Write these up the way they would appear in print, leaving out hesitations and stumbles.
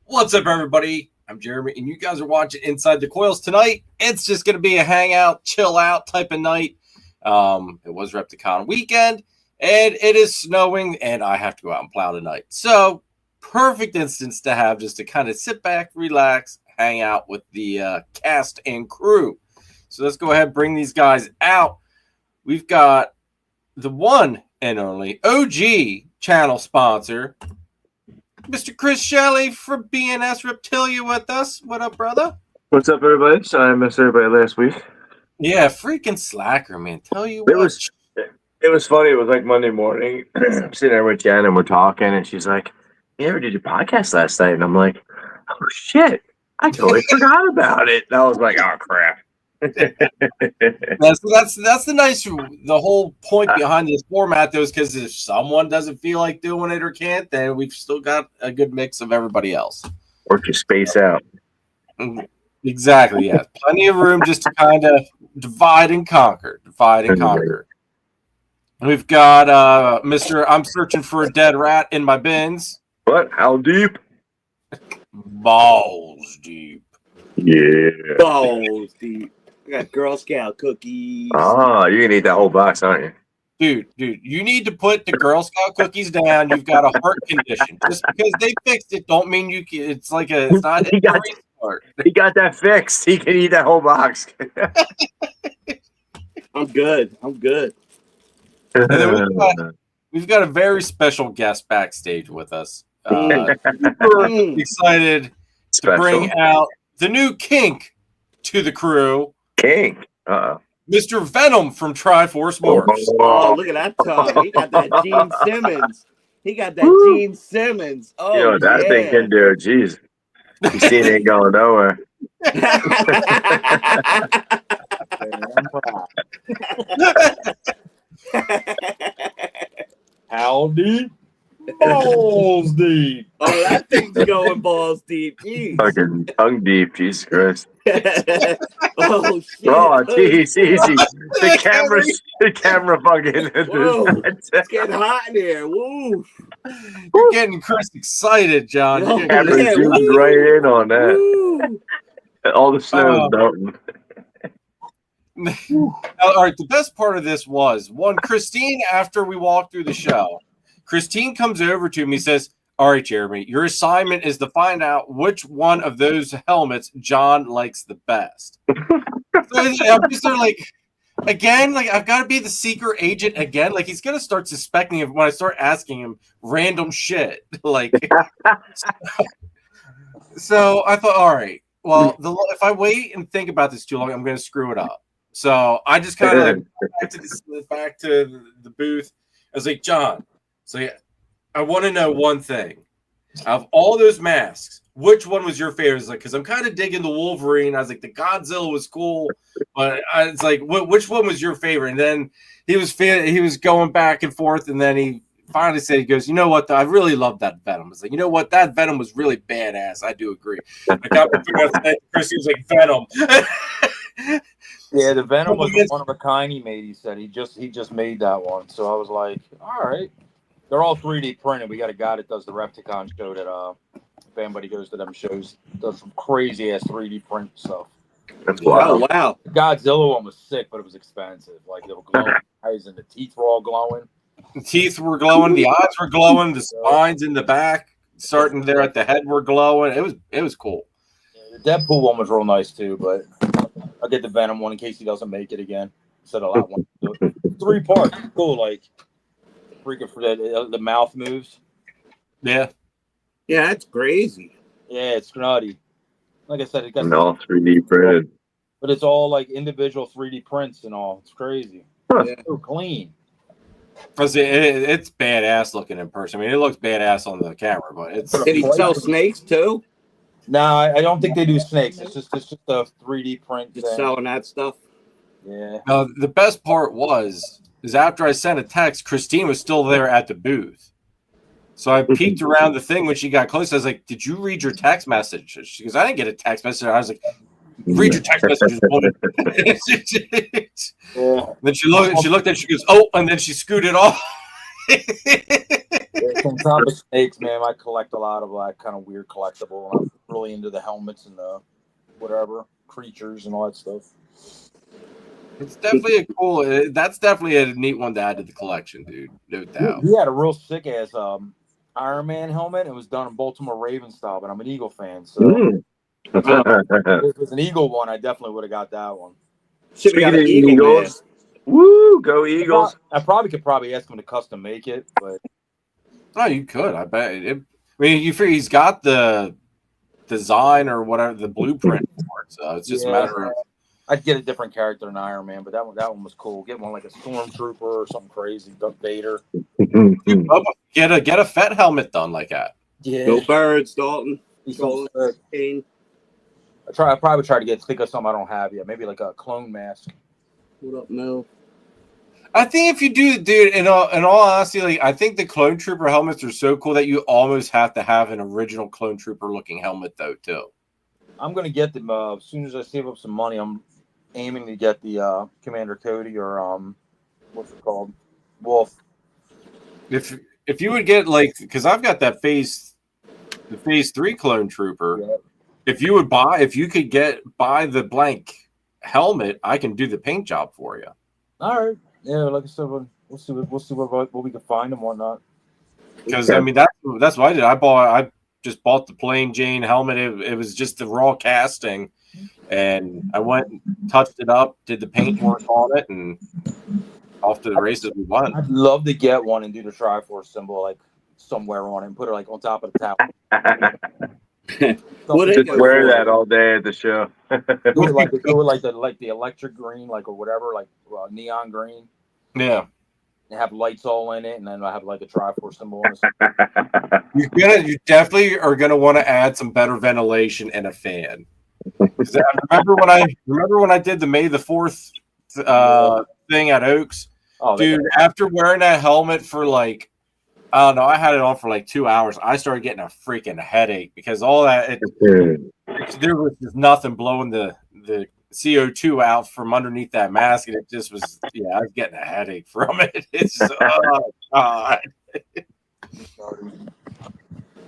What's up, everybody? I'm Jeremy, and you guys are watching Inside the Coils tonight. It's just going to be a hangout, chill out type of night. It was Repticon weekend, and it is snowing, and I have to go out and plow tonight. So, perfect instance to have just to kind of sit back, relax, hang out with the cast and crew. So let's go ahead and bring these guys out. We've got the one and only OG channel sponsor, Mr. Chris Shelley from S Reptilia with us. What up, brother? What's up, everybody? Sorry I missed everybody last week. Yeah, freaking slacker, man. Tell you It what. was funny. It was like Monday morning. I'm sitting there with Jen and we're talking, and she's like, "You ever did your podcast last night?" And I'm like, "Oh shit, I totally forgot about it." And I was like, "Oh crap." That's the whole point behind this format, though, is because if someone doesn't feel like doing it or can't, then we've still got a good mix of everybody else. Or just space out. Exactly, yeah. Plenty of room just to kind of divide and conquer. We've got Mr. I'm searching for a dead rat in my bins. What? How deep? Balls deep. Yeah. Balls deep. I got Girl Scout cookies. Oh, you're gonna eat that whole box, aren't you? Dude, you need to put the Girl Scout cookies down. You've got a heart condition. Just because they fixed it, don't mean you can. It's like it's not. He got that fixed. He can eat that whole box. I'm good. And then we've got a very special guest backstage with us. Super excited to bring out the new kink to the crew. Kink? Mr. Venom from Triforce Morphs. Oh, look at that tongue. He got that Gene Simmons. Oh, you know what that thing can do? Jeez. You see it ain't going nowhere. How deep? Balls deep. Oh, that thing's going balls deep. Jeez. Fucking tongue deep, Jesus Christ. Oh shit. Oh, jeez, easy. The camera fucking. Whoa, it's getting hot in here. Woo. You're getting Chris excited, John. Oh, You're Camera yeah, zoomed right in on that. Woo. All the snow is melting. All right, the best part of this was one, Christine, after we walked through the show, Christine comes over to me and says, "All right, Jeremy, your assignment is to find out which one of those helmets John likes the best." So I'm just sort of like, again, like I've got to be the secret agent again. Like he's gonna start suspecting him when I start asking him random shit. Like, so I thought, all right, well, if I wait and think about this too long, I'm gonna screw it up. So I just kind of like back to the booth. I was like, John, so yeah, I want to know one thing. Out of all those masks, which one was your favorite? Like, because I'm kind of digging the Wolverine. I was like, the Godzilla was cool, but it's like, which one was your favorite? And then he was going back and forth, and then he finally said, he goes, "You know what? I really love that Venom." It's like, you know what? That Venom was really badass. I do agree. I got Chris. He was like, Venom. Yeah, the Venom was one of a kind he made. He said he just made that one. So I was like, all right. They're all 3D printed. We got a guy that does the Repticon show that if anybody goes to them shows, does some crazy ass 3D print stuff. That's wild. Oh wow. The Godzilla one was sick, but it was expensive. Like they were glowing eyes and the teeth were all glowing. The teeth were glowing, the eyes were glowing, the spines in the back, starting there at the head were glowing. It was cool. Yeah, the Deadpool one was real nice too, but I'll get the Venom one in case he doesn't make it again. Instead of that one. 3 parts. Cool, like freaking for the mouth moves. Yeah. Yeah, that's crazy. Yeah, it's nutty. Like I said, it got all 3D printed. But it's all like individual 3D prints and all. It's crazy. Yeah. So clean. It's badass looking in person. I mean, it looks badass on the camera, but it's. Did he sell snakes too? No, I don't think they do snakes. It's just a 3D print. Just selling that stuff. Yeah. The best part is after I sent a text, Christine was still there at the booth. So I peeked around the thing when she got close. I was like, "Did you read your text message?" She goes, "I didn't get a text message." I was like, "Read your text messages." Then she looked and she goes, "Oh," and then she scooted off. On top of snakes, man, I collect a lot of like kind of weird collectible. And I'm really into the helmets and the whatever creatures and all that stuff. It's definitely a cool. That's definitely a neat one to add to the collection, dude. No doubt. He had a real sick ass Iron Man helmet. It was done in Baltimore Ravens style, but I'm an Eagle fan, so if it was an Eagle one, I definitely would have got that one. Should have got Speaking an of Eagle Eagles, woo, go Eagles! I probably could ask him to custom make it, but Oh, you could. I bet. I mean, you figure he's got the design or whatever, the blueprint for it. So it's just a matter of. I'd get a different character than Iron Man, but that one was cool. Get one like a Stormtrooper or something crazy, Darth Vader. Get a Fett helmet done like that. Yeah, Go Birds, Dalton. He's Go so sick. Kane. I probably try to think of something I don't have yet. Maybe like a clone mask. What up, Mel? I think if you do, dude, in all honesty, like I think the Clone Trooper helmets are so cool that you almost have to have an original Clone Trooper looking helmet, though, too. I'm gonna get them as soon as I save up some money. I'm aiming to get the Commander Cody or what's it called, Wolf. If you would get because I've got the Phase 3 Clone Trooper. Yeah. If you could buy the blank helmet, I can do the paint job for you. All right. Yeah, like I said, we'll see what we can find and whatnot. Because I mean that's what I did. I just bought the plain Jane helmet. It was just the raw casting, and I went and touched it up, did the paint work on it, and off to the races we went. I'd love to get one and do the Triforce symbol like somewhere on it and put it like on top of the tower. Just wear that all day at the show. do it like the electric green, like or whatever, like neon green. Yeah. And have lights all in it, and then I have like a Triforce symbol on it. You definitely are gonna want to add some better ventilation and a fan. I remember when I did the May the 4th thing at Oaks. Oh, dude, after wearing that helmet for like, I don't know, I had it on for like 2 hours. I started getting a freaking headache because all that there was just nothing blowing the CO2 out from underneath that mask, and it just was I was getting a headache from it. It's oh god.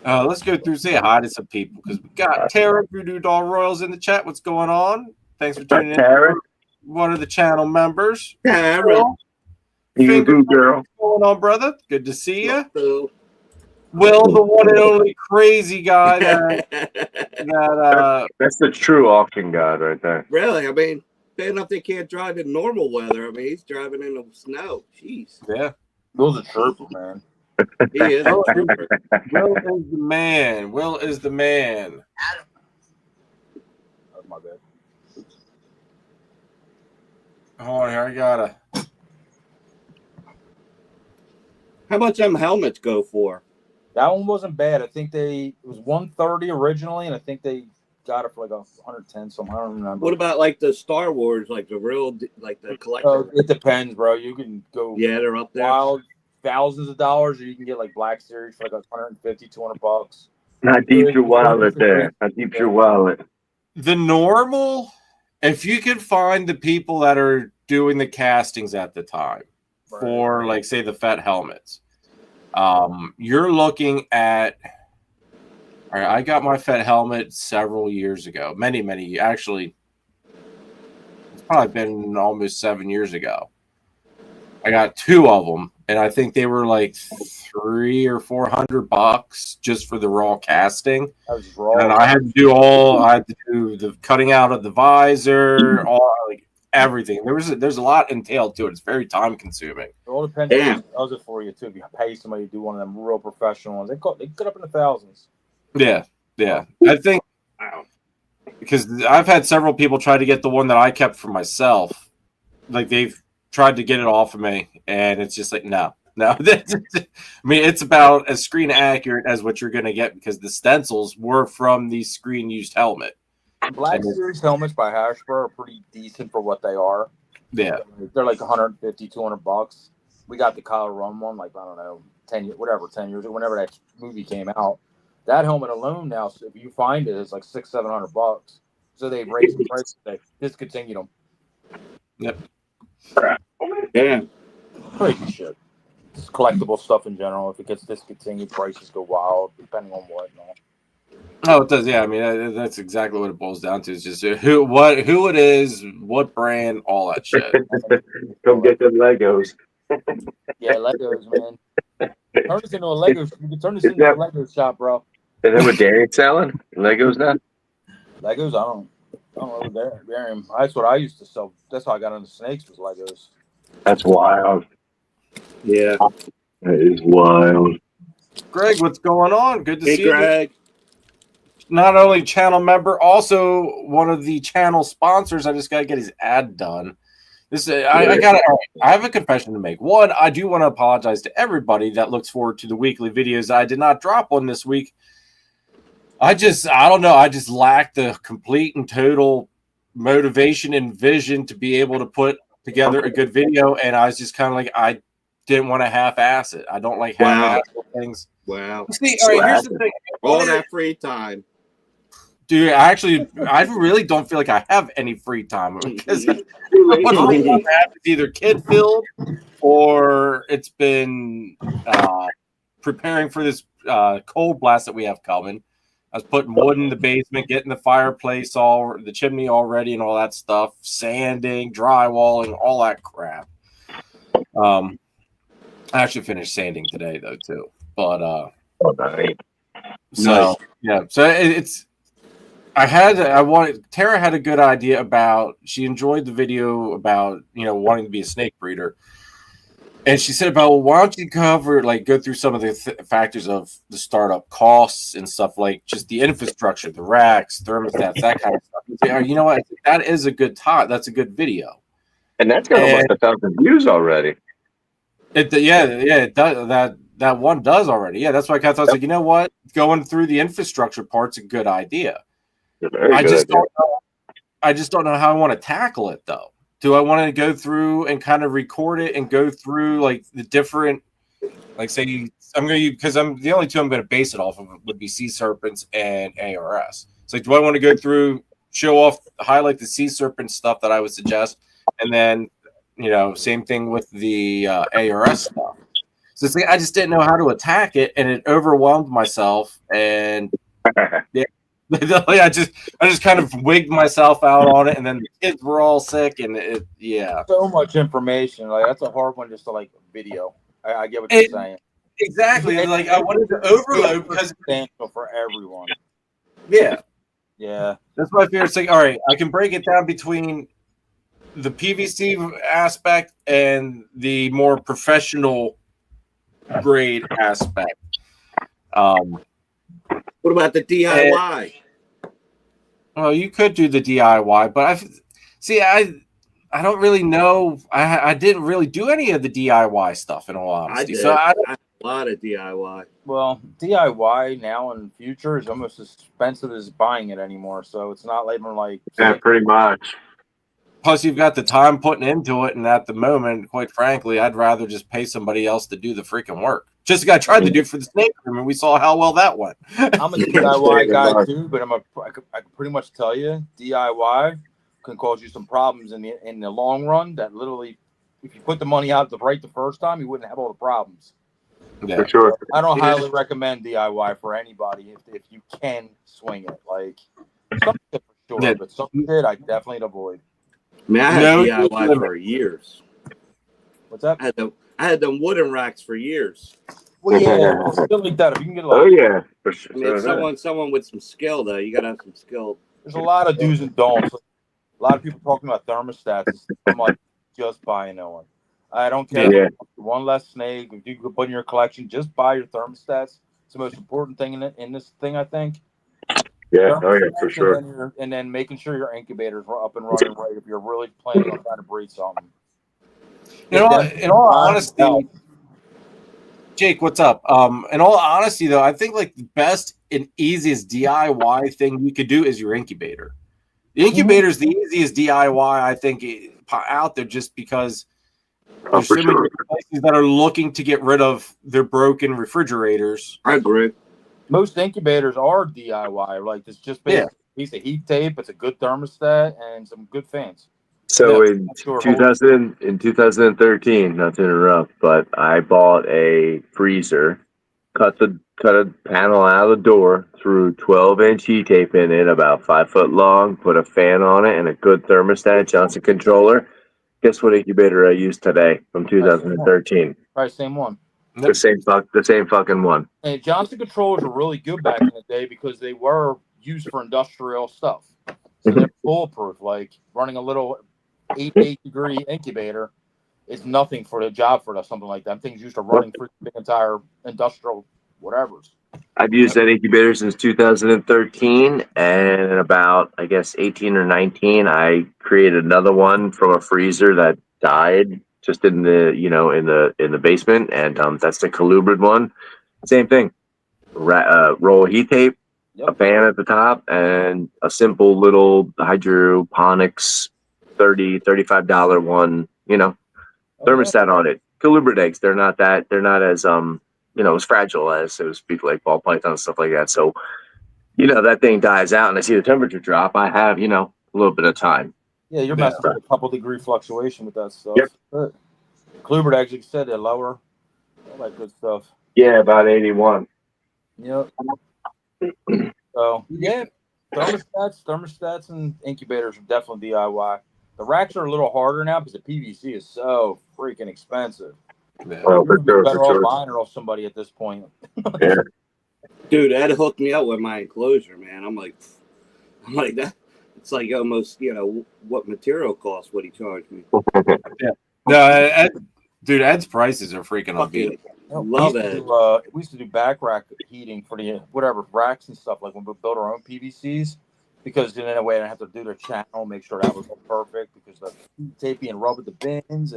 Let's go through say hi to some people because we got Tara Voodoo Doll Royals in the chat. What's going on? Thanks for tuning in. Tara. One of the channel members. Tara. You girl. What's going on, brother? Good to see you. Will, the one and only crazy guy that's the true auction god right there. Really? I mean, bad enough they can't drive in normal weather. I mean, he's driving in the snow. Jeez. Yeah. Will's a trooper, man. He is a trooper. Will is the man. Will is the man. That's my bad. Hold on here. I gotta. How much them helmets go for? That one wasn't bad. I think it was $130 originally, and I think they got it for like $110. So I don't remember. What about like the Star Wars, like the real, like the collector? It depends, bro. You can go. Yeah, they're up there. Wild thousands of dollars, or you can get like Black Series for like $150, $200. Not deep your wallet there. Not deep your wallet. The normal, if you can find the people that are doing the castings at the time for like say the Fett helmets. You're looking at. All right, I got my Fett helmet several years ago. Many, actually. It's probably been almost 7 years ago. I got 2 of them, and I think they were like $300 or $400 just for the raw casting. And I had to do the cutting out of the visor, all like everything. There's a lot entailed to it. It's very time consuming. It all depends on who does it for you too. If you pay somebody to do one of them real professional ones, they cut up in the thousands. Yeah. I think because I've had several people try to get the one that I kept for myself. Like they've tried to get it off of me, and it's just like no. I mean, it's about as screen accurate as what you're going to get because the stencils were from the screen used helmet. Black Series helmets by Hasbro are pretty decent for what they are. Yeah, they're like $150, $200. We got the Kyle Run one, like I don't know, 10 years, whenever that movie came out. That helmet alone now, so if you find it, it's like $600-$700. So they've raised the price. They discontinued them. Yep. Yeah. Crazy shit. collectible stuff in general. If it gets discontinued, prices go wild, depending on what. No. Oh, it does. Yeah, I mean that's exactly what it boils down to. It's just who it is, what brand, all that shit. Come get them Legos. Yeah, Legos, man. Turn this into a Lego. You can turn this into a Lego shop, bro. Is that what Danny's selling? Legos now? Legos, I don't know. That's what I used to sell. That's how I got into snakes was Legos. That's wild. Yeah. That is wild. Greg, what's going on? Good to Hey, see you. Greg. Not only channel member, also one of the channel sponsors. I just got to get his ad done. I have a confession to make. One, I do want to apologize to everybody that looks forward to the weekly videos. I did not drop one this week. I don't know. I just lacked the complete and total motivation and vision to be able to put together a good video. And I was just kind of like, I didn't want to half-ass it. I don't like half-ass things. Wow. See, all right, here's the thing. All that free time. Dude, I really don't feel like I have any free time because what's free time I have is either kid filled or it's been preparing for this cold blast that we have coming. I was putting wood in the basement, getting the fireplace the chimney all ready and all that stuff, sanding, drywalling, all that crap. I actually finished sanding today though too, but Tara had a good idea about, she enjoyed the video about, wanting to be a snake breeder. And she said about, well, why don't you go through some of the factors of the startup costs and stuff, like just the infrastructure, the racks, thermostats, that kind of stuff. You know what? That is a good that's a good video. And that's got almost 1,000 views already. It does. That one does already. Yeah, that's why I thought, I was like, you know what? Going through the infrastructure part's a good idea. I just don't know how I want to tackle it though. Do I want to go through and kind of record it and go through like the different, like say I'm going to, because I'm the only two I'm going to base it off of would be Sea Serpents and ARS. So do I want to go through, highlight the Sea Serpent stuff that I would suggest, and then same thing with the ARS stuff. So it's like I just didn't know how to attack it, and it overwhelmed myself, and yeah. I just kind of wigged myself out on it, and then the kids were all sick, and so much information. Like that's a hard one just to video. I get what you're saying. Exactly. Like I wanted to overload because it's substantial for everyone. Yeah. That's why I figured it's like, all right, I can break it down between the PVC aspect and the more professional grade aspect. What about the DIY? Well, you could do the DIY, but I don't really know. I didn't really do any of the DIY stuff in all honesty. I did a lot of DIY. Well, DIY now and future is almost as expensive as buying it anymore. So it's not pretty much. Plus, you've got the time putting into it, and at the moment, quite frankly, I'd rather just pay somebody else to do the freaking work. Just like I tried to do for the snake room, and we saw how well that went. I'm a DIY guy too, but I can pretty much tell you, DIY can cause you some problems in the long run. That literally, if you put the money out the first time, you wouldn't have all the problems. Yeah. For sure. I don't highly recommend DIY for anybody if you can swing it. Like some did for sure, but some did I definitely avoid. I mean, I had DIY for years. What's that? I had them wooden racks for years. Well, yeah, still like that. If you can get for sure. I mean, someone with some skill though. You gotta have some skill. There's a lot of do's and don'ts. A lot of people talking about thermostats. I'm like, just buy a new one. I don't care. Yeah. One less snake. If you could put in your collection, just buy your thermostats. It's the most important thing in this thing, I think. Yeah, for sure. And then making sure your incubators are up and running right if you're really planning on trying to breed something. In all honesty, Jake, what's up? In all honesty, though, I think the best and easiest DIY thing you could do is your incubator. The incubator is the easiest DIY I think out there, just because there's so many places that are looking to get rid of their broken refrigerators. I agree. Most incubators are DIY. It's just basically a piece of heat tape. It's a good thermostat and some good fans. So Yeah, in sure. 2013, not to interrupt, but I bought a freezer, cut a panel out of the door, threw 12-inch heat tape in it, about 5 foot long, put a fan on it, and a good thermostat Johnson controller. Guess what incubator I used today from 2013? Right, same one. The same fucking one. And Johnson controllers were really good back in the day because they were used for industrial stuff. So they're foolproof. Like running a little 88-degree incubator is nothing for the job for something like that. Things used to running through the entire industrial whatever's. I've used that incubator since 2013, and in about, I guess, 18 or 19, I created another one from a freezer that died just in the in the basement, and that's the colubrid one. Same thing. Roll of heat tape, a fan at the top, and a simple little hydroponics $35 one, thermostat on it. Colubrid eggs, they're not as as fragile as, so to speak, like ball python and stuff like that. So, that thing dies out and I see the temperature drop, I have, a little bit of time. Yeah, you're messing with a couple degree fluctuation with that stuff. Yep. Colubrid eggs, like you said, they're lower. All that good stuff. Yeah, about 81. Yep. So, yeah, thermostats and incubators are definitely DIY. The racks are a little harder now because the PVC is so freaking expensive. Yeah. Well, You'd be better off buying it off somebody at this point. Yeah. Dude, that hooked me up with my enclosure, man. I'm like that. It's like almost, what material cost would he charge me? Yeah. No, dude, Ed's prices are freaking unbeatable. Love it. We used to do back rack heating for the whatever racks and stuff, like when we built our own PVCs, because in a way I have to do their channel, make sure that was perfect, because the tape being rubbed with the bins,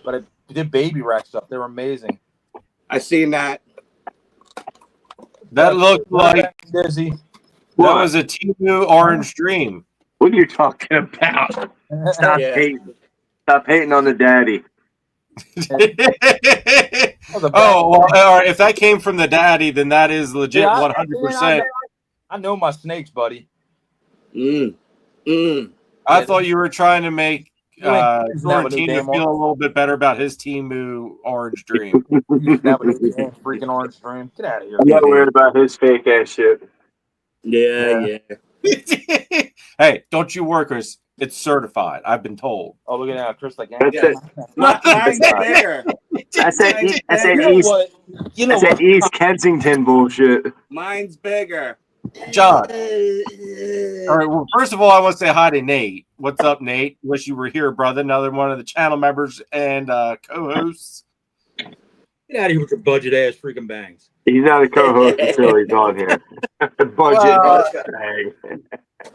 but I did baby rack stuff. They were amazing. I seen that. That looked like Dizzy. That was a Temu Orange Dream. What are you talking about? Stop hating. Stop hating on the daddy. Oh, well, all right. If that came from the daddy, then that is legit 100%. I know my snakes, buddy. I thought you were trying to make Florentino feel a little bit better about his Temu Orange Dream. Freaking Orange Dream. Get out of here. I'm not worried about his fake ass shit. Yeah. Hey, don't you workers? It's certified. I've been told. Oh, look at that, Chris. Like, Mine's bigger. That's that East Kensington bullshit. Mine's bigger. John. All right. Well, first of all, I want to say hi to Nate. What's up, Nate? Wish you were here, brother. Another one of the channel members and co-hosts. Get out of here with your budget ass freaking bangs. He's not a co-host until he's on here.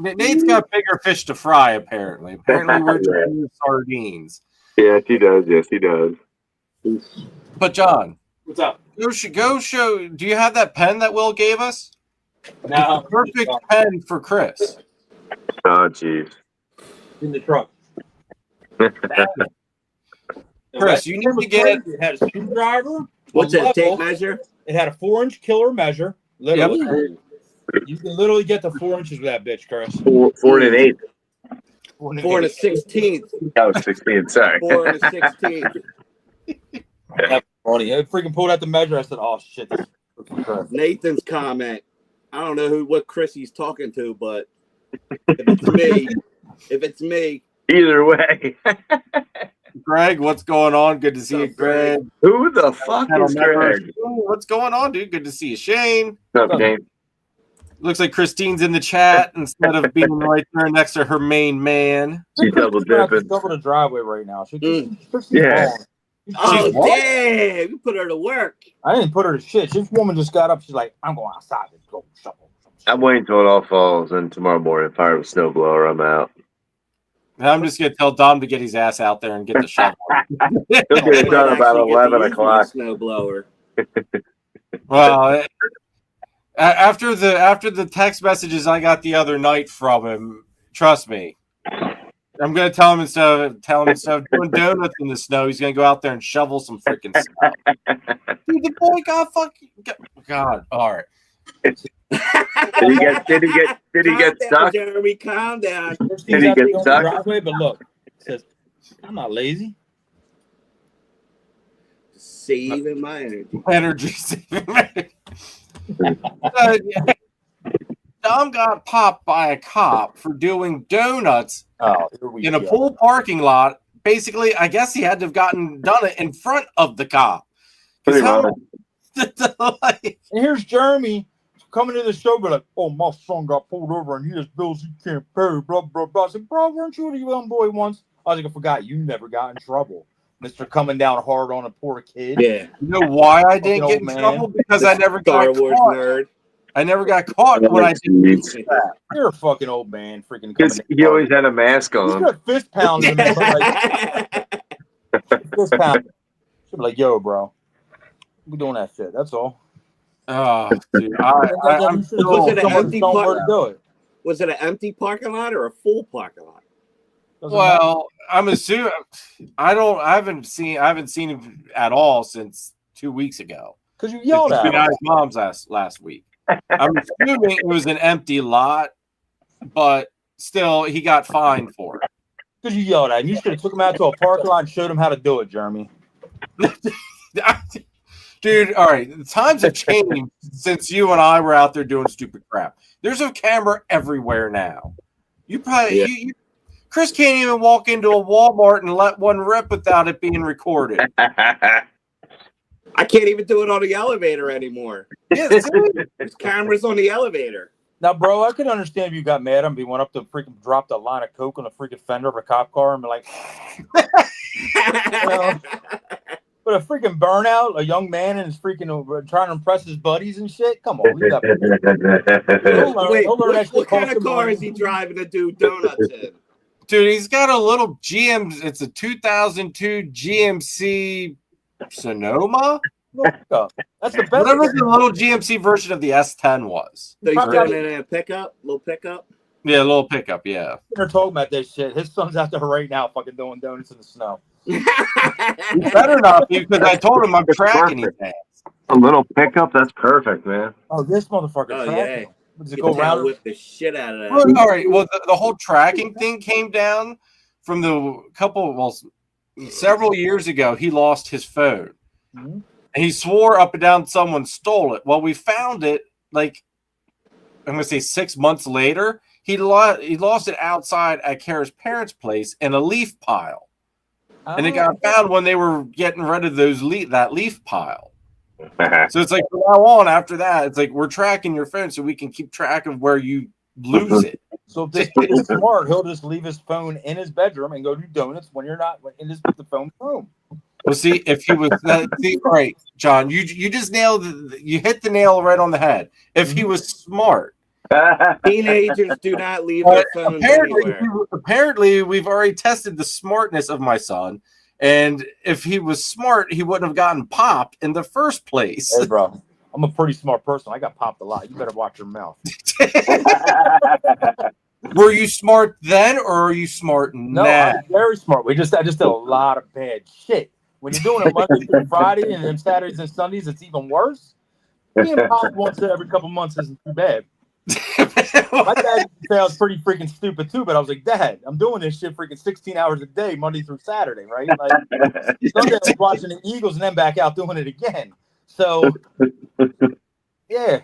Nate's got bigger fish to fry, apparently. Apparently, we're just sardines. Yes, he does. Yes, he does. But, John. What's up? Go show. Do you have that pen that Will gave us? No. Perfect pen for Chris. Oh, jeez. In the truck. Chris, you need to get it. It had a screwdriver. What's that tape measure? It had a 4-inch killer measure. Literally. Yep. You can literally get to 4 inches with that bitch, Chris. 4 and 8. 4 and a 16th. Oh, 16. Sorry. 4 and a 16th. That's funny. I freaking pulled out the measure. I said, "Oh shit." This is Chris. Nathan's comment. I don't know what Chris he's talking to, but if it's me. Either way. Greg, what's going on? Good to see you, Greg. Who the fuck is Greg? What's going on, dude? Good to see you, Shane. What's up, Shane? Looks like Christine's in the chat instead of being right there next to her main man. She's double dipping. Over the driveway right now. Yeah. Oh, damn. You put her to work. I didn't put her to shit. This woman just got up. She's like, I'm going outside to go shovel. I'm waiting until it all falls, and tomorrow morning, fire with snowblower, I'm out. I'm just going to tell Dom to get his ass out there and get the shovel. He'll get it done about 11 o'clock. Snowblower. Well, after the text messages I got the other night from him, trust me, I'm going to tell him instead of doing donuts in the snow, he's going to go out there and shovel some freaking snow. Dude, the boy got fucking... God, all right. Did he get stuck? Jeremy, calm down. Did he get stuck? Driveway, but look, Says, I'm not lazy. Saving my energy. Energy saving. Dom got popped by a cop for doing donuts in a pool parking lot. Basically, I guess he had to have done it in front of the cop. And here's Jeremy coming to the show, be like, "Oh, my son got pulled over and he has bills he can't pay." Blah blah blah. I said, "Bro, weren't you a young boy once?" I was like, "I forgot you never got in trouble, Mister Coming down hard on a poor kid." Yeah. You know why I didn't get in trouble? Because I never got caught. Nerd. I never got caught when I didn't do that. You're a fucking old man, freaking. He always had a mask on. He's got fist pounding. Fist pound. Should be like, "Yo, bro, we doing that shit. That's all." Oh, dude. Was it an empty Was it an empty parking lot or a full parking lot? Well, I'm assuming I haven't seen him at all since 2 weeks ago. Because you yelled at his mom's last week. I'm assuming it was an empty lot, but still, he got fined for it. Because you yelled at him. You should have took him out to a parking lot and showed him how to do it, Jeremy. Dude, all right. The times have changed since you and I were out there doing stupid crap. There's a camera everywhere now. You probably Chris can't even walk into a Walmart and let one rip without it being recorded. I can't even do it on the elevator anymore. Yes, there's cameras on the elevator. Now, bro, I could understand if you got mad at him. He went up to freaking dropped a line of coke on the freaking fender of a cop car and be like, but a freaking burnout, a young man and is freaking trying to impress his buddies and shit. Come on, leave that. What kind of car is he driving to do donuts in? Dude, he's got a little GM. It's a 2002 GMC Sonoma. That's the best. Whatever the little GMC version of the S10 was. So he's doing it in a little pickup. Yeah, a little pickup. Yeah. They're talking about this shit. His son's out there right now, fucking doing donuts in the snow. He better not be, because I told him I'm tracking his ass. A little pickup, that's perfect, man. Oh, this motherfucker. Oh yeah. Does it go around with the shit out of that? Well, all right. Well, the whole tracking thing came down from several years ago. He lost his phone, and he swore up and down someone stole it. Well, we found it I'm gonna say 6 months later. He lost it outside at Kara's parents' place in a leaf pile. And it got found when they were getting rid of that leaf pile. So it's like from now on, after that, it's like we're tracking your phone so we can keep track of where you lose it. So if this kid is smart, he'll just leave his phone in his bedroom and go do donuts when you're not in the phone room. Well, see, if he was all right, John, you just you hit the nail right on the head. If he was smart. Teenagers do not leave their phones anywhere. Apparently, we've already tested the smartness of my son, and if he was smart, he wouldn't have gotten popped in the first place. Hey, bro, I'm a pretty smart person. I got popped a lot. You better watch your mouth. Were you smart then, or are you smart now? No, I'm very smart. I just did a lot of bad shit. When you're doing it Monday through Friday, and then Saturdays and Sundays, it's even worse. Being popped once every couple months isn't too bad. My dad used to say I was pretty freaking stupid too, but I was like, Dad, I'm doing this shit freaking 16 hours a day, Monday through Saturday, right? Like Sunday I was watching the Eagles and then back out doing it again. So yeah.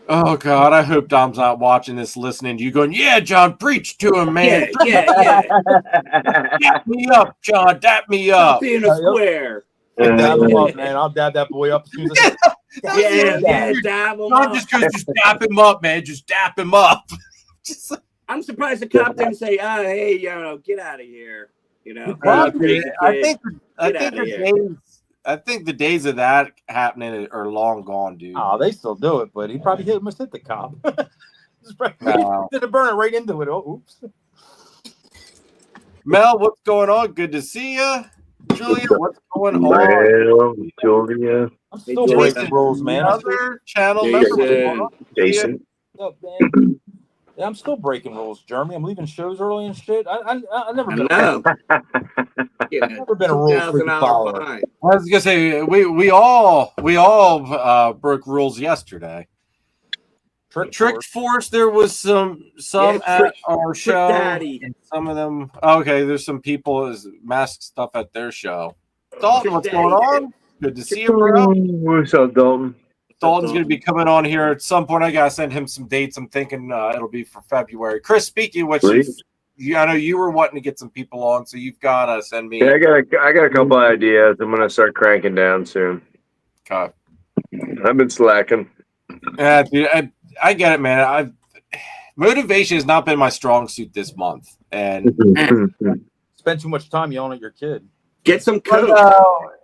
Oh God, I hope Dom's not watching this, listening to you going, yeah, John, preach to him, man. Yeah. Dap me up, John, dap me up. Be in a square. Dab him up, man. I'll dab that boy up as soon as dab him up. Just dap him up, man. Just dap him up. I'm surprised the cop didn't say, hey, get out of here. I think the days of that happening are long gone, dude. Oh, they still do it, but he probably must hit the cop. Didn't burn it right into it. Oh, oops. Mel, what's going on? Good to see you. Julia, what's going on? Well, Julia. I'm still breaking rules, man. Other channel member. Jason. Up, man. Yeah, I'm still breaking rules, Jeremy. I'm leaving shows early and shit. I never been. I've never been a rule freaking follower. I was gonna say we all broke rules yesterday. Trick Force. There was some at our show. Daddy. And some of them. Okay, there's some people as mask stuff at their show. Dalton, what's going on? Good to see you, bro. What's up, Dalton? Dalton's going to be coming on here at some point. I got to send him some dates. I'm thinking it'll be for February. Chris, speaking of which, I know you were wanting to get some people on, so you've got to send me. Yeah, I got a couple ideas. I'm going to start cranking down soon. Okay. I've been slacking. Yeah, dude, I get it, man. Motivation has not been my strong suit this month, and spend too much time yelling at your kid. Get some coke.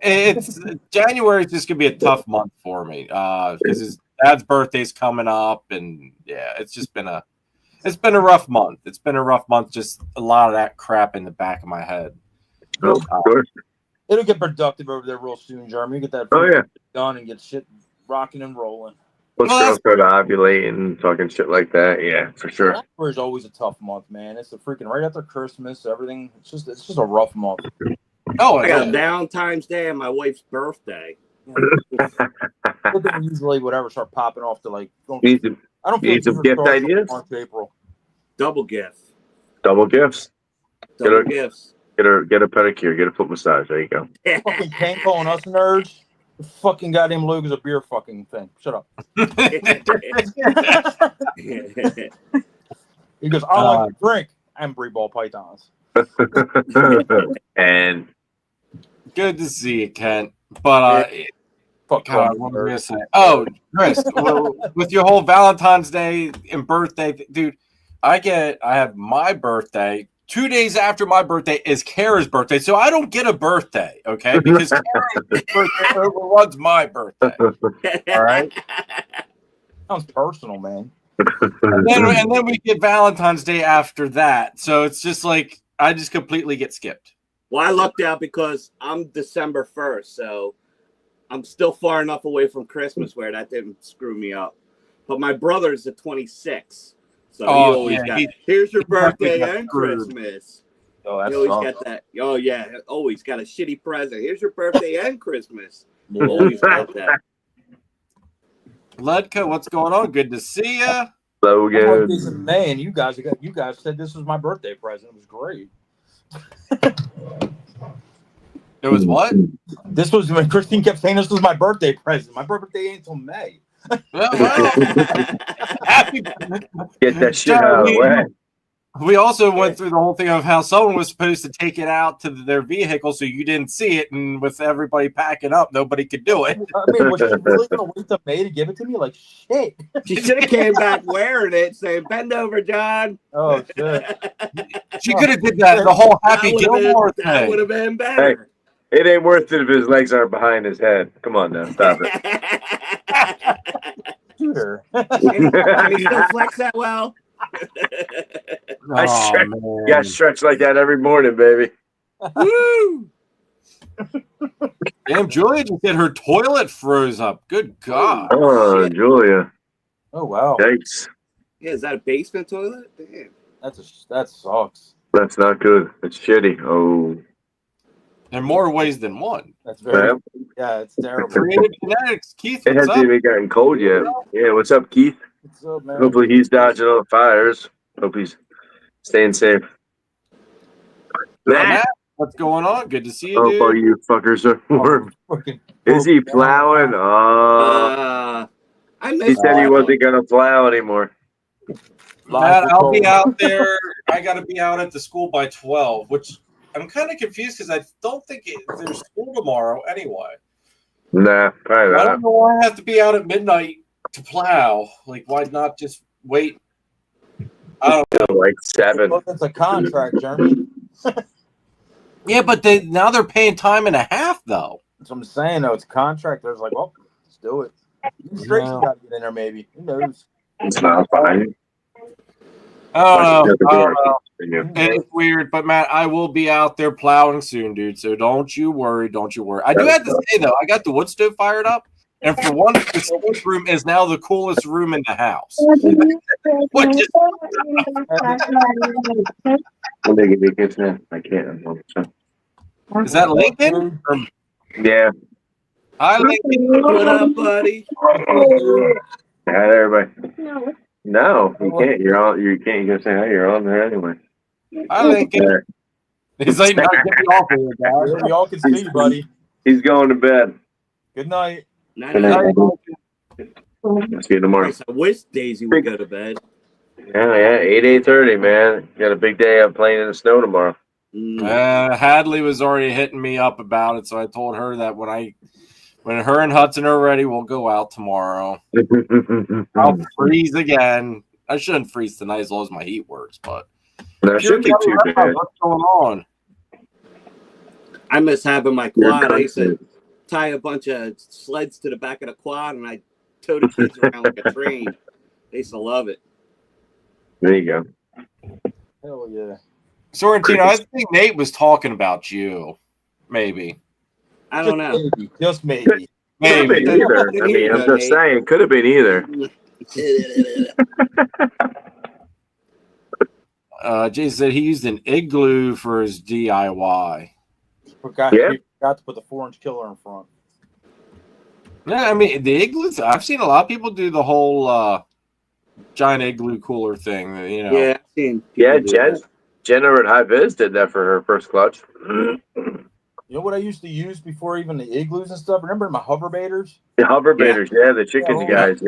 It's January is just gonna be a tough month for me because his dad's birthday's coming up, and yeah, it's been a rough month. It's been a rough month. Just a lot of that crap in the back of my head. Oh, of course. It'll get productive over there real soon, Jeremy. You get that done and get shit rocking and rolling. Let's go start ovulating and talking shit like that. Yeah, for sure. January is always a tough month, man. It's a freaking right after Christmas. Everything. It's just a rough month. Oh, I got Valentine's Day and my wife's birthday. Usually, whatever, start popping off to like. I don't need some gift ideas. March, April. Double gifts. Double gifts. Double gifts. Get a pedicure. Get a foot massage. There you go. Fucking Kane calling us nerds. The fucking goddamn Luke is a beer fucking thing. Shut up. He goes, I like to drink and breed ball pythons. And good to see you, Kent. But fuck God, what was I gonna say? Oh, Chris, with your whole Valentine's Day and birthday, dude, I have my birthday. 2 days after my birthday is Kara's birthday, so I don't get a birthday, okay? Because Kara's birthday overruns my birthday. All right? Sounds personal, man. And then we get Valentine's Day after that, so it's just like I just completely get skipped. Well, I lucked out because I'm December 1st, so I'm still far enough away from Christmas where that didn't screw me up. But my brother's the 26th. So he always got, here's your birthday and Christmas. Oh, that's he always got that. Oh, yeah. Always got a shitty present. Here's your birthday and Christmas. Yeah. Always got that. Ledka, what's going on? Good to see you. So good. This in May, and you guys said this was my birthday present. It was great. It was what? This was when Christine kept saying this was my birthday present. My birthday ain't until May. Happy Get that shit out of the way. We also went through the whole thing of how someone was supposed to take it out to their vehicle so you didn't see it, and with everybody packing up, nobody could do it. I mean, was she really going to wait till May to give it to me? Like, shit. She should have came back wearing it, saying, bend over, John. Oh, shit. She could have did that, the whole Happy Gilmore thing. That would have been better. Hey, it ain't worth it if his legs aren't behind his head. Come on now, stop it. Shooter. Can he still flex that well? I stretch like that every morning, baby. Woo! Damn, Julia just did her toilet froze up. Good God. Oh, Julia. Oh, wow. Thanks. Yeah, is that a basement toilet? Damn. That sucks. That's not good. It's shitty. Oh. In more ways than one. That's very, it's terrible. Creative genetics. Keith, It what's hasn't up? even gotten cold yet. Yeah, what's up, Keith? What's up, man? Hopefully he's dodging all the fires. Hope he's staying safe. Matt, what's going on? Good to see you, dude. All you fuckers are. Is he plowing? Oh. He said he wasn't going to plow anymure. Matt, I'll be out there. I got to be out at the school by 12, which I'm kind of confused because I don't think there's school tomorrow anyway. Nah, probably not. I don't know why I have to be out at midnight to plow. Like, why not just wait? I don't know. Like 7. Well, it's a contract, Jeremy. Yeah, but now they're paying time and a half, though. That's what I'm saying, though. It's a contract. There's like, well, let's do it. Straight got to get in there, maybe. Who knows? It's not fine. I don't know. It's weird, but Matt, I will be out there plowing soon, dude. So don't you worry. Don't you worry. I do have to say, though, I got the wood stove fired up. And for one, the storage room is now the coolest room in the house. I can't. Is that Lincoln? Yeah. Hi, Lincoln. What up, buddy? Hi, everybody. No, you can't. You're on. You can't. You gotta say hi. You're on there anyway. I think he's like, no, get me off of here, guys. Yeah, we all can see you, buddy. He's going to bed. Good night. Night, Good night. night. See you tomorrow. Christ, I wish Daisy would go to bed. Yeah, 8:30, man. Got a big day of playing in the snow tomorrow. Hadley was already hitting me up about it, so I told her that when her and Hudson are ready, we'll go out tomorrow. I'll freeze again. I shouldn't freeze tonight as long as my heat works, but That should be too bad. what's going on? I miss having my quad. I used to tie a bunch of sleds to the back of the quad, and I tow the kids around like a train. They used to love it. There you go. Hell yeah. Sorrentino, I think Nate was talking about you. Maybe. I don't know. Maybe. Just maybe. Could have been either. I mean, I'm just saying, could have been either. Jason said he used an igloo for his DIY. Forgot to put the 4-inch killer in front. Yeah, I mean the igloos. I've seen a lot of people do the whole giant igloo cooler thing. You know. Yeah, I've seen. Jen over at High Viz did that for her first clutch. You know what I used to use before even the igloos and stuff? Remember my hover baiters? The hover baiters, the chicken guys.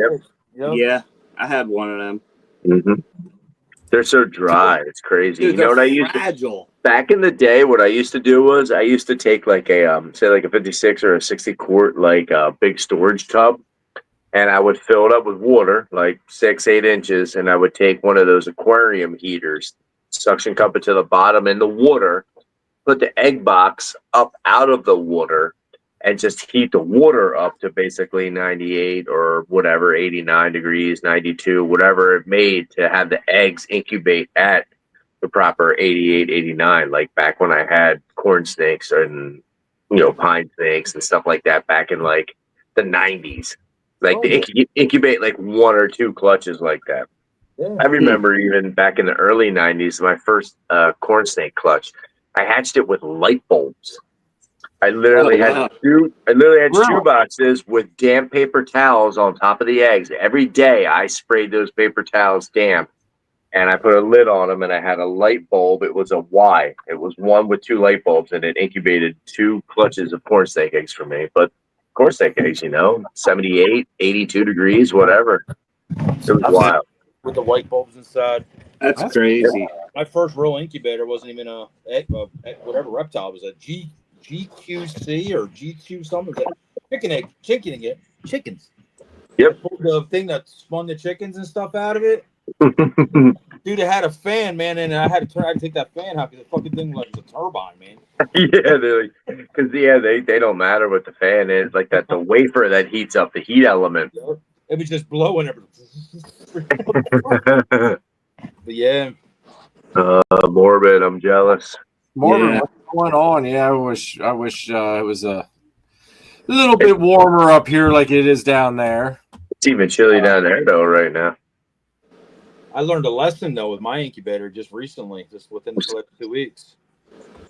Yep. Yeah, I had one of them. Mm-hmm. They're so dry. It's crazy. Dude, you know what I used to back in the day? What I used to do was I used to take like a say like a 56 or a 60 quart like big storage tub, and I would fill it up with water like 6-8 inches, and I would take one of those aquarium heaters, suction cup it to the bottom in the water, put the egg box up out of the water, and just heat the water up to basically 98 or whatever, 89 degrees, 92, whatever it made to have the eggs incubate at the proper 88, 89, like back when I had corn snakes and, pine snakes and stuff like that back in like the 90s. Like incubate like 1 or 2 clutches like that. Yeah. I remember even back in the early 90s, my first corn snake clutch, I hatched it with light bulbs. I literally had shoe boxes with damp paper towels on top of the eggs. Every day I sprayed those paper towels damp, and I put a lid on them, and I had a light bulb. It was a Y. It was one with 2 light bulbs, and it incubated 2 clutches of corn snake eggs for me. But corn snake eggs, 78, 82 degrees, whatever. It was wild. With the white bulbs inside. That's crazy. My first real incubator wasn't even a whatever reptile. It was a GQC or GQ something. Chickens. Yep. The thing that spun the chickens and stuff out of it. Dude, it had a fan, man, and I had to take that fan out because the fucking thing was like a turbine, man. Because they don't matter what the fan is, like that the wafer that heats up the heat element. It was just blowing everything. But yeah. Morbid, I'm jealous. Morbid, what's going on? Yeah, I wish it was a little bit warmer up here like it is down there. It's even chilly down there though right now. I learned a lesson though with my incubator just recently, just within the last 2 weeks.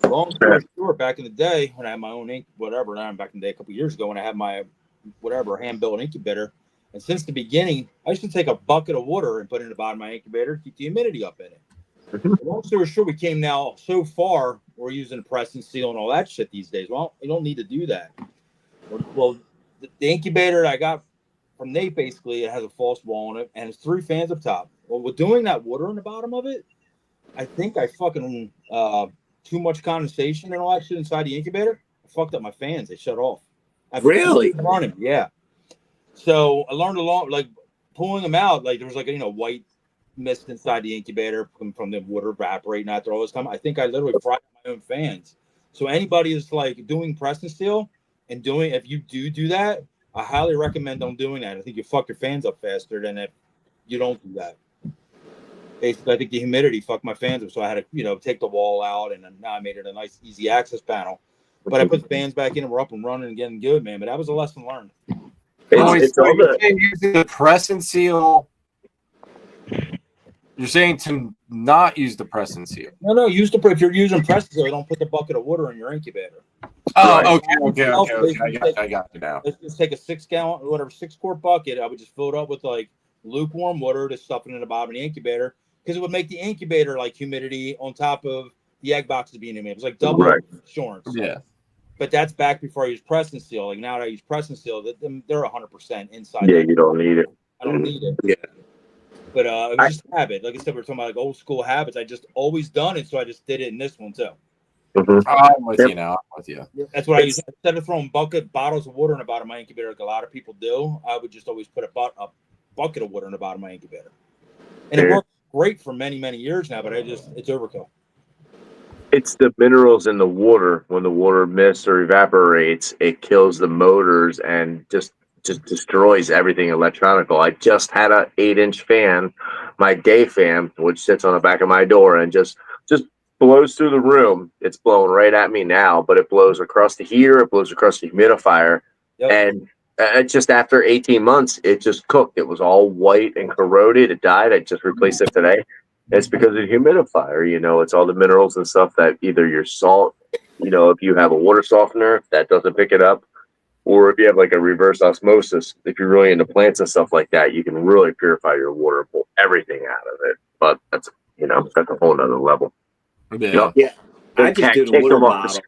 Long story short, back in the day when I had my own back in the day a couple years ago when I had my hand-built incubator, and since the beginning, I used to take a bucket of water and put it in the bottom of my incubator, keep the humidity up in it. Long story short, we came now so far, we're using press and seal and all that shit these days. Well, you don't need to do that. Well, the incubator I got from Nate, basically, it has a false wall on it, and it's 3 fans up top. Well, with doing that water in the bottom of it, I think I fucking too much condensation and all that shit inside the incubator. I fucked up my fans. They shut off. Really? Running, yeah. So I learned a lot, like pulling them out. Like there was like white mist inside the incubator from the water evaporating after all this time. I think I literally fried my own fans. So anybody is like doing press and seal and if you do that, I highly recommend them doing that. I think you fuck your fans up faster than if you don't do that. Basically, I think the humidity fucked my fans up, so I had to, take the wall out, and now I made it a nice, easy access panel. But I put the fans back in, and we're up and running and getting good, man. But that was a lesson learned. It's using the press and seal You're saying to not use the press and seal. No. If you're using press and seal, don't put the bucket of water in your incubator. Oh, Right. okay. I got you now. Let's just take a 6-gallon, whatever, 6-quart bucket. I would just fill it up with like lukewarm water to stuff it in the bottom of the incubator because it would make the incubator like humidity on top of the egg boxes being humid. It was like double insurance. Yeah. But that's back before I use press and seal. Like now that I use press and seal, they're 100% inside. Yeah, you don't need it. I don't need it. Yeah. But it was just a habit. Like I said, we're talking about like old school habits. I just always done it, so I just did it in this one too. Mm-hmm. I'm with you now. I'm with you. That's what I use. Instead of throwing bottles of water in the bottom of my incubator, like a lot of people do, I would just always put a bucket of water in the bottom of my incubator. And it worked great for many, many years now, but it's overkill. It's the minerals in the water. When the water mists or evaporates, it kills the motors and just destroys everything electronical. I just had a 8-inch fan, my day fan, which sits on the back of my door and just blows through the room. It's blowing right at me now, but it blows across the heater, it blows across the humidifier, and just after 18 months, it just cooked. It was all white and corroded. It died. I just replaced it today. It's because of the humidifier. You know, it's all the minerals and stuff that either your salt, you know, if you have a water softener that doesn't pick it up, or if you have like a reverse osmosis, if you're really into plants and stuff like that, you can really purify your water and pull everything out of it. But that's, you know, that's a whole nother level. Yeah. Yeah. I just do the water bottle.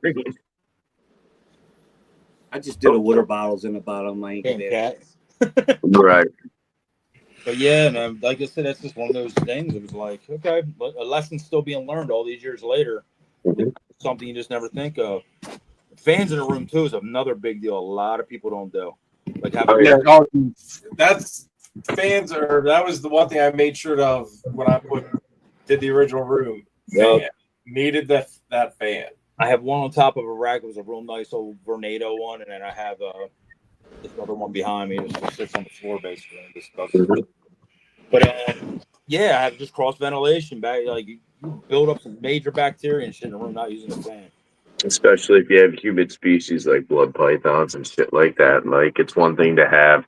I just do the water bottles in the bottom of my incubator. Right. But yeah, man, like I said, that's just one of those things. It was like, okay, but a lesson's still being learned all these years later. Mm-hmm. Something you just never think of. Fans in the room too is another big deal. A lot of people don't do. Like that's fans are. That was the one thing I made sure of when I did the original room. Fan. Needed that fan. I have one on top of a rack. It was a real nice old Vornado one, and then I have this other one behind me. It just sits on the floor basically. And just does But yeah, I have just cross ventilation back. Like you build up some major bacteria and shit in the room not using the fan. Especially if you have humid species like blood pythons and shit like that. Like, it's one thing to have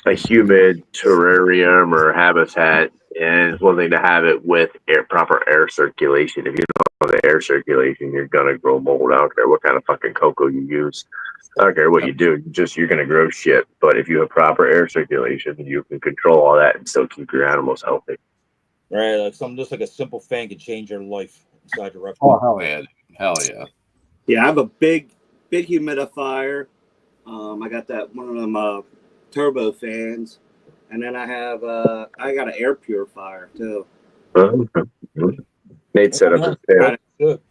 a humid terrarium or habitat, and it's one thing to have it with proper air circulation. If you don't have the air circulation, you're gonna grow mold. I don't care what kind of fucking cocoa you use. I don't care what you do. You're gonna grow shit. But if you have proper air circulation, you can control all that and still keep your animals healthy. Right, like something just like a simple fan could change your life inside your reptile. Oh hell yeah! Yeah, I have a big humidifier. I got that one of them turbo fans, and then I have I got an air purifier too. Nate set up his fan. Good.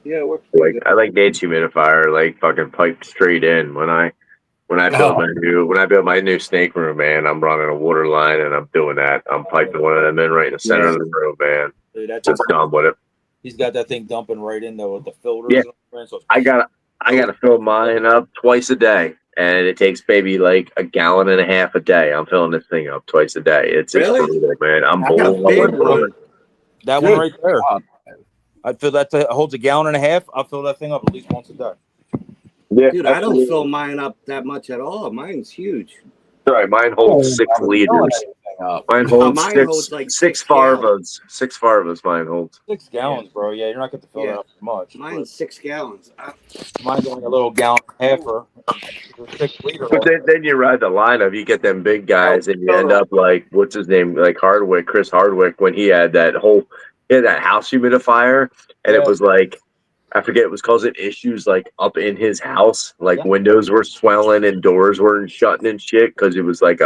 Yeah, it works. I like Nate's humidifier, like fucking piped straight in. When I build my new snake room, man, I'm running a water line and I'm doing that. I'm piping one of them in right in the center of the room, man. Dude, just done with it. He's got that thing dumping right in there with the filters. Yeah, I gotta fill mine up twice a day, and it takes maybe like a gallon and a half a day. I'm filling this thing up twice a day. It's brutal, man. I'm one. That one right there. I feel that holds a gallon and a half. I'll fill that thing up at least once a day. Yeah, dude, I don't fill mine up that much at all. Mine's huge. All right, mine holds 6 liters. Mine holds like 6 farvas. 6 farvas mine holds. 6 gallons, bro. Yeah, you're not going to fill that up much. Mine's 6 gallons. Mine's only a little gallon and a half or 6 liters. But then you ride the line of, you get them big guys and you end up like, what's his name? Like Chris Hardwick, when he had that house humidifier, and it was like, I forget, it was causing issues like up in his house, like windows were swelling and doors weren't shutting and shit, because it was like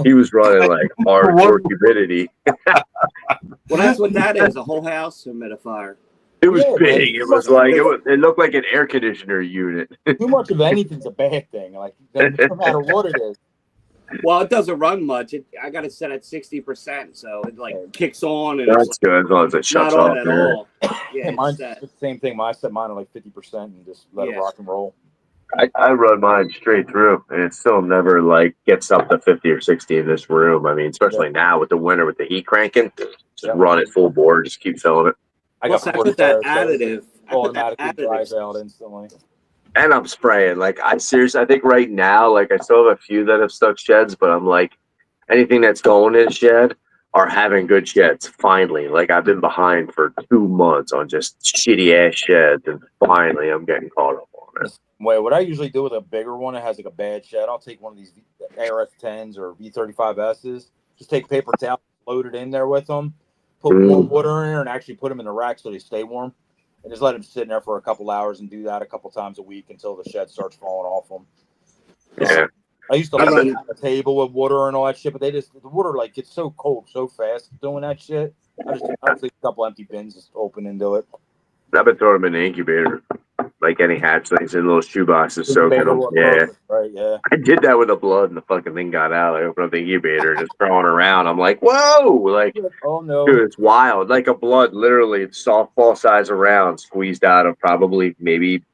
he was running like hardcore humidity. Well, that's what that is, a whole house humidifier. It was big. It was like it looked like an air conditioner unit. Too much of anything's a bad thing. Like, no matter what it is. Well, it doesn't run much. I got it set at 60%, so it like kicks on and that's it's good as long as it shuts not off on at all. Yeah, mine's the same thing. I set mine at like 50% and just let it rock and roll. I run mine straight through, and it still never like gets up to 50 or 60 in this room. I mean, especially now with the winter with the heat cranking, just run it full bore, just keep filling it. I put that additive. Automatically dries out instantly. And I'm spraying. Like, I think right now, like, I still have a few that have stuck sheds, but I'm like, anything that's going in shed, are having good sheds finally. Like I've been behind for 2 months on just shitty ass sheds, and finally I'm getting caught up on it. Wait, what I usually do with a bigger one that has like a bad shed, I'll take one of these ARS-10s or V35Ss, just take paper towels, load it in there with them, put warm water in there, and actually put them in the rack so they stay warm, and just let them sit in there for a couple hours and do that a couple times a week until the shed starts falling off them. Yeah. I used to lay on the table with water and all that shit, but the water like gets so cold so fast doing that shit. I just leave a couple empty bins just open into it. I've been throwing them in the incubator, like any hatchlings in little shoe boxes, soaking them. Yeah. Right, yeah. I did that with the blood, and the fucking thing got out. I opened up the incubator and it's crawling around. I'm like, whoa! Like, oh no, dude, it's wild. Like a blood, literally, softball size around, squeezed out of probably maybe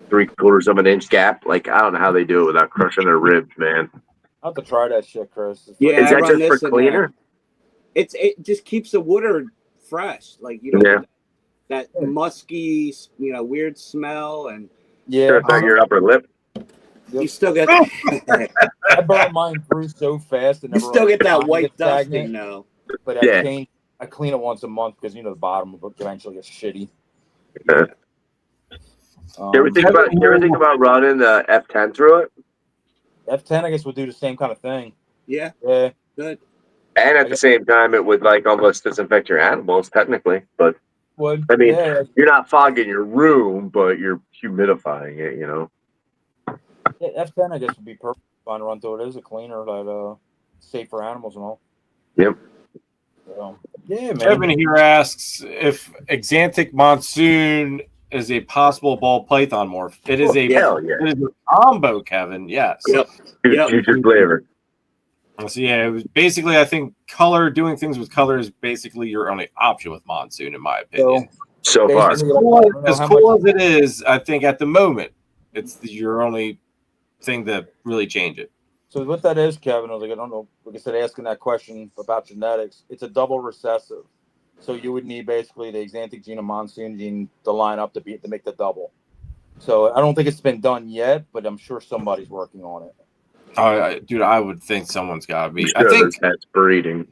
3/4 of an inch gap. Like, I don't know how they do it without crushing their ribs, man. I'll have to try that shit, Chris. Yeah, is that just for cleaner? It just keeps the water fresh. Like you don't get that musky, weird smell, and your upper lip. You still get. I burn mine through so fast, and you still get that white dusting, though. But I clean it once a month because the bottom will eventually get shitty. Yeah. You ever think about running the F10 through it? F10, I guess, would do the same kind of thing. Yeah. Yeah. Good. And at the same time, it would like almost disinfect your animals, technically. But I mean, you're not fogging your room, but you're humidifying it. Yeah, F10, I guess, would be perfect. Fine to run through it as a cleaner that safe for animals and all. Yep. So, yeah, man. Kevin here asks if Exantic Monsoon is a possible ball python morph. It is it is a combo, Kevin. Yes. Yep. Future flavor. So yeah, it was basically, I think doing things with color is basically your only option with Monsoon, in my opinion. So far, as cool as it is, I think at the moment it's your only thing to really change it. So what that is, Kevin, I was like, I don't know. Like I said, asking that question about genetics, it's a double recessive. So you would need basically the Exantic gene and Monsoon gene to line up to make the double. So I don't think it's been done yet, but I'm sure somebody's working on it. Dude, I would think someone's got to be. Sure, I think that's breeding.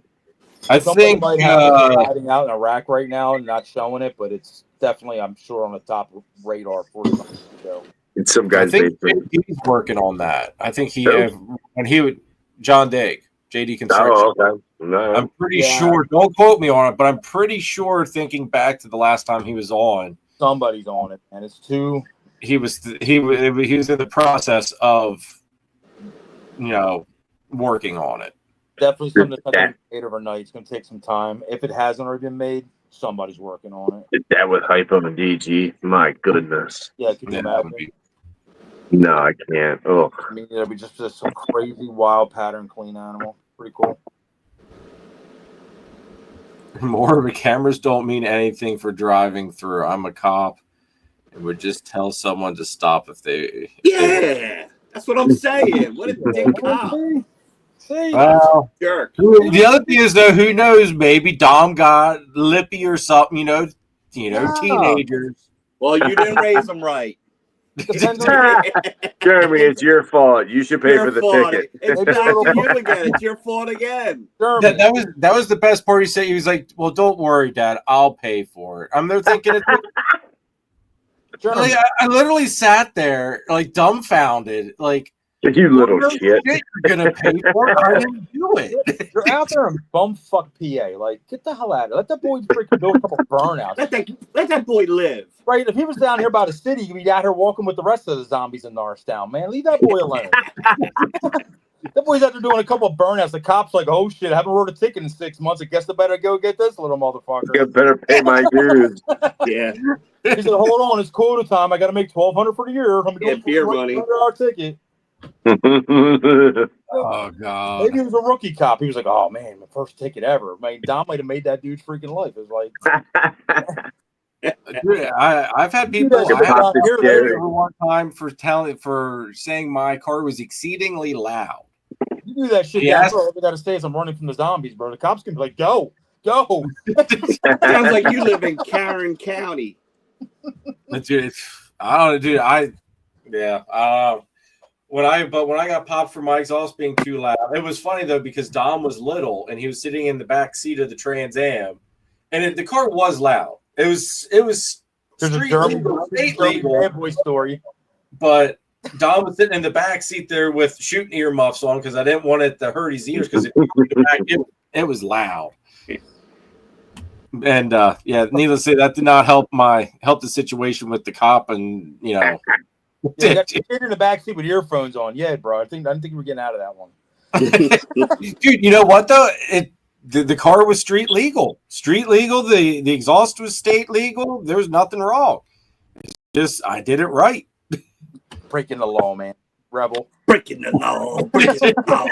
Somebody might have it hiding out in a rack right now and not showing it, but it's definitely, I'm sure, on the top radar for the show. It's some guys. I think he's working on that. I think John Digg, JD Construction. Oh, okay. No. I'm pretty sure. Don't quote me on it, but I'm pretty sure. Thinking back to the last time he was on, somebody's on it, and it's two. He was in the process of, working on it. Definitely something that's not made overnight. It's going to take some time. If it hasn't already been made, somebody's working on it. That would hype him and DG. My goodness. Yeah, can you imagine? No, I can't. Oh, I mean, it'll be just some crazy wild pattern clean animal. Pretty cool. More cameras don't mean anything for driving through. I'm a cop and would just tell someone to stop if they. Yeah, that's what I'm saying. What a dick cop. Well, jerk. The other thing is, though, who knows? Maybe Dom got lippy or something. Teenagers. Well, you didn't raise them right. Jeremy, it's your fault. You should pay for the ticket. It's back to you again. It's your fault again. That was the best part. He said, he was like, "Well, don't worry, Dad. I'll pay for it." I'm there thinking, I literally sat there like dumbfounded, like. You little shit. You're gonna pay for it. I didn't do it. You're out there in bumfuck PA. Like, get the hell out of it. Let that boy freaking build a couple burnouts. Let that boy live. Right? If he was down here by the city, he'd be out here walking with the rest of the zombies in Norristown, man. Leave that boy alone. That boy's out there doing a couple of burnouts. The cop's like, oh shit, I haven't wrote a ticket in 6 months. I guess I better go get this little motherfucker. You better pay my dues. Yeah. He said, hold on, it's quota time. I got to make $1,200 for the year. I'm gonna get beer money. $100 ticket. Oh god! Maybe he was a rookie cop. He was like, "Oh man, my first ticket ever." Man, Dom might have made that dude's freaking life. It was like, dude, I've had people here one time for saying my car was exceedingly loud. You do that shit down here. We got to stay as I'm running from the zombies, bro. The cops can be like, "Go." Sounds like you live in Karen County. Dude, I don't know, dude. when I got popped for my exhaust being too loud, it was funny though because Dom was little and he was sitting in the back seat of the Trans Am, and the car was loud. It was street legal, state legal, bad boy story. but Dom was sitting in the back seat there with shooting earmuffs on because I didn't want it to hurt his ears because it was loud. And needless to say, that did not help the situation with the cop, and Yeah, that kid in the back seat with earphones on. Yeah, bro. I didn't think we were getting out of that one. Dude, you know what though? The car was street legal. Street legal. The exhaust was state legal. There was nothing wrong. It's just I did it right. Breaking the law, man. Rebel. Breaking the law. Breaking the law.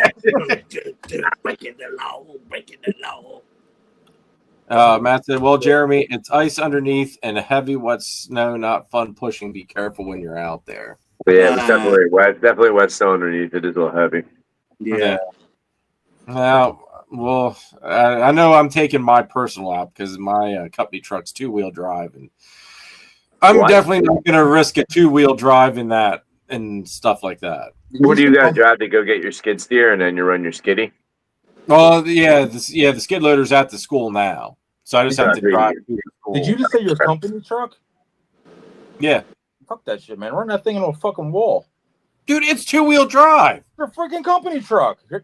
Breaking the law. Breaking the law. Matt said, well, Jeremy, it's ice underneath and a heavy wet snow, not fun pushing. Be careful when you're out there. But yeah, it's definitely wet. Definitely wet snow underneath. It is a little heavy. Yeah. Now, well, I know I'm taking my personal out because my company truck's 2-wheel drive, and I'm definitely not going to risk a 2-wheel drive in that and stuff like that. What do you guys drive to go get your skid steer and then you run your skiddy? Well, the skid loader's at the school now, so I just have to drive to the school. Did you just say your company truck? Yeah. Fuck that shit, man. Run that thing into a fucking wall. Dude, it's 2-wheel drive. It's a freaking company truck. You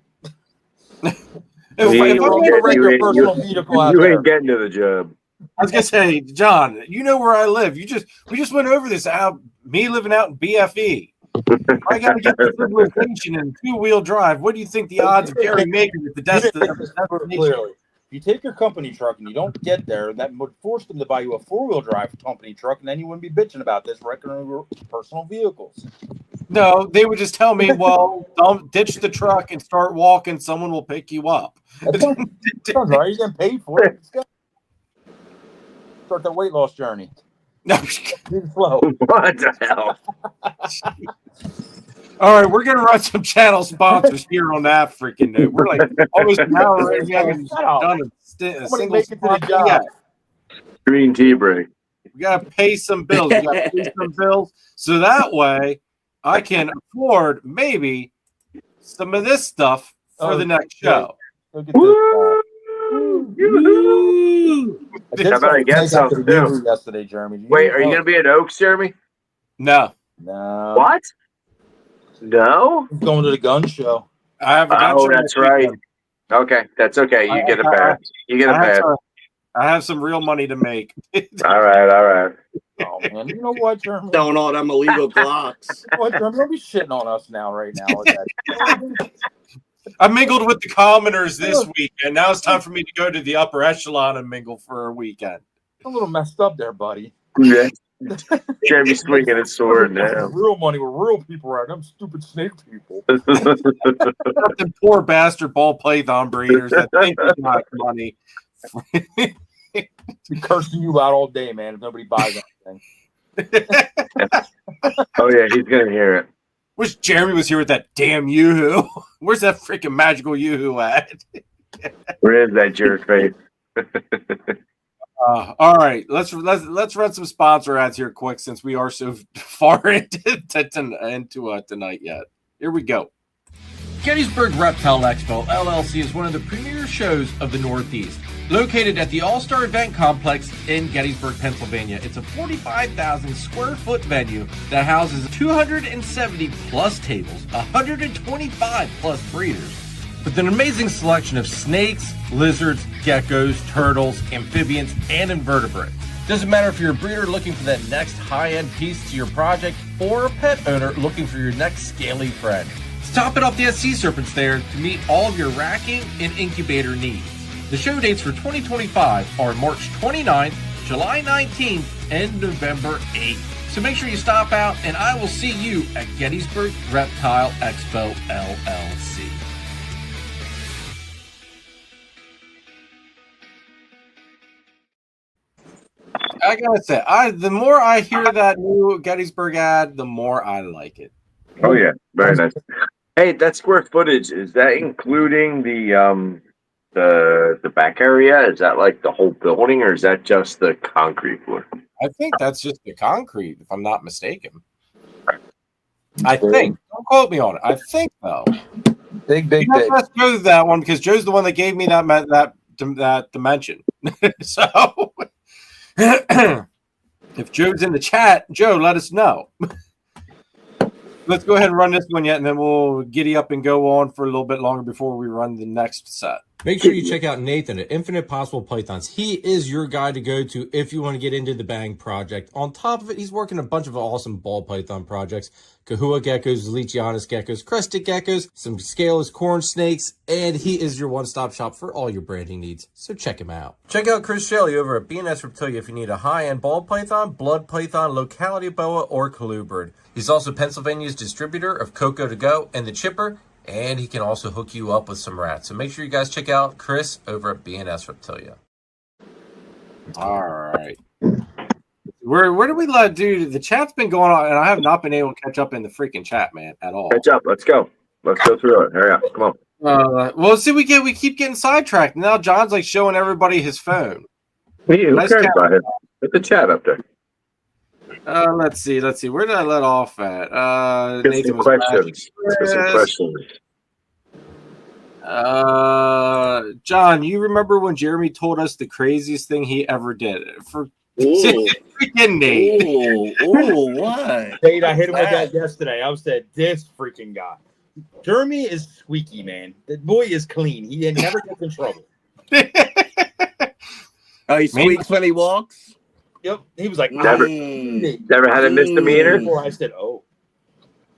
ain't getting to the job. I was gonna say, John, you know where I live. We just went over this. Me living out in BFE. I got to get the civilization in 2-wheel drive. What do you think the odds of Gary making it the destination? Clearly, if you take your company truck and you don't get there, that would force them to buy you a 4-wheel drive company truck, and then you wouldn't be bitching about this wrecking your personal vehicles. No, they would just tell me, well, don't ditch the truck and start walking. Someone will pick you up. That's right. You're getting paid for it. Let's go. Start that weight loss journey. No. Flow. What the hell? All right, we're gonna run some channel sponsors here on that freaking note. We're like almost an hour already. We haven't done a single sponsor yet. Green tea break. We gotta pay some bills. We gotta pay some bills so that way I can afford maybe some of this stuff for the next show. Look at this. How about I get some too? Yesterday, Jeremy. Wait, are you gonna be at Oaks, Jeremy? No. What? No. I'm going to the gun show. I have a gun show. Oh, that's right. Okay, that's okay. You get a pass. You get a pass. I have some real money to make. All right. Oh man, you know what, Jeremy? Selling all them illegal Glocks. What, Jeremy? Don't be shitting on us now, right now. With that. I mingled with the commoners this week, and now it's time for me to go to the upper echelon and mingle for a weekend. A little messed up there, buddy. Yeah. Jeremy swinging his sword now. Real money with real people right? Them stupid snake people. Them poor bastard ball python breeders that think they got money. Be cursing you out all day, man, if nobody buys anything. Oh, yeah, he's going to hear it. Wish Jeremy was here with that damn Yoo-hoo. Where's that freaking magical Yoo-hoo at? Where is that jerk face? All right, let's run some sponsor ads here quick since we are so far into tonight yet. Here we go. Gettysburg Reptile Expo LLC is one of the premier shows of the Northeast. Located at the All-Star Event Complex in Gettysburg, Pennsylvania, it's a 45,000 square foot venue that houses 270 plus tables, 125 plus breeders, with an amazing selection of snakes, lizards, geckos, turtles, amphibians, and invertebrates. Doesn't matter if you're a breeder looking for that next high-end piece to your project or a pet owner looking for your next scaly friend. Stop it off the Sea Serpents there to meet all of your racking and incubator needs. The show dates for 2025 are March 29th, July 19th, and November 8th. So make sure you stop out, and I will see you at Gettysburg Reptile Expo LLC. I gotta say, the more I hear that new Gettysburg ad, the more I like it. Oh yeah, very nice. Hey, that square footage, is that including the back area? Is that like the whole building, or is that just the concrete floor? I think that's just the concrete, if I'm not mistaken. I think. Don't quote me on it. I think though. Big. Let's go to that one because Joe's the one that gave me that dimension. So if Joe's in the chat, Joe, let us know. Let's go ahead and run this one yet, and then we'll giddy up and go on for a little bit longer before we run the next set. Make sure you check out Nathan at Infinite Possible Pythons. He is your guy to go to if you want to get into the Bang project. On top of it, he's working a bunch of awesome ball python projects. Kahua geckos, Leachianus geckos, crested geckos, some scaleless corn snakes, and he is your one-stop shop for all your branding needs. So check him out. Check out Chris Shelley over at S Reptilia if you need a high-end ball python, blood python, locality boa, or colubrid. He's also Pennsylvania's distributor of Coco to Go and the Chipper, and he can also hook you up with some rats. So make sure you guys check out Chris over at S Reptilia. All right. Where do we let do? The chat's been going on, and I have not been able to catch up in the freaking chat, man, at all. Catch up. Let's go. Let's go through it. Hurry up. Come on. Well, see, we keep getting sidetracked. Now John's like showing everybody his phone. Who cares about it? Put the chat up there. Let's see. Where did I let off at? Get some questions. John, you remember when Jeremy told us the craziest thing he ever did? For freaking Nate. Ooh, what? Nate, I hit him with that yesterday. I said, this freaking guy. Jeremy is squeaky, man. The boy is clean. He never gets in trouble. Oh, he squeaks when he walks? Yep. He was like, never had a misdemeanor? Before I said, oh.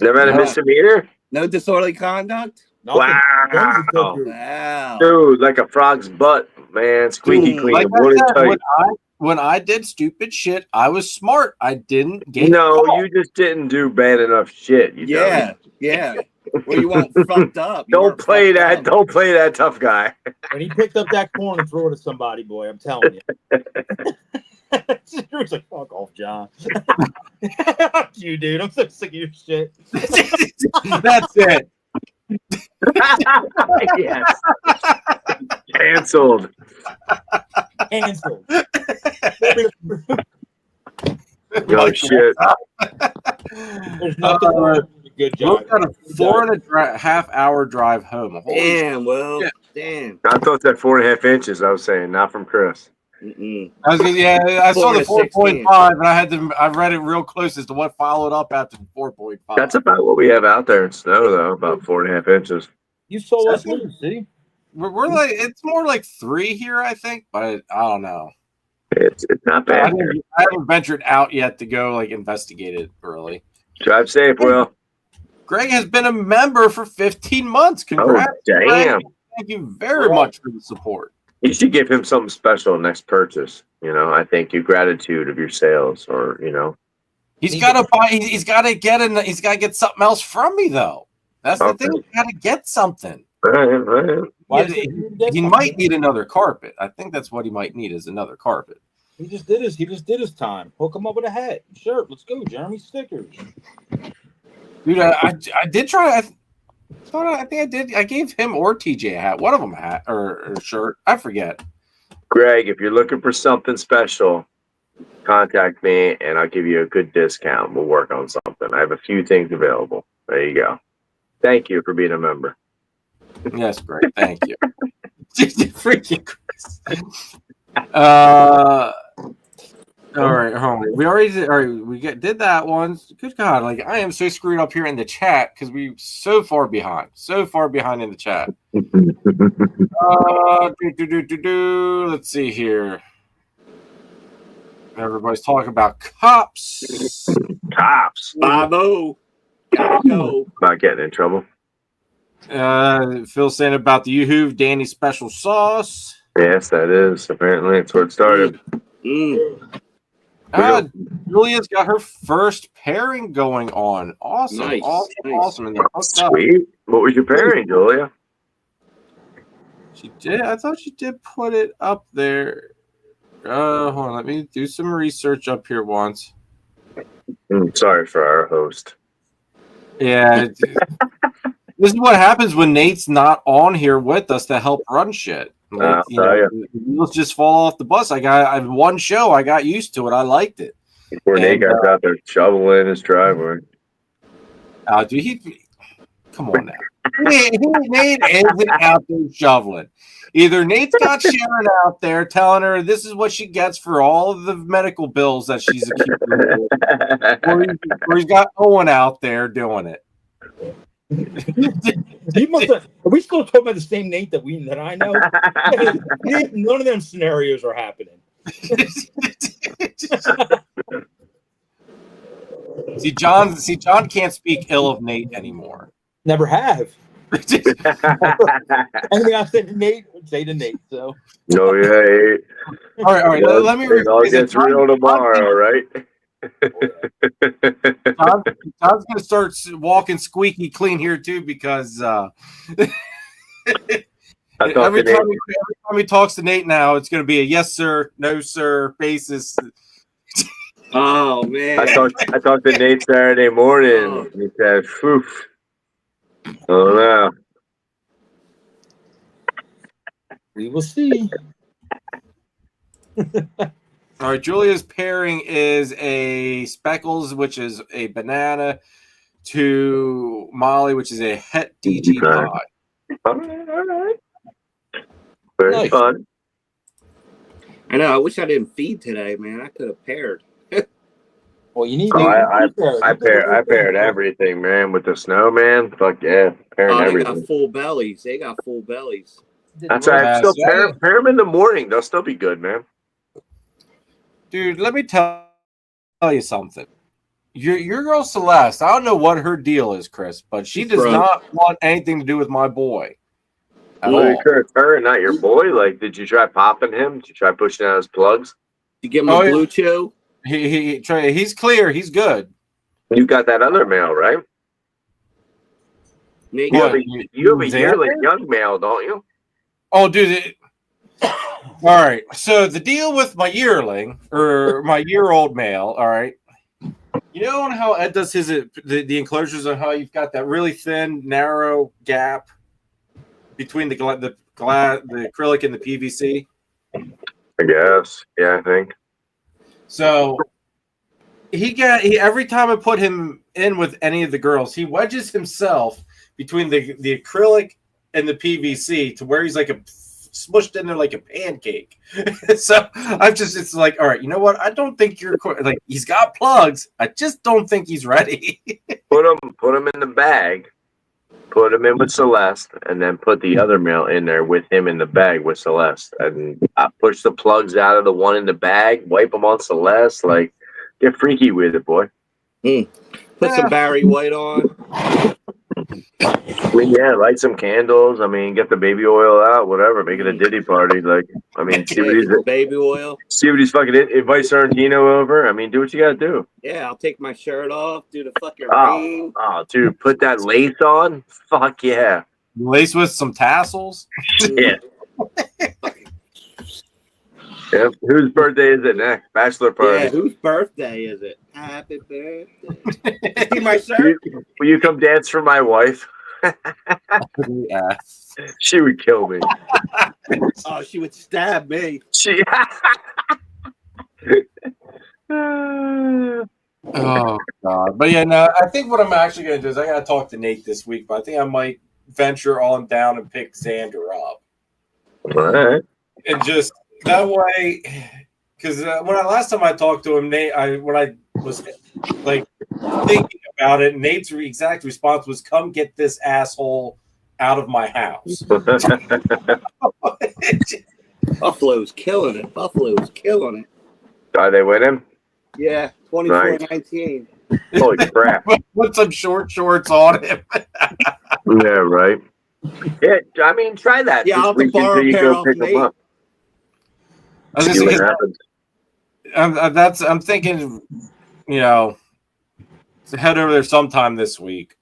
Never had a misdemeanor? No disorderly conduct? Nothing. Wow. Dude, like a frog's butt, man. Squeaky clean. Like when I did stupid shit, I was smart. I didn't get caught. You just didn't do bad enough shit. Yeah. Well, you weren't fucked up. Don't play that tough guy. When he picked up that corn and threw it at somebody, boy, I'm telling you. Drew's like, fuck off, John. Fuck you, dude. I'm so sick of your shit. That's it. Yes. Canceled. Oh, shit. There's nothing wrong with a good job. We've got a 4.5 hour drive home. Damn, damn. I thought that 4.5 inches, I was saying, not from Chris. Mm-mm. I saw the 4.5, and I read it real close as to what followed up after the 4.5. That's about what we have out there in snow, though, about 4.5 inches. You saw us news, see? We're like, it's more like 3 here, I think, but I don't know. It's not bad. I haven't ventured out yet to go like investigate it early. Drive safe, Will. Greg has been a member for 15 months. Congrats. Oh, damn. Greg. Thank you very much for the support. You should give him something special next purchase. I thank you, gratitude of your sales, or he's got to buy. He's got to get something else from me though. That's the thing. He's got to get something. Right. He might need another carpet. I think that's what he might need is another carpet. He just did his time. Hook him up with a hat, shirt. Let's go, Jeremy. Stickers. Dude, I did try. I think I did. I gave him or TJ a hat. One of them a hat or a shirt. I forget. Greg, if you're looking for something special, contact me and I'll give you a good discount. We'll work on something. I have a few things available. There you go. Thank you for being a member. Yes, Greg. Thank you. Freaking Chris. All right, homie. We already did. All right, we did that one. Good God, like I am so screwed up here in the chat because we so far behind in the chat. Let's see here. Everybody's talking about cops. Bravo. Gotta go. Not getting in trouble. Phil saying about the Yoo-Hoo Danny special sauce. Yes, that is. Apparently, it's where it started. Julia's got her first pairing going on. Awesome. Nice. Awesome. And sweet. What was your pairing, Julia? She did. I thought she did put it up there. Hold on. Let me do some research up here once. Sorry for our host. Yeah. This is what happens when Nate's not on here with us to help run shit. Like, wheels just fall off the bus. I have one show. I got used to it. I liked it. Before Nate got out there shoveling his driveway. Dude, come on now. Nate isn't out there shoveling. Either Nate's got Sharon out there telling her this is what she gets for all of the medical bills that she's accumulated, or he's got Owen out there doing it. He must have, are we still talking about the same Nate that I know? None of them scenarios are happening. See, John can't speak ill of Nate anymore. Never have. Anything I said to Nate, would say to Nate. So. No, yeah. All right. Let me. It all gets real tomorrow, right? John's gonna start walking squeaky clean here too, because every time he talks to Nate now, it's gonna be a yes sir, no sir basis. Oh man! I talked to Nate Saturday morning. He said, "Oof, oh no." We will see. All right, Julia's pairing is a Speckles, which is a banana, to Molly, which is a Het DG pie. All right. Very Nice. fun. I know. I wish I didn't feed today, man. I could have paired. Well, you need. I paired everything, man, with the snow, man. Fuck yeah, pairing They everything. got full bellies. They got full bellies. That's right. Still pair them in the morning. They'll still be good, man. Dude, let me tell you something. Your girl Celeste, I don't know what her deal is, Chris, but she does not want anything to do with my boy. Chris, her and not your boy. Like, did you try popping him? Did you try pushing out his plugs? You give him a blue chew? He's clear. He's good. You got that other male, right? Nate, you have a yearling young male, don't you? Oh, dude. All right. So the deal with my yearling or my year-old male. All right. You know how Ed does the enclosures on how you've got that really thin, narrow gap between the acrylic and the PVC. I guess. Yeah, I think. So he every time I put him in with any of the girls, he wedges himself between the acrylic and the PVC to where he's like smushed in there like a pancake. So it's like, all right, you know what? I don't think you're like, he's got plugs. I just don't think he's ready. Put him in the bag. Put him in with Celeste, and then put the other male in there with him in the bag with Celeste. And I push the plugs out of the one in the bag, wipe them on Celeste. Like, get freaky with it, boy. Put some Barry White on. I mean, yeah, light some candles. I mean, get the baby oil out, whatever. Make it a ditty party. Like, I mean, see what he's baby oil. See what he's fucking invite Sorrentino over. I mean, do what you gotta do. Yeah, I'll take my shirt off, do the fucking rain. Oh, dude, put that lace on. Fuck yeah. Lace with some tassels. Yeah. Yep. Whose birthday is it next? Bachelor party. Yeah, whose birthday is it? Happy birthday. See my shirt? Will you come dance for my wife? Yeah. She would kill me. Oh, she would stab me. Oh God. But yeah, no, I think what I'm actually gonna do is I gotta talk to Nate this week, but I think I might venture on down and pick Xander up. All right. And just that way, because last time I talked to him, Nate, when I was like thinking about it, Nate's exact response was, "Come get this asshole out of my house." Buffalo's killing it. Are they winning? Yeah, 24-19. Holy crap. Put some short shorts on him. Yeah, right. Yeah, I mean, try that. Yeah, I'll have to borrow a pair off Nate. I'm thinking, to head over there sometime this week,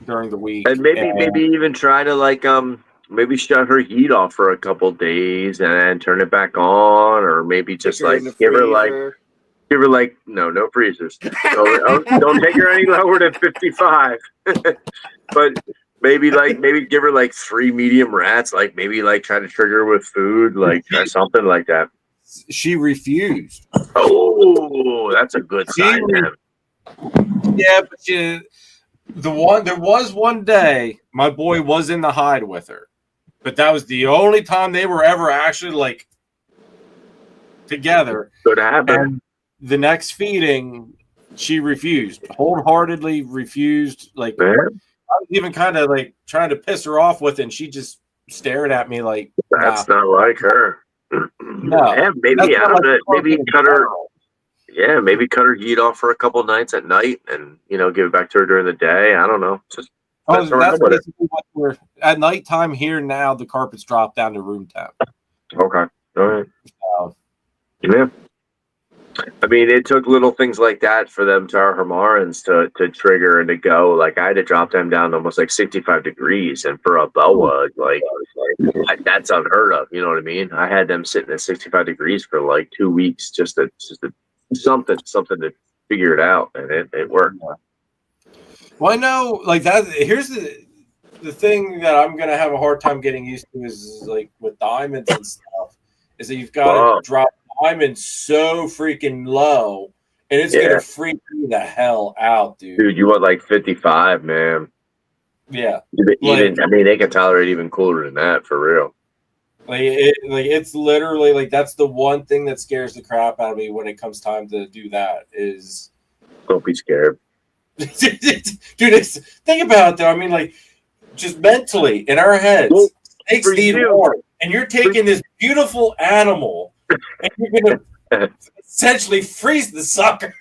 during the week, and maybe even try to maybe shut her heat off for a couple days and then turn it back on, or maybe just give her no freezers. Don't take her any lower than 55. But maybe give her 3 medium rats, maybe try to trigger with food, try something like that. She refused. Oh, that's a good sign. Yeah, but there was one day my boy was in the hide with her, but that was the only time they were ever actually like together. Could happen. And the next feeding, she refused, wholeheartedly refused. Like Yeah. I was even kind of like trying to piss her off with it, and she just stared at me like, That's not like her. No. Yeah, maybe That's I not don't know. like Maybe fucking cut her. general. Yeah, maybe cut her heat off for a couple nights at night, and give it back to her during the day. I don't know. Just mess around That's with it. basically what we're at nighttime here now. The carpets drop down to room temp. Okay. All right. So, Yeah. I mean, it took little things like that for them Tarahumaraans to trigger and to go. Like, I had to drop them down to almost like 65 degrees. And for a boa, that's unheard of. You know what I mean? I had them sitting at 65 degrees for like 2 weeks just to something to figure it out. And it worked. well, I know, like that. Here's the thing that I'm gonna have a hard time getting used to is like with diamonds and stuff. Is that you've got to drop diamonds so freaking low, and it's gonna freak you the hell out, dude. Dude, you want like 55, man. Yeah. Even I mean, they can tolerate even cooler than that for real. It's literally like that's the one thing that scares the crap out of me when it comes time to do that is Don't be scared. dude, think about it though. I mean, like just mentally in our heads, snakes need warmth, and you're taking this beautiful animal and you're gonna essentially freeze the sucker.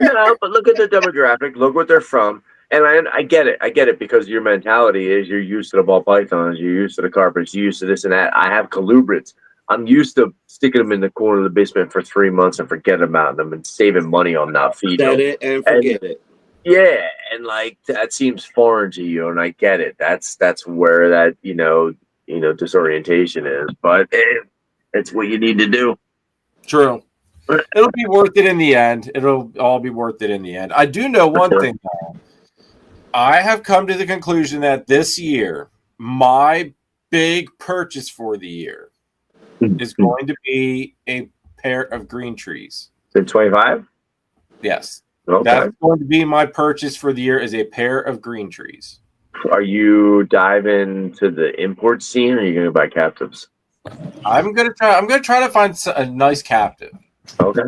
No, but look at the demographic. Look what they're from. And I get it. I get it because your mentality is you're used to the ball pythons, you're used to the carpets, you're used to this and that. I have colubrids. I'm used to sticking them in the corner of the basement for 3 months and forgetting about them and saving money on not feeding them. Set it and forget it. Yeah, and like that seems foreign to you, and I get it. That's where that disorientation is, but it's what you need to do. True. It'll be worth it in the end. It'll all be worth it in the end. I do know one thing, though. I have come to the conclusion that this year, my big purchase for the year is going to be a pair of green trees. Is it 25? Yes. Okay. That's going to be my purchase for the year is a pair of green trees. Are you diving to the import scene or are you going to buy captives? I'm gonna try to find a nice captive. Okay.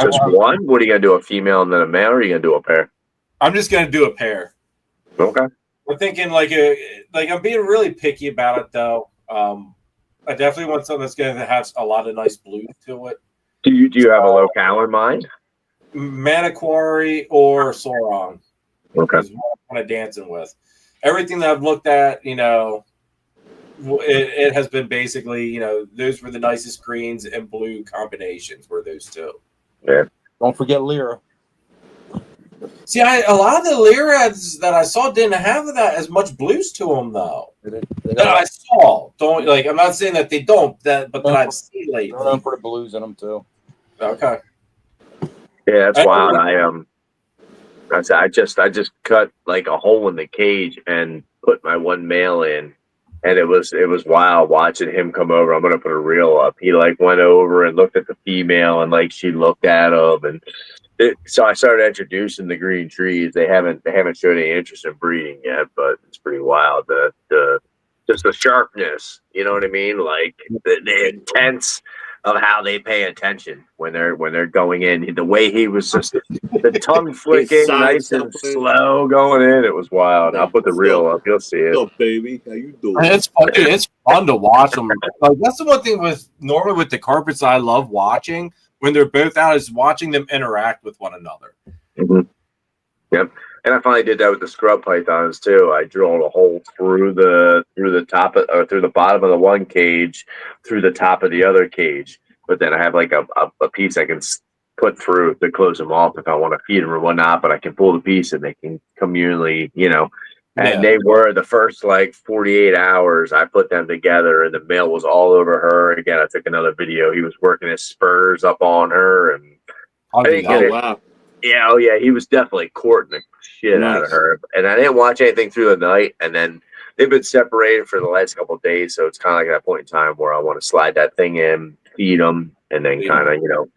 Just one? What are you gonna do? A female and then a male, or are you gonna do a pair? I'm just gonna do a pair. Okay. I'm thinking like I'm being really picky about it though. I definitely want something that's gonna have a lot of nice blue to it. Do you have a locale in mind? Maniquari or Sauron. Okay. Is what I'm kind of dancing with. Everything that I've looked at, it has been basically, those were the nicest greens and blue combinations were those two. Yeah. Don't forget Lyra. See, a lot of the Lyrads that I saw didn't have that as much blues to them, though. That I saw. I'm not saying that they don't, but that I've seen lately. They're known for the blues in them too. Okay. Yeah, that's wild. I just cut like a hole in the cage and put my one male in. And it was wild watching him come over. I'm gonna put a reel up. He like went over and looked at the female, and like she looked at him, so I started introducing the green trees. They haven't showed any interest in breeding yet, but it's pretty wild. Just the sharpness, you know what I mean? Like the intense of how they pay attention when they're going in. The way he was just the tongue flicking, nice and slow going in. It was wild. I'll put the reel up. You'll see it. What's up, baby? How you doing? It's fun. It's fun to watch them. Like that's the one thing normally with the carpets I love watching when they're both out is watching them interact with one another. Mm-hmm. Yep. And I finally did that with the scrub pythons too. I drilled a hole through the top or through the bottom of the one cage, through the top of the other cage. But then I have like a piece I can put through to close them off if I want to feed them or whatnot. But I can pull the piece and they can communally, And they were the first like 48 hours I put them together, and the male was all over her. Again, I took another video. He was working his spurs up on her, and wow. Yeah, he was definitely courting the shit out of her. And I didn't watch anything through the night. And then they've been separated for the last couple of days, so it's kind of like that point in time where I want to slide that thing in, feed them, and then kind of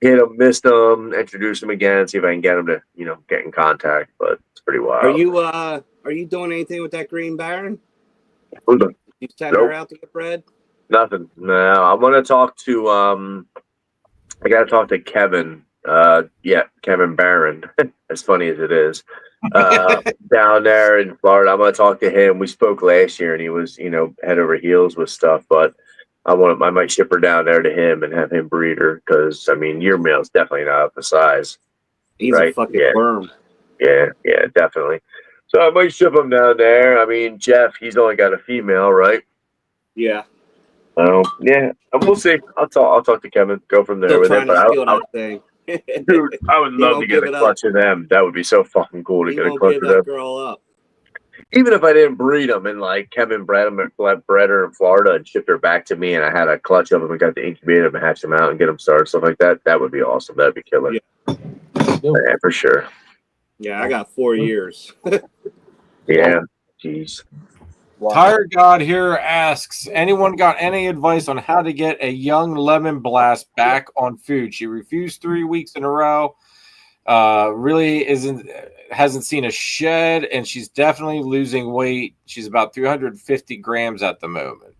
hit him, missed him, introduce him again, see if I can get him to, get in contact. But it's pretty wild. Are you doing anything with that Green Baron? Nope. You send her out to get bread? Nothing. No, I'm gonna talk to I gotta talk to Kevin. Kevin Barron. As funny as it is. Down there in Florida. I'm gonna talk to him. We spoke last year and he was, head over heels with stuff, but I might ship her down there to him and have him breed her because your male's definitely not up to size. He's right? a fucking worm. Yeah, definitely. So I might ship him down there. Jeff, he's only got a female, right? Yeah. Yeah, we'll see. I'll talk to Kevin. Go from there Still with it. trying to But steal that thing. dude, I would He love to won't get give a it clutch of them. That would be so fucking cool to He get a won't clutch give of that them. girl up. Even if I didn't breed them and like Kevin bred her in Florida and shipped her back to me, and I had a clutch of them and got to incubate them and hatch them out and get them started, stuff like that. That would be awesome. That'd be killer. Yeah, for sure. Yeah, I got 4 years. Yeah. Jeez. Wow. Tire God here asks, anyone got any advice on how to get a young lemon blast back on food? She refused 3 weeks in a row. Really hasn't seen a shed, and she's definitely losing weight. She's about 350 grams at the moment.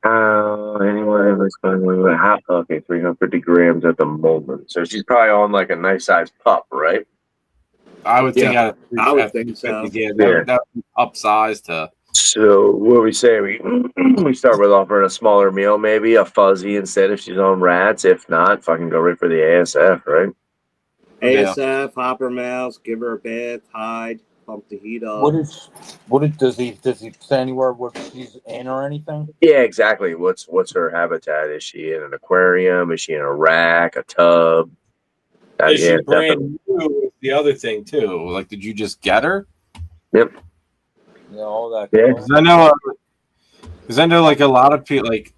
Anyone ever with a hot puppy, 350 grams at the moment. So she's probably on like a nice sized pup, right? I would think I would think so. Yeah, that would be upsized to. So what we say? We start with offering a smaller meal, maybe a fuzzy instead if she's on rats. If not, fucking go right for the ASF, right? ASF, hopper mouse, give her a bath, hide, pump the heat up. Does he say anywhere what she's in or anything? Yeah, exactly. What's her habitat? Is she in an aquarium? Is she in a rack, a tub? Is she brand new? The other thing too. Like, did you just get her? Yep. Yeah, all that. Yeah. Because I know, like a lot of people, like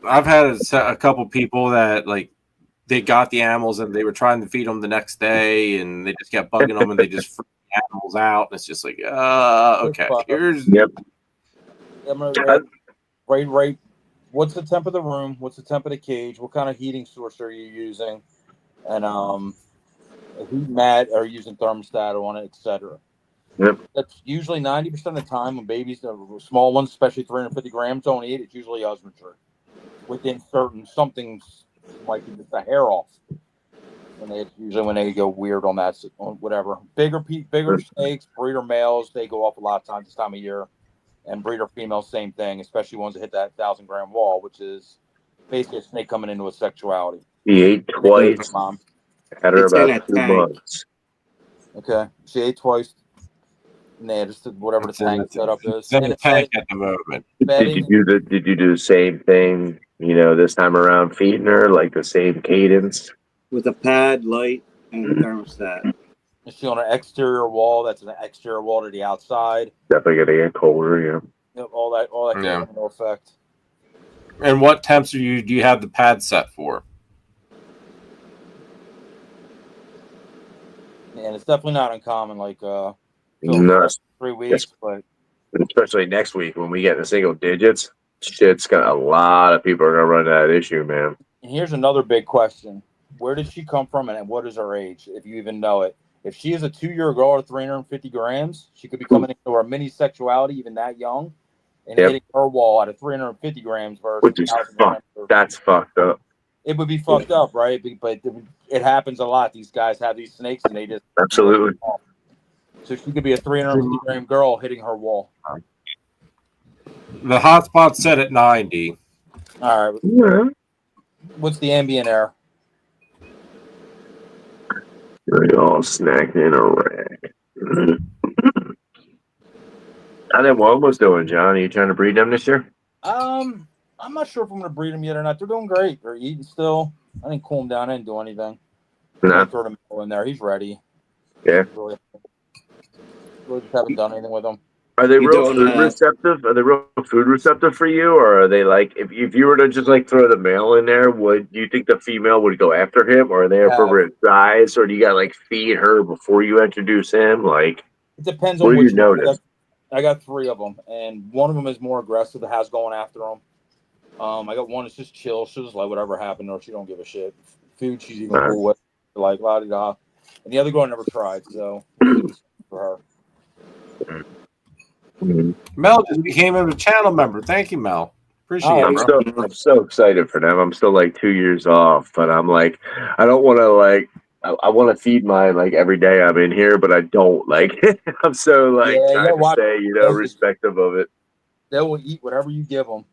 I've had a couple people that like they got the animals and they were trying to feed them the next day, and they just kept bugging them, and they just freaked the animals out. And it's just like, okay, here's right. What's the temp of the room? What's the temp of the cage? What kind of heating source are you using? And heat mat are you using thermostat on it, etc. Yep. That's usually 90% of the time when babies, the small ones, especially 350 grams, don't eat. It's usually husbandry. Within something might be just a hair off. And it's usually when they go weird on that, on whatever. Bigger snakes, breeder males, they go off a lot of times this time of year. And breeder females, same thing, especially ones that hit that 1,000-gram wall, which is basically a snake coming into a sexuality. He ate twice. Mom. Had her about 2 months. Okay. She ate twice. Nah, just whatever the tank setup is. It's in the tank at the moment. Did you do the same thing, this time around, feeding her, like the same cadence? With a pad, light, and a thermostat. Is she on an exterior wall? That's an exterior wall to the outside. Definitely gonna get colder, yeah. Yep, all that yeah. no effect. And what temps do you have the pad set for? And it's definitely not uncommon, like 3 weeks, but especially next week when we get in the single digits, shit's got a lot of people are gonna run that issue, man. And here's another big question: where did she come from, and what is her age, if you even know it? If she is a 2-year girl at 350 grams, she could be coming into her mini sexuality even that young, and hitting her wall at a 350 grams versus which is fucked. That's fucked up. It would be fucked up, right? But it happens a lot. These guys have these snakes, and they just absolutely. So she could be a 350-gram girl hitting her wall. The hotspot's set at 90. All right. Yeah. What's the ambient air? They all snacked in a rack. How them Wombos doing, John? Are you trying to breed them this year? I'm not sure if I'm going to breed them yet or not. They're doing great. They're eating still. I didn't cool them down. I didn't do anything. No. Throw the middle in there. He's ready. Yeah. Really just haven't done anything with them. Are they real food receptive? Are they real food receptive for you, or are they like if you were to just like throw the male in there, do you think the female would go after him, or are they appropriate size, or do you got like feed her before you introduce him? Like it depends on which one. I got 3 of them, and one of them is more aggressive. Has going after them. I got one that's just chill. She'll just let whatever happen, or she don't give a shit. food she's even cool with, like la di da. And the other girl I never tried, so for her. Mel just became a channel member. Thank you, Mel. Appreciate it, bro. I'm so excited for them. I'm still like 2 years off, but I'm like, I don't want to like, I want to feed mine like every day I'm in here, but I don't like. I'm so like trying to stay, respective of it. They will eat whatever you give them.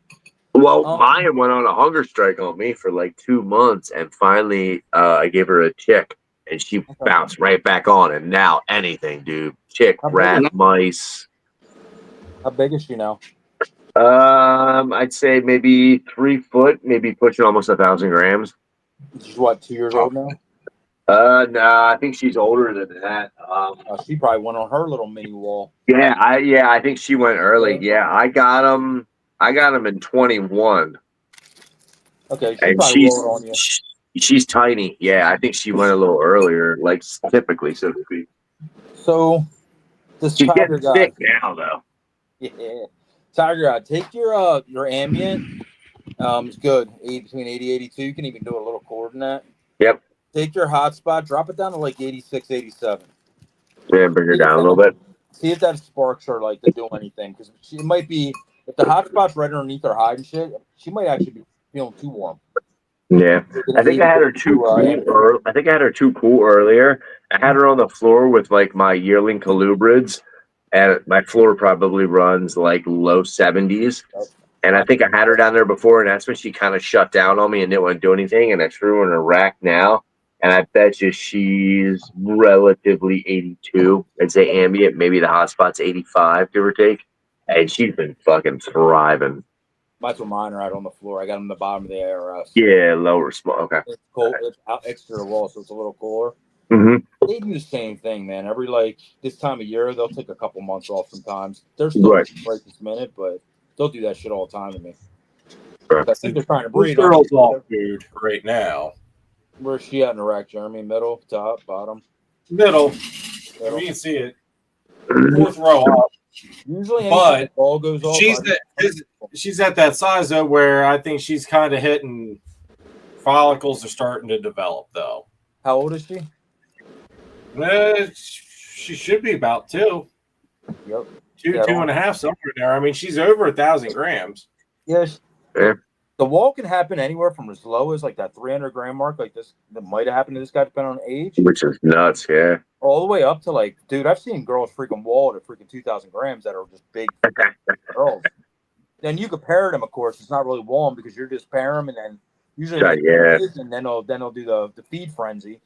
Well, Maya went on a hunger strike on me for like 2 months, and finally, I gave her a chick, and she bounced right back on. And now anything, dude, chick, rat, mice. How big is she now? I'd say maybe 3 foot, maybe pushing almost 1,000 grams. She's what, 2 years old now? Nah, I think she's older than that. She probably went on her little mini wall. Yeah, I think she went early. Yeah, I got him in 21. Okay, and she's tiny. Yeah, I think she went a little earlier, like typically, so to speak. So this she's tiger getting sick now, though. Yeah, tiger guy, take your ambient. It's good. Between 80 82. You can even do a little cooler than that. Yep. Take your hotspot, drop it down to like 86, 87. Yeah, bring her down a little bit. See if that sparks her like to do anything, because she might be, if the hotspot's right underneath her hide and shit, she might actually be feeling too warm. Yeah, I think I had her too cool. I think I had her too cool earlier. I had her on the floor with like my yearling colubrids, and my floor probably runs like low 70s. And I think I had her down there before, and that's when she kind of shut down on me and didn't want to do anything. And I threw her in a rack now, and I bet you she's relatively 82. I'd say ambient, maybe the hotspot's 85, give or take. And she's been fucking thriving. That's what mine are out on the floor. I got them in the bottom of the ARS. Yeah, lower, small. Okay. It's cold. It's out extra wall, so it's a little cooler. Mm-hmm. They do the same thing, man. Every like this time of year, they'll take a couple months off sometimes. They're still right this minute, but they'll do that shit all the time to me. I think they're trying to breed. Girls off food right now. Where's she at in the rack, Jeremy? Middle, top, bottom? Middle. I mean, you can see it. 4th row up. Usually, but ball goes off. She's at that size though, where I think she's kind of hitting. Follicles are starting to develop, though. How old is she? She should be about 2. Yep. 2.5, somewhere there. I mean, she's over 1,000 grams. Yes. Yeah. The wall can happen anywhere from as low as like that 300 gram mark, like this. That might have happened to this guy, depending on age. Which is nuts, yeah. All the way up to like, dude, I've seen girls freaking wall at freaking 2,000 grams that are just big girls. Then you compare them, of course. It's not really walling because you're just pairing them, and then usually, and then they'll do the feed frenzy.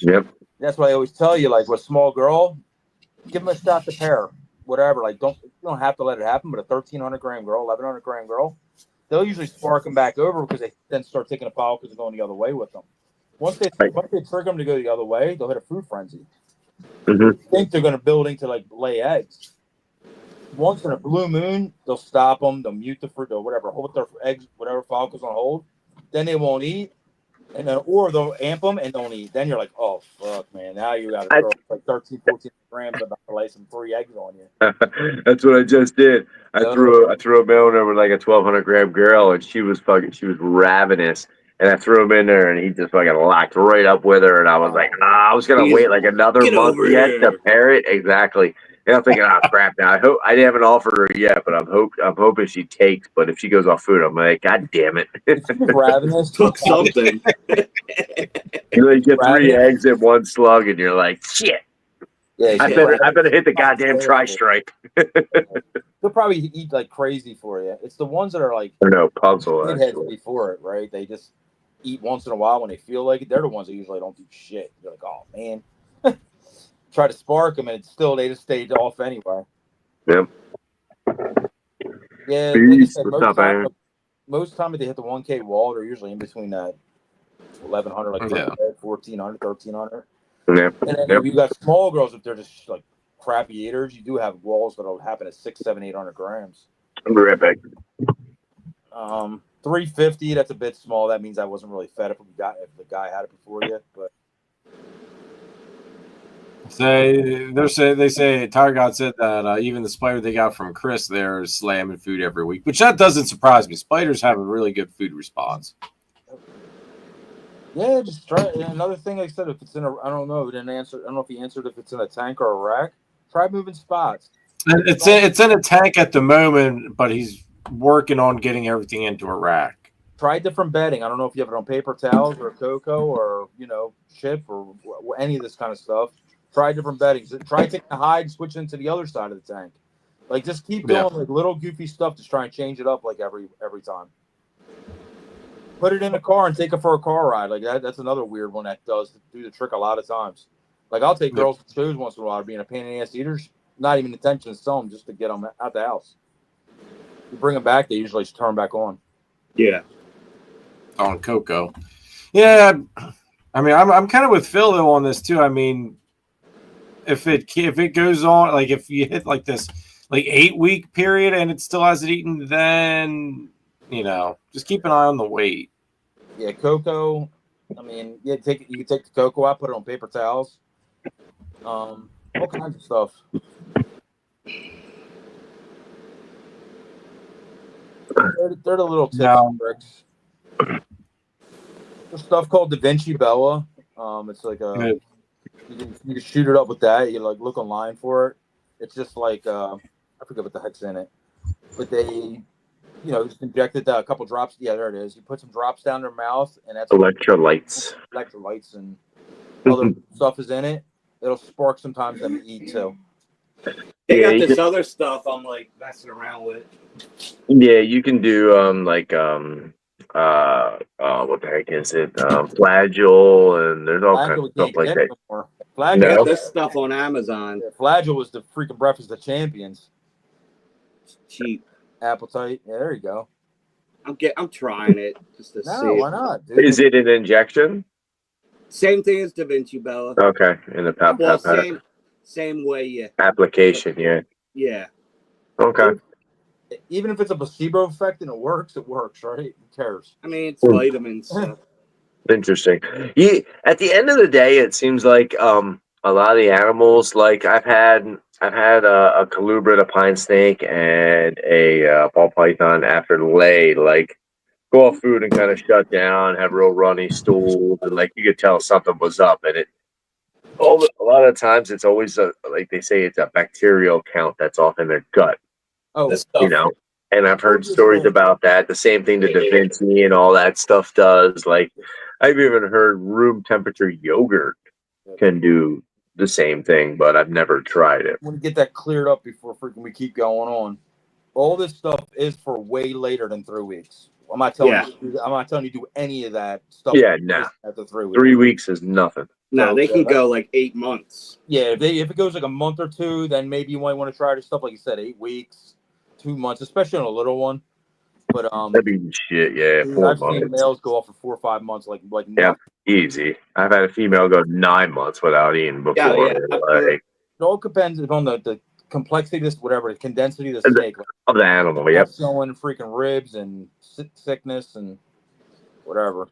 Yep. That's why I always tell you, like with small girl, give them a shot to pair, whatever. Like you don't have to let it happen, but a 1,300 gram girl, 1,100 gram girl, they'll usually spark them back over because they then start taking a foul because they're going the other way with them. Once they trigger them to go the other way, they'll hit a food frenzy. Mm-hmm. I think they're going to building to like lay eggs. Once in a blue moon, they'll stop them, they'll mute the fruit or whatever, hold their eggs, whatever follicles on hold. Then they won't eat, and then or they'll amp them and don't eat. Then you're like, oh fuck, man! Now you got a girl like 13, 14 grams about to lay some 3 eggs on you. That's what I just did. I threw a male in there with like a 1,200 gram girl, and she was ravenous. And I threw him in there, and he just fucking locked right up with her. And I was like, I was gonna wait like another month yet to pair it. Exactly. And I'm thinking, crap! Now I didn't have an offer her yet, but I'm hoping she takes. But if she goes off food, I'm like, God damn it! Ravenous took something. You get 3 eggs in 1 slug, and you're like, shit. Yeah, I better hit the goddamn tri-strike. They'll probably eat like crazy for you. It's the ones that are like puzzle heads before it, right? They just eat once in a while when they feel like it. They're the ones that usually don't do shit. You're like, oh man. Try to spark them, and it's still they just stayed off anyway. Yep. Yeah, like I said, most time if they hit the 1K wall, they're usually in between that 1,100, like 1,400, 1,300. Yeah. And then if you got small girls, if they're just like crappy eaters, you do have walls that'll happen at 600, 700, 800 grams. I'll be right back. 350. That's a bit small. That means I wasn't really fed if the guy had it before you, but. They say Tiger God said that even the spider they got from Chris there is slamming food every week, which that doesn't surprise me. Spiders have a really good food response. Yeah, just try. And another thing, like I said, if it's in a, I don't know, didn't answer. I don't know if he answered if it's in a tank or a rack. Try moving spots. It's in a tank at the moment, but he's working on getting everything into a rack. Try different bedding. I don't know if you have it on paper towels or cocoa or chip or any of this kind of stuff. Try different beddings. Try taking the hide, switch into the other side of the tank. Like just keep doing like little goofy stuff to try and change it up like every time. Put it in a car and take it for a car ride. Like that's another weird one that does do the trick a lot of times. Like I'll take girls to shows once in a while, being a pain in the ass eaters. Not even intention to sell them, just to get them out the house. You bring them back, they usually just turn back on. Yeah. On cocoa. Yeah, I mean, I'm kind of with Phil though on this too. I mean, if it goes on, like if you hit like this like 8-week period and it still hasn't eaten, then just keep an eye on the weight. Yeah, cocoa. I mean, you can take the cocoa out, put it on paper towels. All kinds of stuff. They're the little tips and tricks. There's stuff called Da Vinci Bella. It's like a you can shoot it up with that. You like look online for it. It's just like I forget what the heck's in it, but they just injected a couple drops. Yeah, there it is. You put some drops down their mouth, and that's electrolytes and other stuff is in it. It'll spark sometimes them to eat too. They got this other stuff I'm like messing around with. Yeah, you can do what the heck is it? Flagell, and there's all kinds of stuff like that. I got this stuff on Amazon. Yeah, Flagell was the freaking breakfast of champions. It's cheap. Appetite. Yeah, there you go. I'm trying it just to see. Why not? Dude. Is it an injection? Same thing as Da Vinci Bella. Okay, in the same way. Yeah. Application. Yeah. Yeah. Okay. Even if it's a placebo effect and it works, right? Who cares? I mean, it's vitamins. So. Interesting. At the end of the day, it seems like a lot of the animals, like I've had a colubrid, a pine snake, and a ball python after lay, like go off food and kind of shut down, have real runny stools, and like you could tell something was up. And a lot of times it's always like they say it's a bacterial count that's off in their gut. Oh, and I've heard stories about that. The same thing the Da Vinci and all that stuff does. Like I've even heard room temperature yogurt can do the same thing, but I've never tried it. I want to get that cleared up before freaking we keep going on. All this stuff is for way later than 3 weeks. I'm not telling you. I'm not telling you to do any of that stuff. Yeah, no. After 3 weeks. 3 weeks is nothing. No, they can go like 8 months. Yeah, if it goes like a month or two, then maybe you might want to try this stuff. Like you said, 8 weeks, 2 months, especially on a little one. But that'd be shit. Yeah, dude, I've seen males go off for 4 or 5 months, like yeah, easy. I've had a female go 9 months without eating before. Yeah. Like, it all depends on the complexity of this, whatever, the condensity of the steak. Of the animal, yep. Showing freaking ribs and sickness and whatever.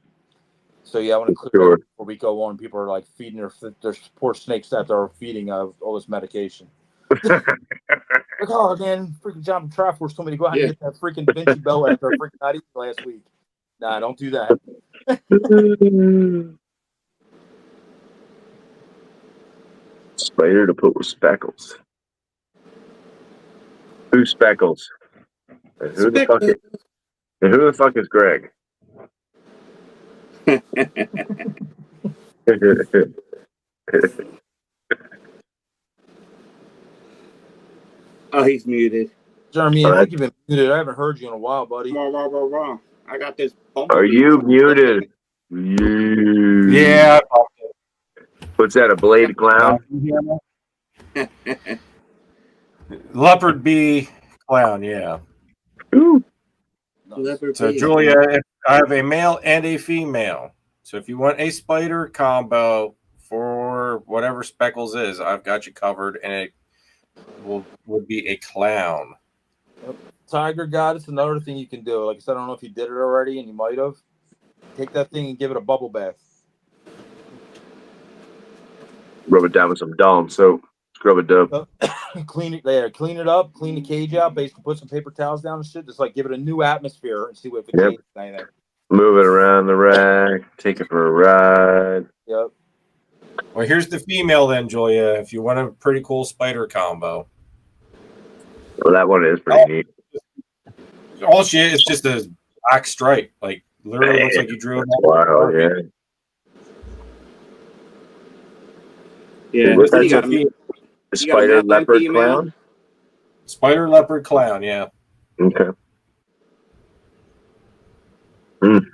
So yeah, I want to clear that before we go on. People are like feeding their poor snakes that they're feeding all this medication. Like, oh man, freaking John Trafford told me to go out and get that freaking Da Vinci Bella after I freaking not eating last week. Nah, don't do that. Spider to put with speckles. Who's Speckles? And who the fuck is Greg? Oh, he's muted. Jeremy, I think you've been muted. I haven't heard you in a while, buddy. Wrong. I got this. Are you muted? Yeah. What's that? A blade clown? Leopard bee clown. Yeah. Ooh. So Julia, I have a male and a female. So if you want a spider combo for whatever Speckles is, I've got you covered, and it would be a clown. Yep. Tiger Goddess, another thing you can do. Like I said, I don't know if you did it already, and you might have. Take that thing and give it a bubble bath. Rub it down with some Dawn soap. Scrub it up. Clean it there. Clean it up. Clean the cage out. Basically, put some paper towels down and shit. Just like give it a new atmosphere and see what it changes anything. Move it around the rack. Take it for a ride. Yep. Well, here's the female then, Julia. If you want a pretty cool spider combo. Well, that one is pretty neat. All she is just a black stripe. Like literally looks like you drew it. Wow, yeah. Yeah. What's What do that? you got? The spider leopard clown? Spider leopard clown, yeah. Okay. Mm.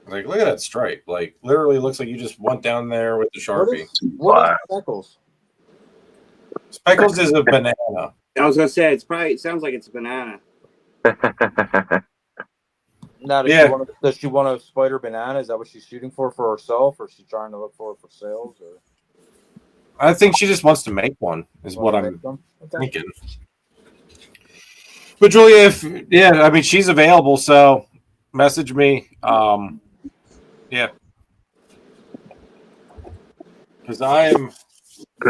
Like, look at that stripe. Like, literally looks like you just went down there with the Sharpie. What is Speckles? Speckles is a banana. I was gonna say it sounds like it's a banana. Now, does she want a spider banana? Is that what she's shooting for herself, or is she trying to look for it for sales? Or I think she just wants to make one, is what I'm thinking. But Julia, I mean, she's available, so message me. Yeah. Because I am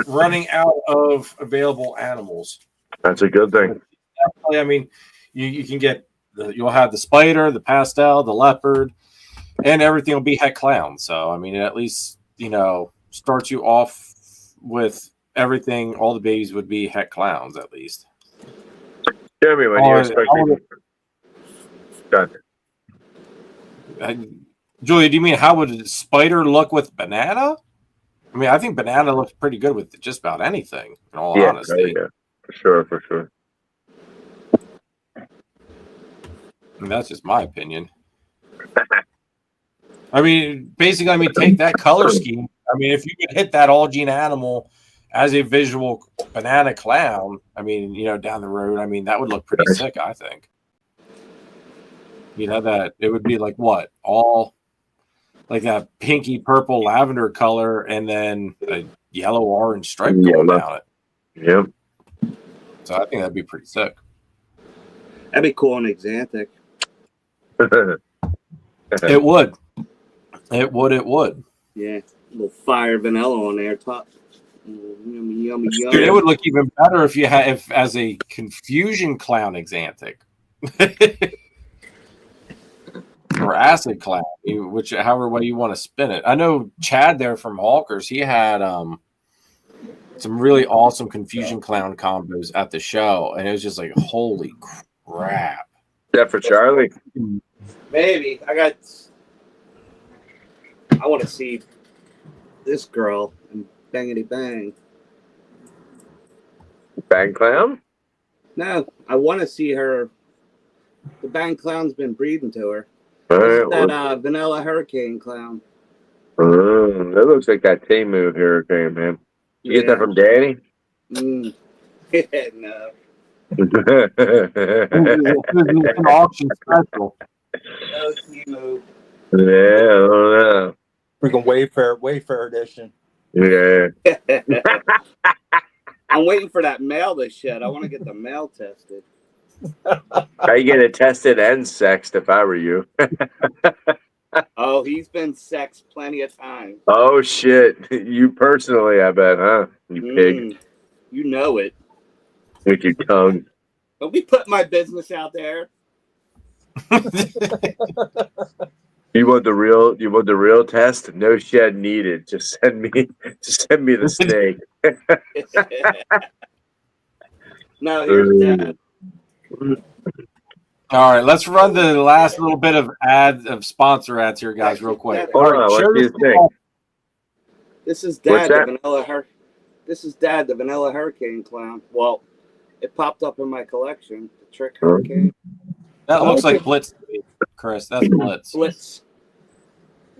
running out of available animals. That's a good thing. Definitely, I mean, you can get you'll have the spider, the pastel, the leopard, and everything will be het clown. So I mean, it at least starts you off with everything. All the babies would be het clowns at least. Jeremy, when you're expecting. Julia, do you mean how would a spider look with banana? I mean, I think banana looks pretty good with just about anything, in all honesty. Yeah, for sure. I mean, that's just my opinion. I mean, basically, take that color scheme. I mean, if you could hit that all gene animal as a visual banana clown, I mean, down the road, I mean, that would look pretty sick, I think. That it would be like what? All like that pinky purple lavender color and then a yellow orange stripe going down it. Yep. So I think that'd be pretty sick. That'd be cool on Exantic. It would. It would. Yeah. A little fire vanilla on there top. Yummy. Dude, it would look even better if you had as a confusion clown Exantic. Or acid clown, however way you want to spin it. I know Chad there from Hawkers, he had some really awesome confusion clown combos at the show, and it was just like, holy crap. Yeah, for Charlie. Maybe. I want to see this girl and bangity bang. Bang clown? No, I want to see her. The bang clown's been breathing to her. That vanilla hurricane clown. That looks like that Temu hurricane, man. Did you get that from Danny? No. It's an auction special. No Temu. Yeah, I don't know. Freaking Wayfair edition. Yeah. I'm waiting for that mail to shed. I want to get the mail tested. I get it tested and sexed if I were you. Oh, he's been sexed plenty of times. Oh, shit. You personally, I bet, huh? You pig. You know it. With your tongue. Don't be putting my business out there. You want the real test? No shed needed. Just send me the steak. No, here's Dad. All right, let's run the last little bit of sponsor ads here, guys, real quick. Hold on, what do you think? This is Dad, the vanilla hurricane clown. Well, it popped up in my collection. The trick hurricane. That looks like Blitz to me, Chris. That's Blitz. Blitz.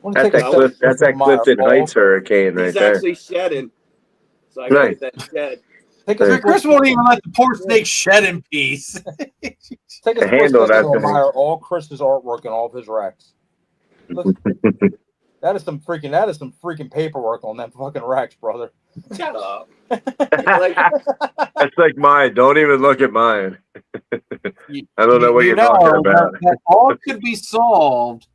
That's that Clifton Heights hurricane right there. He's actually shedding. So I got that shed. Chris won't even let the poor snake shed in peace. Take a handle that. Admire all Chris's artwork and all of his racks. That is some freaking paperwork on them fucking racks, brother. Shut up. That's like mine. Don't even look at mine. I don't know what you're talking about. That all could be solved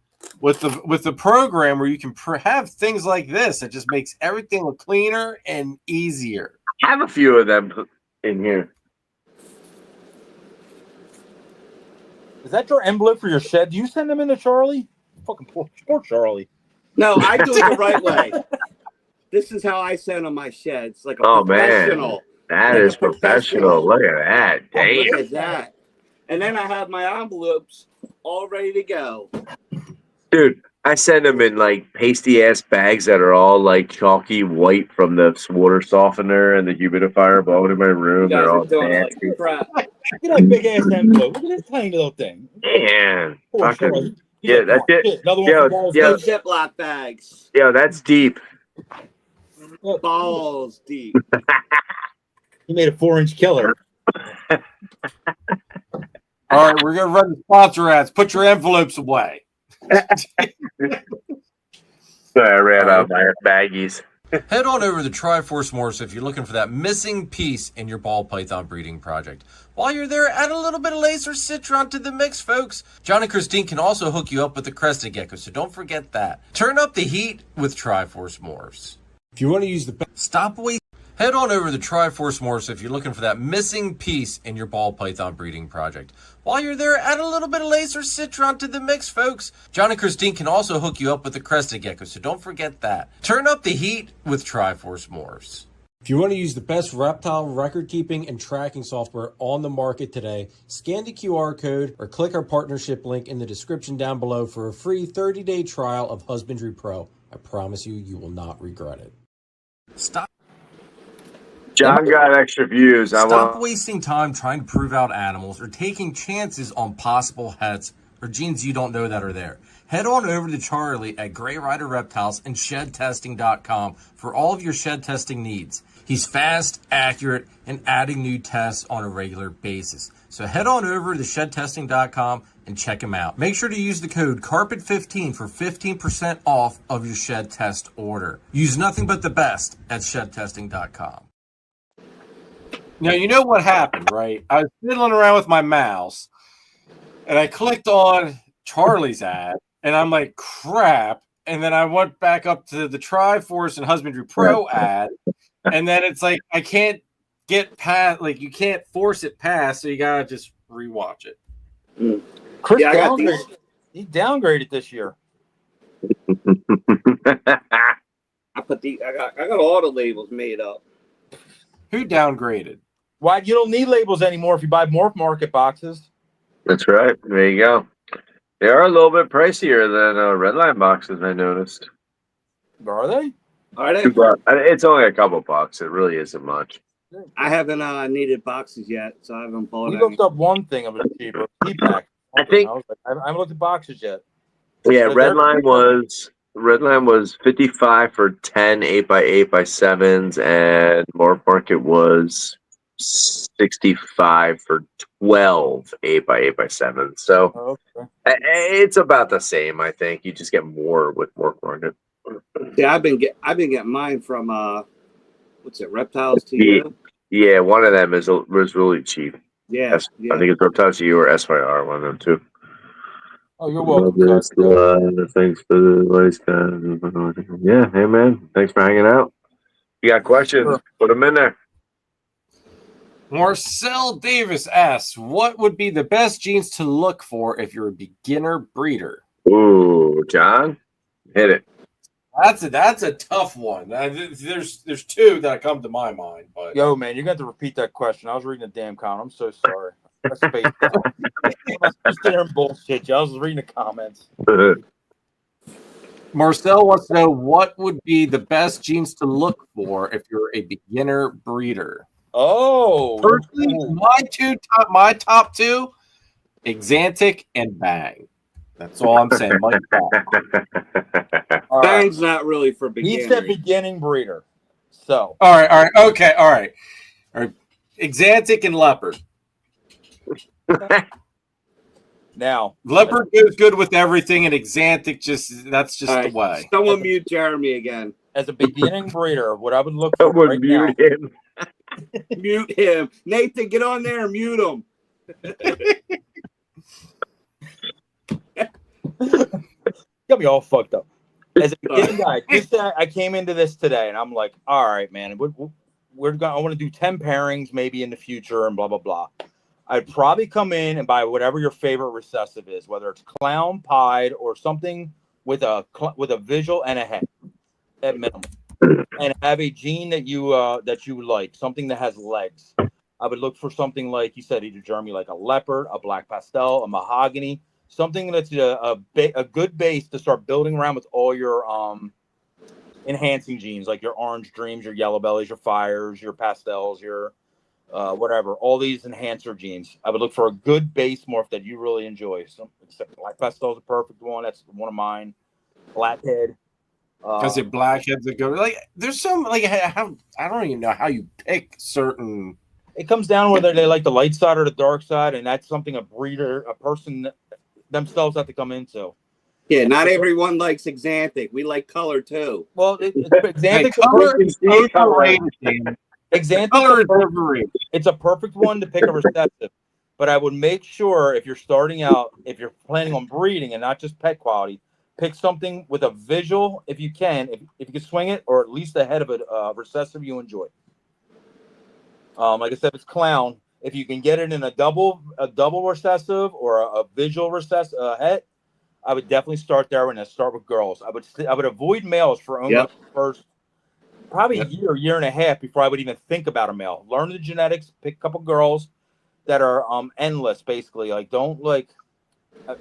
with the program where you can have things like this. It just makes everything look cleaner and easier. I have a few of them in here. Is that your envelope for your shed? Do you send them in to Charlie? Fucking poor Charlie. No, I do it the right way. This is how I send them my sheds, like a professional. Man, that is professional. Look at that. Damn. Look at that. And then I have my envelopes all ready to go. Dude, I send them in like pasty ass bags that are all like chalky white from the water softener and the humidifier blowing in my room. They're all nasty. Like crap. Look at that big ass envelope. Look at this tiny little thing. Man. Poor Charlie. Yeah, that's it. Another one for balls. No Ziploc bags. Yeah, that's deep. Balls deep. He made a 4-inch killer. All right, we're gonna run the sponsor ads. Put your envelopes away. Sorry, I ran out of my baggies. Head on over to Triforce Morphs if you're looking for that missing piece in your ball python breeding project. While you're there, add a little bit of laser citron to the mix, folks. John and Christine can also hook you up with the crested gecko, so don't forget that. Turn up the heat with Triforce Morphs. If you want to use the stop away, head on over to Triforce Morphs if you're looking for that missing piece in your ball python breeding project. While you're there, add a little bit of laser citron to the mix, folks. John and Christine can also hook you up with the crested gecko, so don't forget that. Turn up the heat with Triforce Morphs. If you want to use the best reptile record keeping and tracking software on the market today, scan the QR code or click our partnership link in the description down below for a free 30-day trial of Husbandry Pro. I promise you, you will not regret it. Stop. John got extra views. Stop wasting time trying to prove out animals or taking chances on possible heads or genes you don't know that are there. Head on over to Charlie at Gray Rider Reptiles and ShedTesting.com for all of your shed testing needs. He's fast, accurate, and adding new tests on a regular basis. So head on over to ShedTesting.com and check him out. Make sure to use the code CARPET15 for 15% off of your shed test order. Use nothing but the best at ShedTesting.com. Now, you know what happened, right? I was fiddling around with my mouse, and I clicked on Charlie's ad, and I'm like, crap. And then I went back up to the Triforce and Husbandry Pro ad, and then it's like I can't get past, like you can't force it past, so you gotta just rewatch it. Chris downgraded. He downgraded this year. I got all the labels made up. Who downgraded? Why, you don't need labels anymore if you buy Morph Market boxes. That's right. There you go. They are a little bit pricier than Redline boxes, I noticed. Are they? Are they? It's only a couple bucks. It really isn't much. I haven't needed boxes yet, so I haven't bought We any. looked up one thing of a cheaper. I think I haven't looked at boxes yet. Yeah, Redline was 55 for 10 8x8x7s, and Morph Market was 65 for 12 8x8x7s. So it's about the same, I think. You just get more with Morph Market. Yeah, I've been getting mine from what's it, Reptiles to You? Yeah, one of them was really cheap. Yeah, I think it's Reptiles to You or SYR, one of them too. Oh, you're welcome. Thanks for the advice, guys. Yeah, hey man, thanks for hanging out. You got questions? Put them in there. Marcel Davis asks, what would be the best genes to look for if you're a beginner breeder? Ooh, John, hit it. That's a tough one. There's two that come to my mind. But yo, man, you got to repeat that question. I was reading the damn comment. I'm so sorry. I spaced out. I'm just there and bullshit. I was reading the comments. Marcel wants to know what would be the best genes to look for if you're a beginner breeder. Oh, personally, my top two, Exantic and Bang. That's all I'm saying. Bang's not really for beginners. He said beginning breeder. So all right, okay, all right. Exantic and Leopard. Now Leopard goes good with everything, and Exantic that's just the way. Someone mute Jeremy again. As a beginning breeder, what I would look for right now. Him. Mute him. Nathan, get on there and mute him. Got me all fucked up. As a beginning guy, I came into this today, and I'm like, all right, man, I want to do 10 pairings maybe in the future, and blah blah blah. I'd probably come in and buy whatever your favorite recessive is, whether it's clown, pied, or something with a visual and a head at minimum, and have a gene that you like, something that has legs. I would look for something like you said, either Jeremy, like a leopard, a black pastel, a mahogany, something that's a good base to start building around with all your enhancing genes, like your orange dreams, your yellow bellies, your fires, your pastels, your whatever, all these enhancer genes. I would look for a good base morph that you really enjoy. Except black pastel is a perfect one. That's one of mine. Blackhead. I say blackheads that go like. There's some like how I don't even know how you pick certain. It comes down whether they like the light side or the dark side, and that's something a person themselves have to come into. Yeah, not everyone likes Xanthic. We like color too. Well, Xanthic it's a perfect one to pick a recessive, but I would make sure if you're starting out, if you're planning on breeding and not just pet quality, pick something with a visual if you can, if you can swing it, or at least ahead of a recessive you enjoy. Like I said, it's clown. If you can get it in a double recessive or a visual recessive head, I would definitely start there and start with girls. I would avoid males for only the first probably a year and a half before I would even think about a male. Learn the genetics, pick a couple girls that are endless, basically. Like don't like. I'm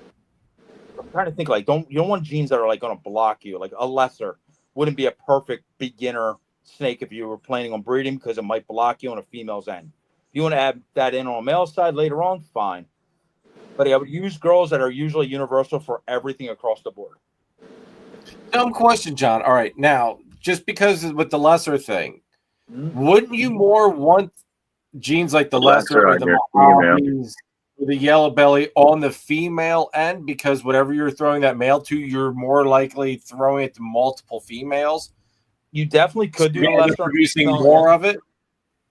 trying to think like you don't want genes that are like going to block you. Like a lesser wouldn't be a perfect beginner snake if you were planning on breeding because it might block you on a female's end. If you want to add that in on a male side later on, fine. But I would use girls that are usually universal for everything across the board. Dumb question, John. All right, now just because with the lesser thing, wouldn't you more want genes like the lesser or the Mohavies, the yellow belly on the female end? Because whatever you're throwing that male to, you're more likely throwing it to multiple females. You definitely could do the lesser producing more of it.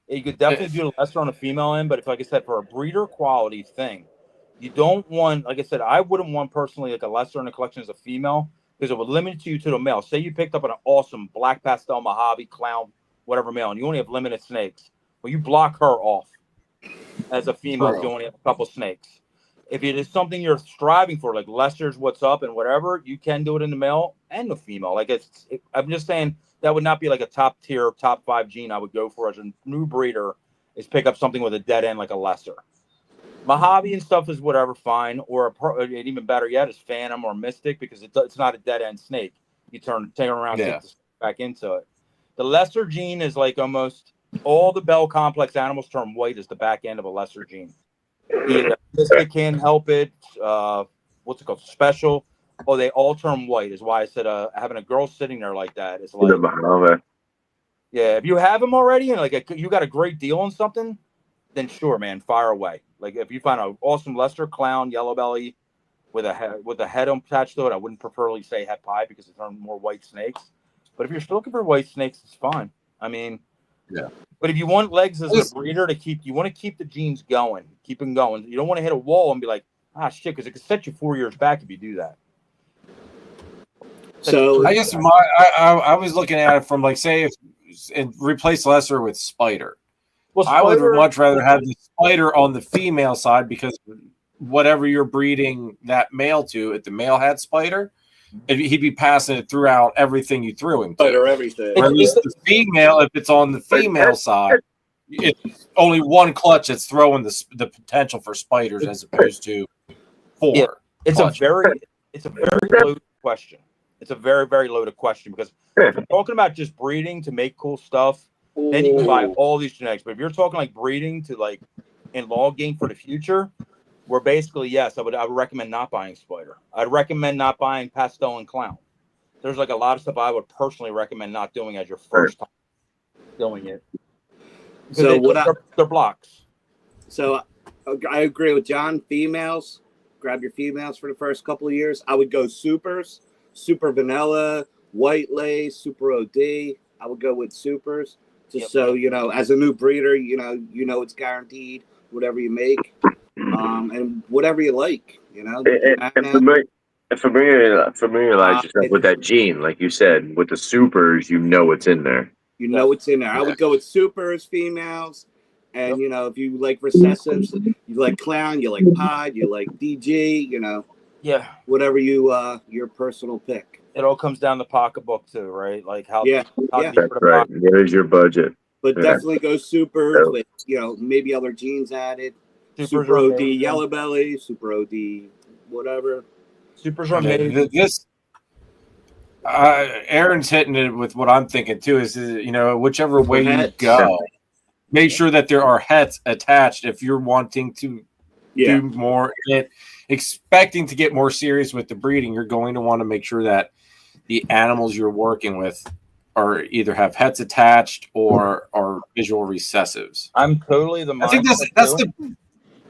You could definitely do the lesser on the female end, but if, like I said, for a breeder quality thing, you don't want, like I said, I wouldn't want personally like a lesser in the collection as a female because it would limit you to the male. Say you picked up an awesome black pastel Mojave clown, whatever male, and you only have limited snakes. Well, you block her off as a female if you only have a couple snakes. If it is something you're striving for, like lesser's what's up and whatever, you can do it in the male and the female. Like I'm just saying that would not be like a top tier, top 5 gene I would go for as a new breeder is pick up something with a dead end like a lesser. Mojave and stuff is whatever, fine. Or even better yet is Phantom or Mystic because it's not a dead end snake. You turn around back into it. The lesser gene is like almost all the Bell complex animals turn white as the back end of a lesser gene. Mystic can't help it. What's it called? Special. Oh, they all turn white is why I said having a girl sitting there like that is like yeah, if you have them already and like you got a great deal on something, then sure, man, fire away. Like if you find an awesome lesser clown yellow belly with a head attached to it, I wouldn't preferably say het pie because it's on more white snakes. But if you're still looking for white snakes, it's fine. I mean, yeah. But if you want legs as a breeder you want to keep the genes going, keep them going. You don't want to hit a wall and be like, shit, because it could set you 4 years back if you do that. So I guess I was looking at it from like say and replace lesser with spider. Well, I would much rather have the spider on the female side because whatever you're breeding that male to, if the male had spider, he'd be passing it throughout everything you threw him to. Spider everything. Or at least the female, if it's on the female side, it's only one clutch that's throwing the potential for spiders as opposed to 4. Yeah, it's a very loaded question. It's a very, very loaded question because if you're talking about just breeding to make cool stuff, then you can buy all these genetics. But if you're talking like breeding to like in long game for the future, where basically, yes, I would recommend not buying spider. I'd recommend not buying pastel and clown. There's like a lot of stuff I would personally recommend not doing as your first time doing it. So they're blocks. So I agree with John. Females, grab your females for the first couple of years. I would go supers, super vanilla, white lace, super OD. I would go with supers. Just so, as a new breeder, it's guaranteed whatever you make and whatever you like, And familiarize yourself with that gene, like you said, with the supers, it's in there. It's in there. I would go with supers, females, And you know, if you like recessives, you like clown, you like pod, you like DG, you know, Yeah, whatever you your personal pick. it all comes down to pocketbook too, right? Like how Yeah, how yeah. deep That's are the right. pockets? What is your budget? But Yeah. definitely go supers So, with, you know, maybe other genes added. Supers Super are OD amazing. yellow belly, super OD whatever. Supers are Yeah, amazing. this Aaron's hitting it with what I'm thinking too. Is you know, whichever way you Hets. go, make sure that there are hets attached if you're wanting to Yeah. do more, expecting to get more serious with the breeding. You're going to want to make sure that the animals you're working with are either have hets attached or are visual recessives. I'm totally the I think mindset that's too.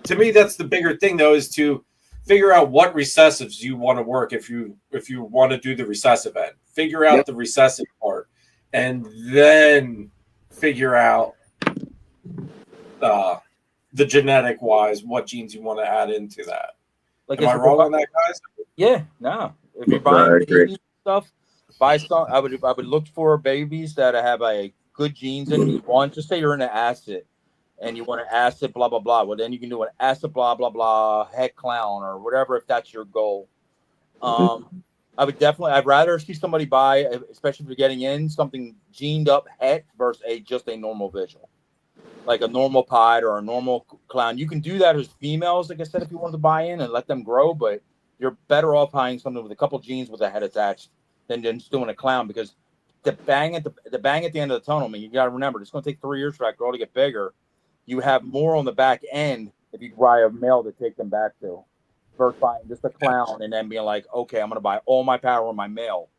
to me that's the bigger thing though, is to figure out what recessives you want to work. If you want to do the recessive end, figure out the recessive part, and then figure out the genetic wise what genes you want to add into that. Like, Am I wrong on that, guys? Yeah, no. If you're No, I buying agree. babies and stuff, buy some. I would look for babies that have a good genes in them. One, just say you're into acid, and you want an acid blah blah blah. Well, then you can do an acid blah blah blah head clown or whatever if that's your goal. I'd rather see somebody buy, especially if you're getting in something gened up het versus just a normal visual, like a normal pied or a normal clown. You can do that as females, like I said, if you want to buy in and let them grow, but you're better off buying something with a couple genes with a head attached than just doing a clown, because the bang at the end of the tunnel, I mean, you got to remember, it's going to take 3 years for that girl to get bigger. You have more on the back end if you buy a male to take them back to, versus buying just a clown and then being like, okay, I'm going to buy all my power on my male.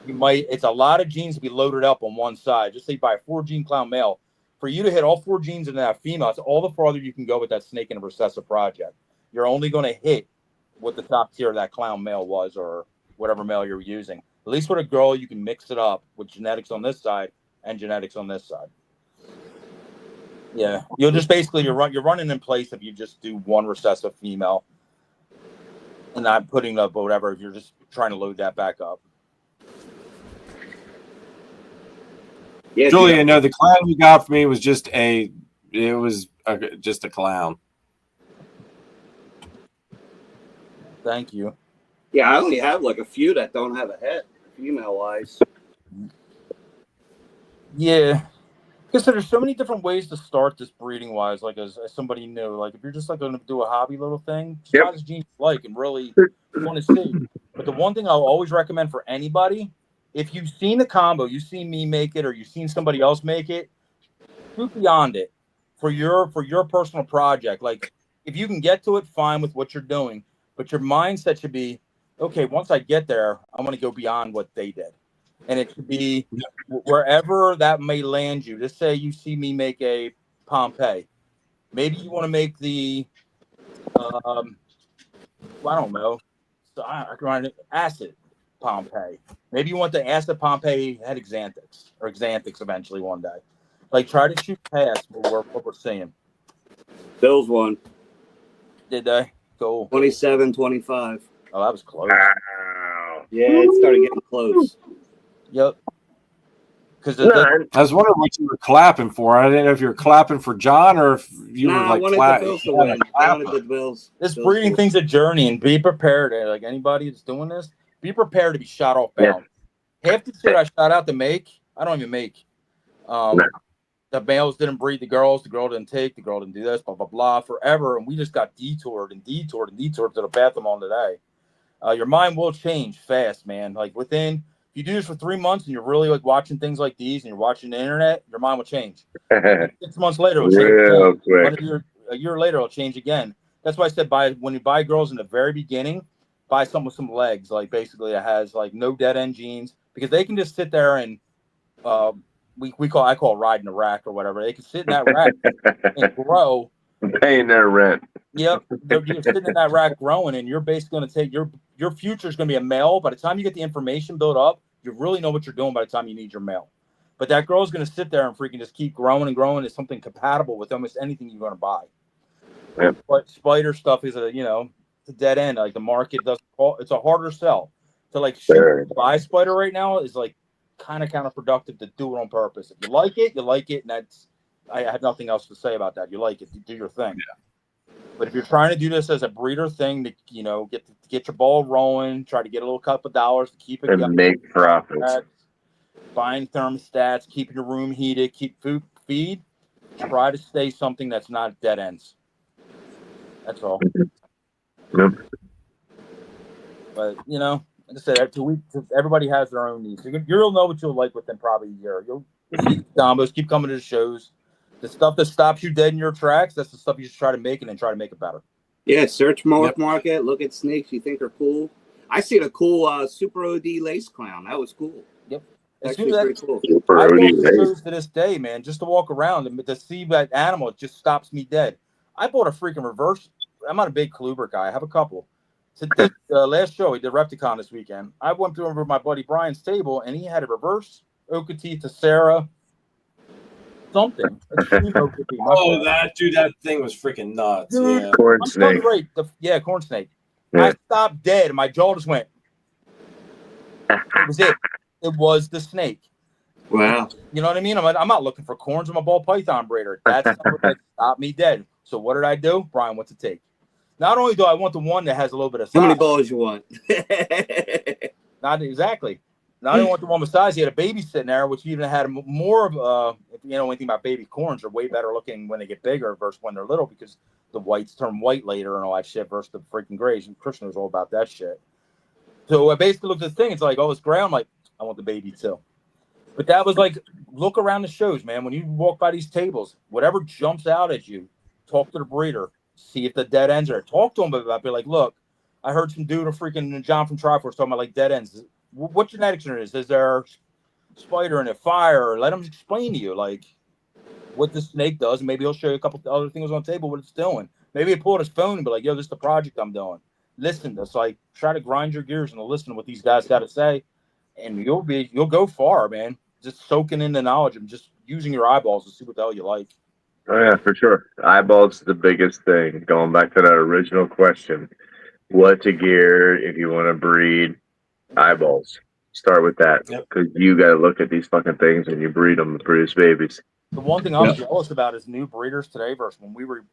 It's a lot of genes to be loaded up on one side. Just say you buy a 4-gene clown male. For you to hit all 4 genes in that female, it's all the farther you can go with that snake in a recessive project. You're only going to hit what the top tier of that clown male was, or whatever male you're using. At least with a girl, you can mix it up with genetics on this side and genetics on this side. Yeah, you'll just basically you're running in place if you just do one recessive female and not putting up whatever. If you're just trying to load that back up. Yeah, Julia, no, the clown you got for me was just a clown. Thank you. Yeah, I only have like a few that don't have a head, female wise. Yeah, because there's so many different ways to start this breeding wise. Like as somebody new, like if you're just like going to do a hobby little thing, just buy this gene you like and really want to see. But the one thing I'll always recommend for anybody, if you've seen the combo, you've seen me make it, or you've seen somebody else make it, shoot beyond it for your personal project. Like if you can get to it, fine with what you're doing, but your mindset should be, okay, once I get there, I want to go beyond what they did. And it should be wherever that may land you. Just say you see me make a Pompeii. Maybe you want to make the, I don't know, acid Pompeii. Maybe you want the acid Pompeii head Xanthics or Xanthics eventually one day. Like try to shoot past what we're seeing. Bills won. Did they? Cool. 27-25. Oh, that was close. Wow. Yeah, it started getting close. Yep. Because I was wondering what you were clapping for. I didn't know if you were clapping for John or if you were like I wanted the Bills to win. I wanted the Bills. This breeding thing's a journey, and be prepared. Like anybody that's doing this, be prepared to be shot off bound. Yeah. Half the shit I shot out to make, I don't even make. The males didn't breed the girls. The girl didn't take. The girl didn't do this. Blah blah blah. Forever, and we just got detoured to the path I'm on today. Your mind will change fast, man. Like within, if you do this for 3 months and you're really like watching things like these and you're watching the internet, your mind will change. 6 months later, it'll change again. A year later, it'll change again. That's why I said when you buy girls in the very beginning, buy something with some legs. Like basically, it has like no dead end genes, because they can just sit there and I call it riding a rack or whatever. They can sit in that rack and grow, paying their rent. Yep, you're sitting in that rack growing, and you're basically going to take your future is going to be a male. By the time you get the information built up, you really know what you're doing by the time you need your male. But that girl's going to sit there and freaking just keep growing and growing. It's something compatible with almost anything you're going to buy. Yep. But spider stuff is it's a dead end. Like the market doesn't call. It's a harder sell to buy spider right now is like kind of counterproductive to do it on purpose. If you like it, and I have nothing else to say about that. You like it, you do your thing. Yeah. But if you're trying to do this as a breeder thing to, get your ball rolling, try to get a little couple of dollars to keep it and going, make profits, buying thermostats, keeping your room heated, keep feed, try to stay something that's not dead ends. That's all. Yep. But like I said, everybody has their own needs. You'll know what you'll like within probably a year. You'll see the combos, keep coming to the shows. The stuff that stops you dead in your tracks, that's the stuff you should try to make, and then try to make it better. Yeah, search Morph Market, look at snakes you think are cool. I seen a cool Super OD lace clown. That was cool. Yep. Actually, pretty cool. I go to shows to this day, man, just to walk around and to see that animal. It just stops me dead. I bought a freaking reverse. I'm not a big Kluber guy. I have a couple. So last show, he did Repticon this weekend. I went through over my buddy Brian's table, and he had a reverse Okatee to Sarah something. Oh, that thing was freaking nuts. Dude, yeah. Corn snake. Right. Corn snake. Yeah. I stopped dead, and my jaw just went. It was it. It was the snake. Wow. You know what I mean? I'm not looking for corns. I'm a ball python breeder. That's something that stopped me dead. So what did I do? Brian, what's it take? Not only do I want the one that has a little bit of size. How many balls you want? Not exactly. Not only want the one with size. He had a baby sitting there, which even had more of if you know anything about baby corns, are way better looking when they get bigger versus when they're little, because the whites turn white later and all that shit versus the freaking grays. And Christian was all about that shit. So I basically looked at the thing. It's like, oh, it's gray. I'm like, I want the baby too. But that was like, look around the shows, man. When you walk by these tables, whatever jumps out at you, talk to the breeder. See if the dead ends are. Talk to them about it. Be like, look, I heard some dude, freaking John from Triforce, talking about like dead ends. What genetics are is? Is there spider in it, fire? Let him explain to you like what the snake does, and maybe he'll show you a couple other things on the table what it's doing. Maybe he'll pull out his phone and be like, yo, this is the project I'm doing. Listen to this. Like, try to grind your gears and listen to what these guys got to say, and you'll go far, man. Just soaking in the knowledge and just using your eyeballs to see what the hell you like. Oh yeah, for sure. Eyeballs is the biggest thing. Going back to that original question, what to gear if you want to breed? Eyeballs. Start with that, because you got to look at these fucking things and you breed them to produce babies. The one thing I'm jealous about is new breeders today versus when we were,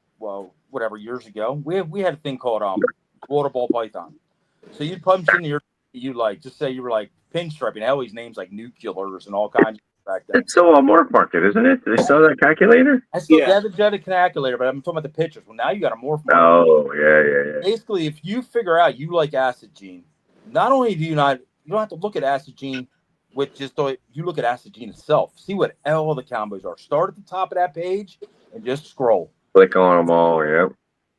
years ago. We had a thing called water ball python. So you'd punch in your, just say you were like pinstriping. Hell, these names like nuclears and all kinds of back then. It's still a Morph Market, isn't it? They sell that calculator? I still have the genetic calculator, but I'm talking about the pictures. Well, now you got a Morph Market. Oh, yeah. Basically, if you figure out you like acid gene, not only do you don't have to look at acid gene with just you look at acid gene itself. See what all the combos are. Start at the top of that page and just scroll. Click on them all, yep.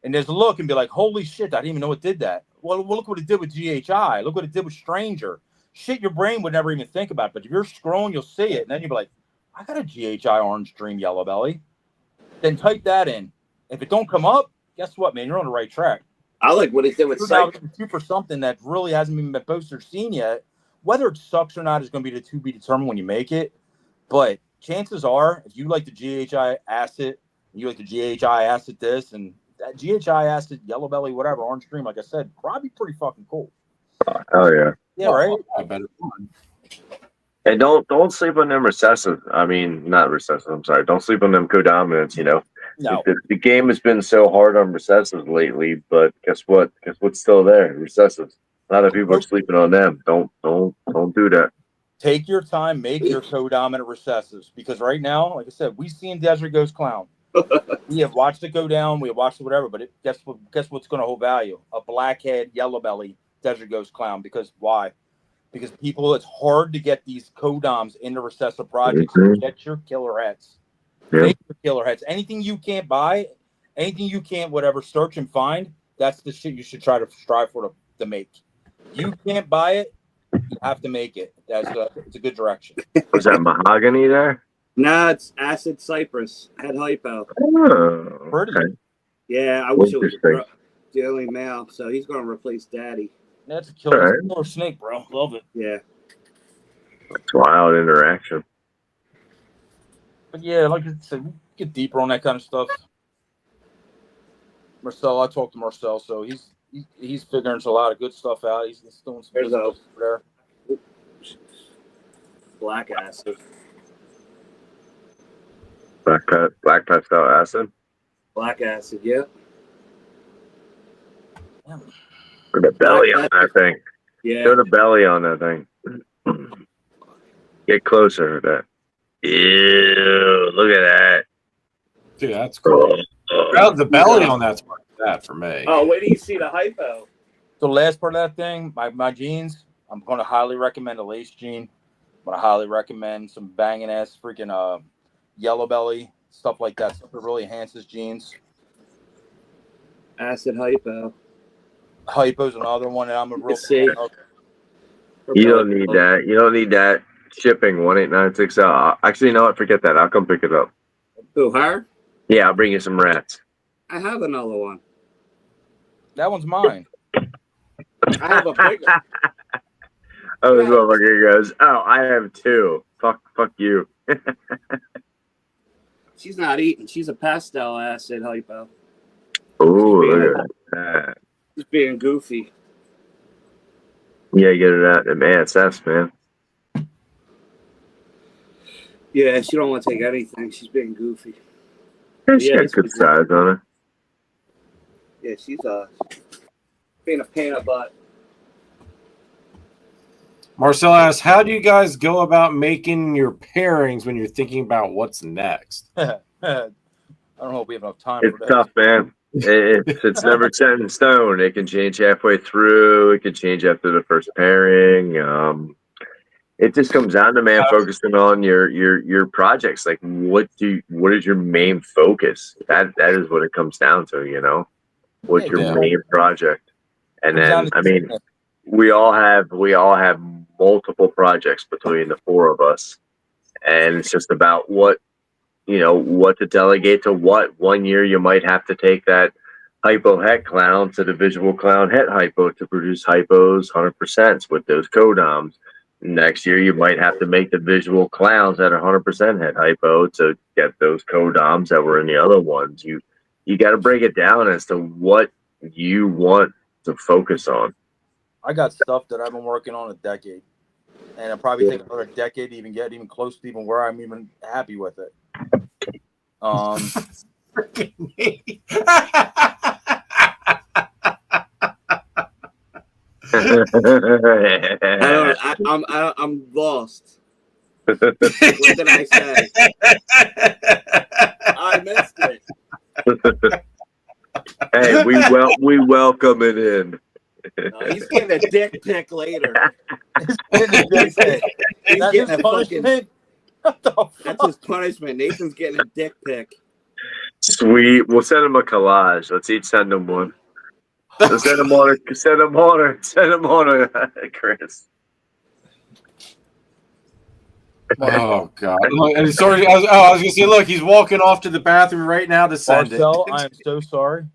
And there's a look and be like, holy shit, I didn't even know it did that. Well, look what it did with GHI. Look what it did with Stranger. Shit, your brain would never even think about it. But if you're scrolling, you'll see it. And then you'll be like, I got a GHI orange dream yellow belly. Then type that in. If it don't come up, guess what, man? You're on the right track. I like what it did with for something that really hasn't even been posted or seen yet. Whether it sucks or not is going to be to be determined when you make it. But chances are, if you like the GHI acid, you like the GHI acid this, and that GHI acid, yellow belly, whatever, orange dream, like I said, probably pretty fucking cool. Oh, yeah. Yeah, right? And don't sleep on them recessive. I mean, not recessive, I'm sorry. Don't sleep on them codominants, No. The game has been so hard on recessives lately, but guess what? Guess what's still there? Recessives. A lot of people are sleeping on them. Don't do that. Take your time, make your codominant recessives, because right now, like I said, we seen Desert Ghost Clown. We have watched it go down, we have watched it whatever, but guess what's going to hold value? A blackhead, yellow belly Desert Ghost Clown. Because why? Because it's hard to get these codoms into recessive projects. Mm-hmm. Get your killer heads. Yep. Make your killer heads. Anything you can't buy, anything you can't search and find, that's the shit you should try to strive for to make. You can't buy it, you have to make it. It's a good direction. Was that mahogany there? No, it's acid cypress. Head hypo. Oh, pretty. Okay. Yeah, I wish it was the only male, so he's going to replace Daddy. That's a killer snake, bro. Love it. Yeah. It's wild interaction. But yeah, like I said, get deeper on that kind of stuff. Marcel, I talked to Marcel, so he's figuring a lot of good stuff out. He's doing some good stuff over there. Black acid. Black pastel acid. Black acid, yeah. Or the belly on that thing. Yeah. Show the belly on that thing. Get closer to that. Ew, look at that. Dude, that's cool. Well, the belly on that's part of that for me. Oh, wait till you see the hypo. So the last part of that thing, my jeans, I'm going to highly recommend a lace jean. I'm going to highly recommend some banging ass freaking yellow belly, stuff like that. Stuff that really enhances jeans. Acid hypo. Hypo's another one that I'm a real See. fan of. You don't need that. You don't need that. Shipping 1896. Actually, you know what? Forget that. I'll come pick it up. Who, her? Yeah, I'll bring you some rats. I have another one. That one's mine. I have a bigger. Oh, this motherfucker goes, oh, I have two. Fuck you. She's not eating. She's a pastel acid hypo. Ooh, look at that. She's being goofy. Yeah, get it out. Man, it's us, man. Yeah, she don't want to take anything. She's being goofy. Yeah, she got good size on her. Yeah, she's being a pain in the butt. Marcel asks, how do you guys go about making your pairings when you're thinking about what's next? I don't know if we have enough time It's for that. tough, man. It's never set in stone. It can change halfway through. It can change after the first pairing. It just comes down to, man, focusing on your projects. Like, what is your main focus? That is what it comes down to. You know, what's your main project? And then, I mean, we all have multiple projects between the four of us, and it's just about what to delegate to what. One year you might have to take that hypo het clown to the visual clown het hypo to produce hypos 100% with those codoms. Next year you might have to make the visual clowns at 100% het hypo to get those codoms that were in the other ones. You got to break it down as to what you want to focus on. I got stuff that I've been working on a decade, and it'll probably take another decade to even get even close to even where I'm even happy with it. Freaking me. I'm lost. What did I say? I missed it. Hey, we welcome it in. No, he's getting a dick pic later. He's getting a punishment. That's his punishment. Nathan's getting a dick pic. Sweet. We'll send him a collage. Let's each send him one. Let's send him on Chris. Oh God! And sorry, I was gonna say, look, he's walking off to the bathroom right now to send Marcel, it. I am so sorry.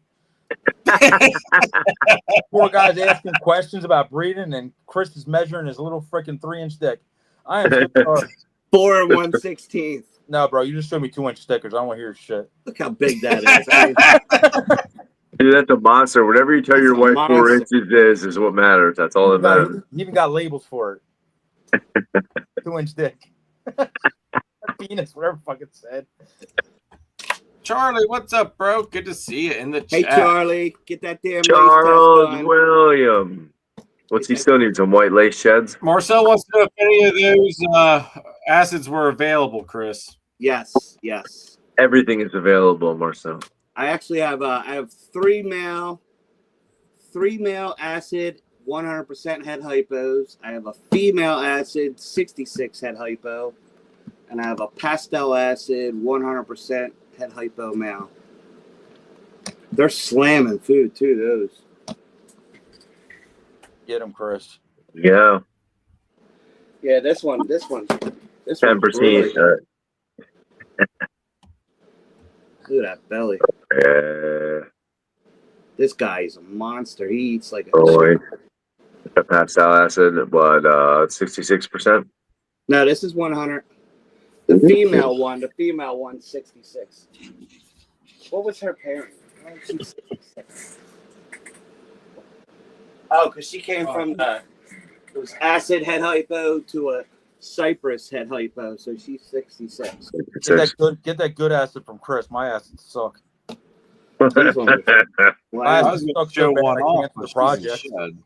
Poor guy's asking questions about breeding, and Chris is measuring his little freaking 3-inch dick. I am so sorry. 4 1/16. No, bro, you just showed me 2-inch stickers. I don't want to hear your shit. Look how big that is. Dude, that's a monster. Whatever you tell your wife 4 inches is what matters. That's all that matters. You even got labels for it. 2-inch dick. Penis, whatever fucking said. Charlie, what's up, bro? Good to see you in the chat. Hey, Charlie, get that damn Charles lace test William. What's he still need? Some white lace sheds? Marcel wants to know if any of those acids were available, Chris. Yes. Everything is available, Marcel. I actually have I have three male acid 100% head hypos. I have a female acid 66 head hypo, and I have a pastel acid 100% head hypo male. They're slamming food too. Those. Get him, Chris. Yeah. Yeah, this one. 10%. Look at that belly. This guy is a monster. He eats like a boy. The pastel acid, what, 66%? No, this is 100. The female one, 66. What was her pairing? Why is she 66? Oh, because she came from it was acid head hypo to a Cypress head hypo, so she's 66. Get that good acid from Chris. My acids suck. Please don't. My I acids was going suck to show so bad one I off, can't do but the she's project. in shed.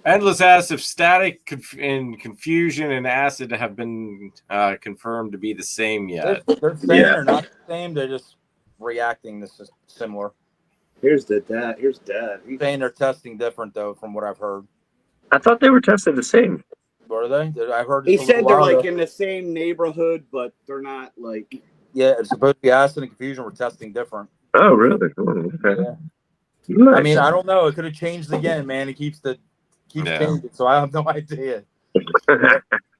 Endless asks if static and confusion and acid have been confirmed to be the same yet. They're saying they're not the same. They're just reacting. This is similar. Here's dad. Saying they're testing different though, from what I've heard. I thought they were tested the same. Were they? I heard. He said they're like in the same neighborhood, but they're not like. Yeah, it's supposed to be acid and confusion. We're testing different. Oh, really? Oh, okay. Yeah. Nice. I mean, I don't know. It could have changed again, man. It keeps changing, so I have no idea.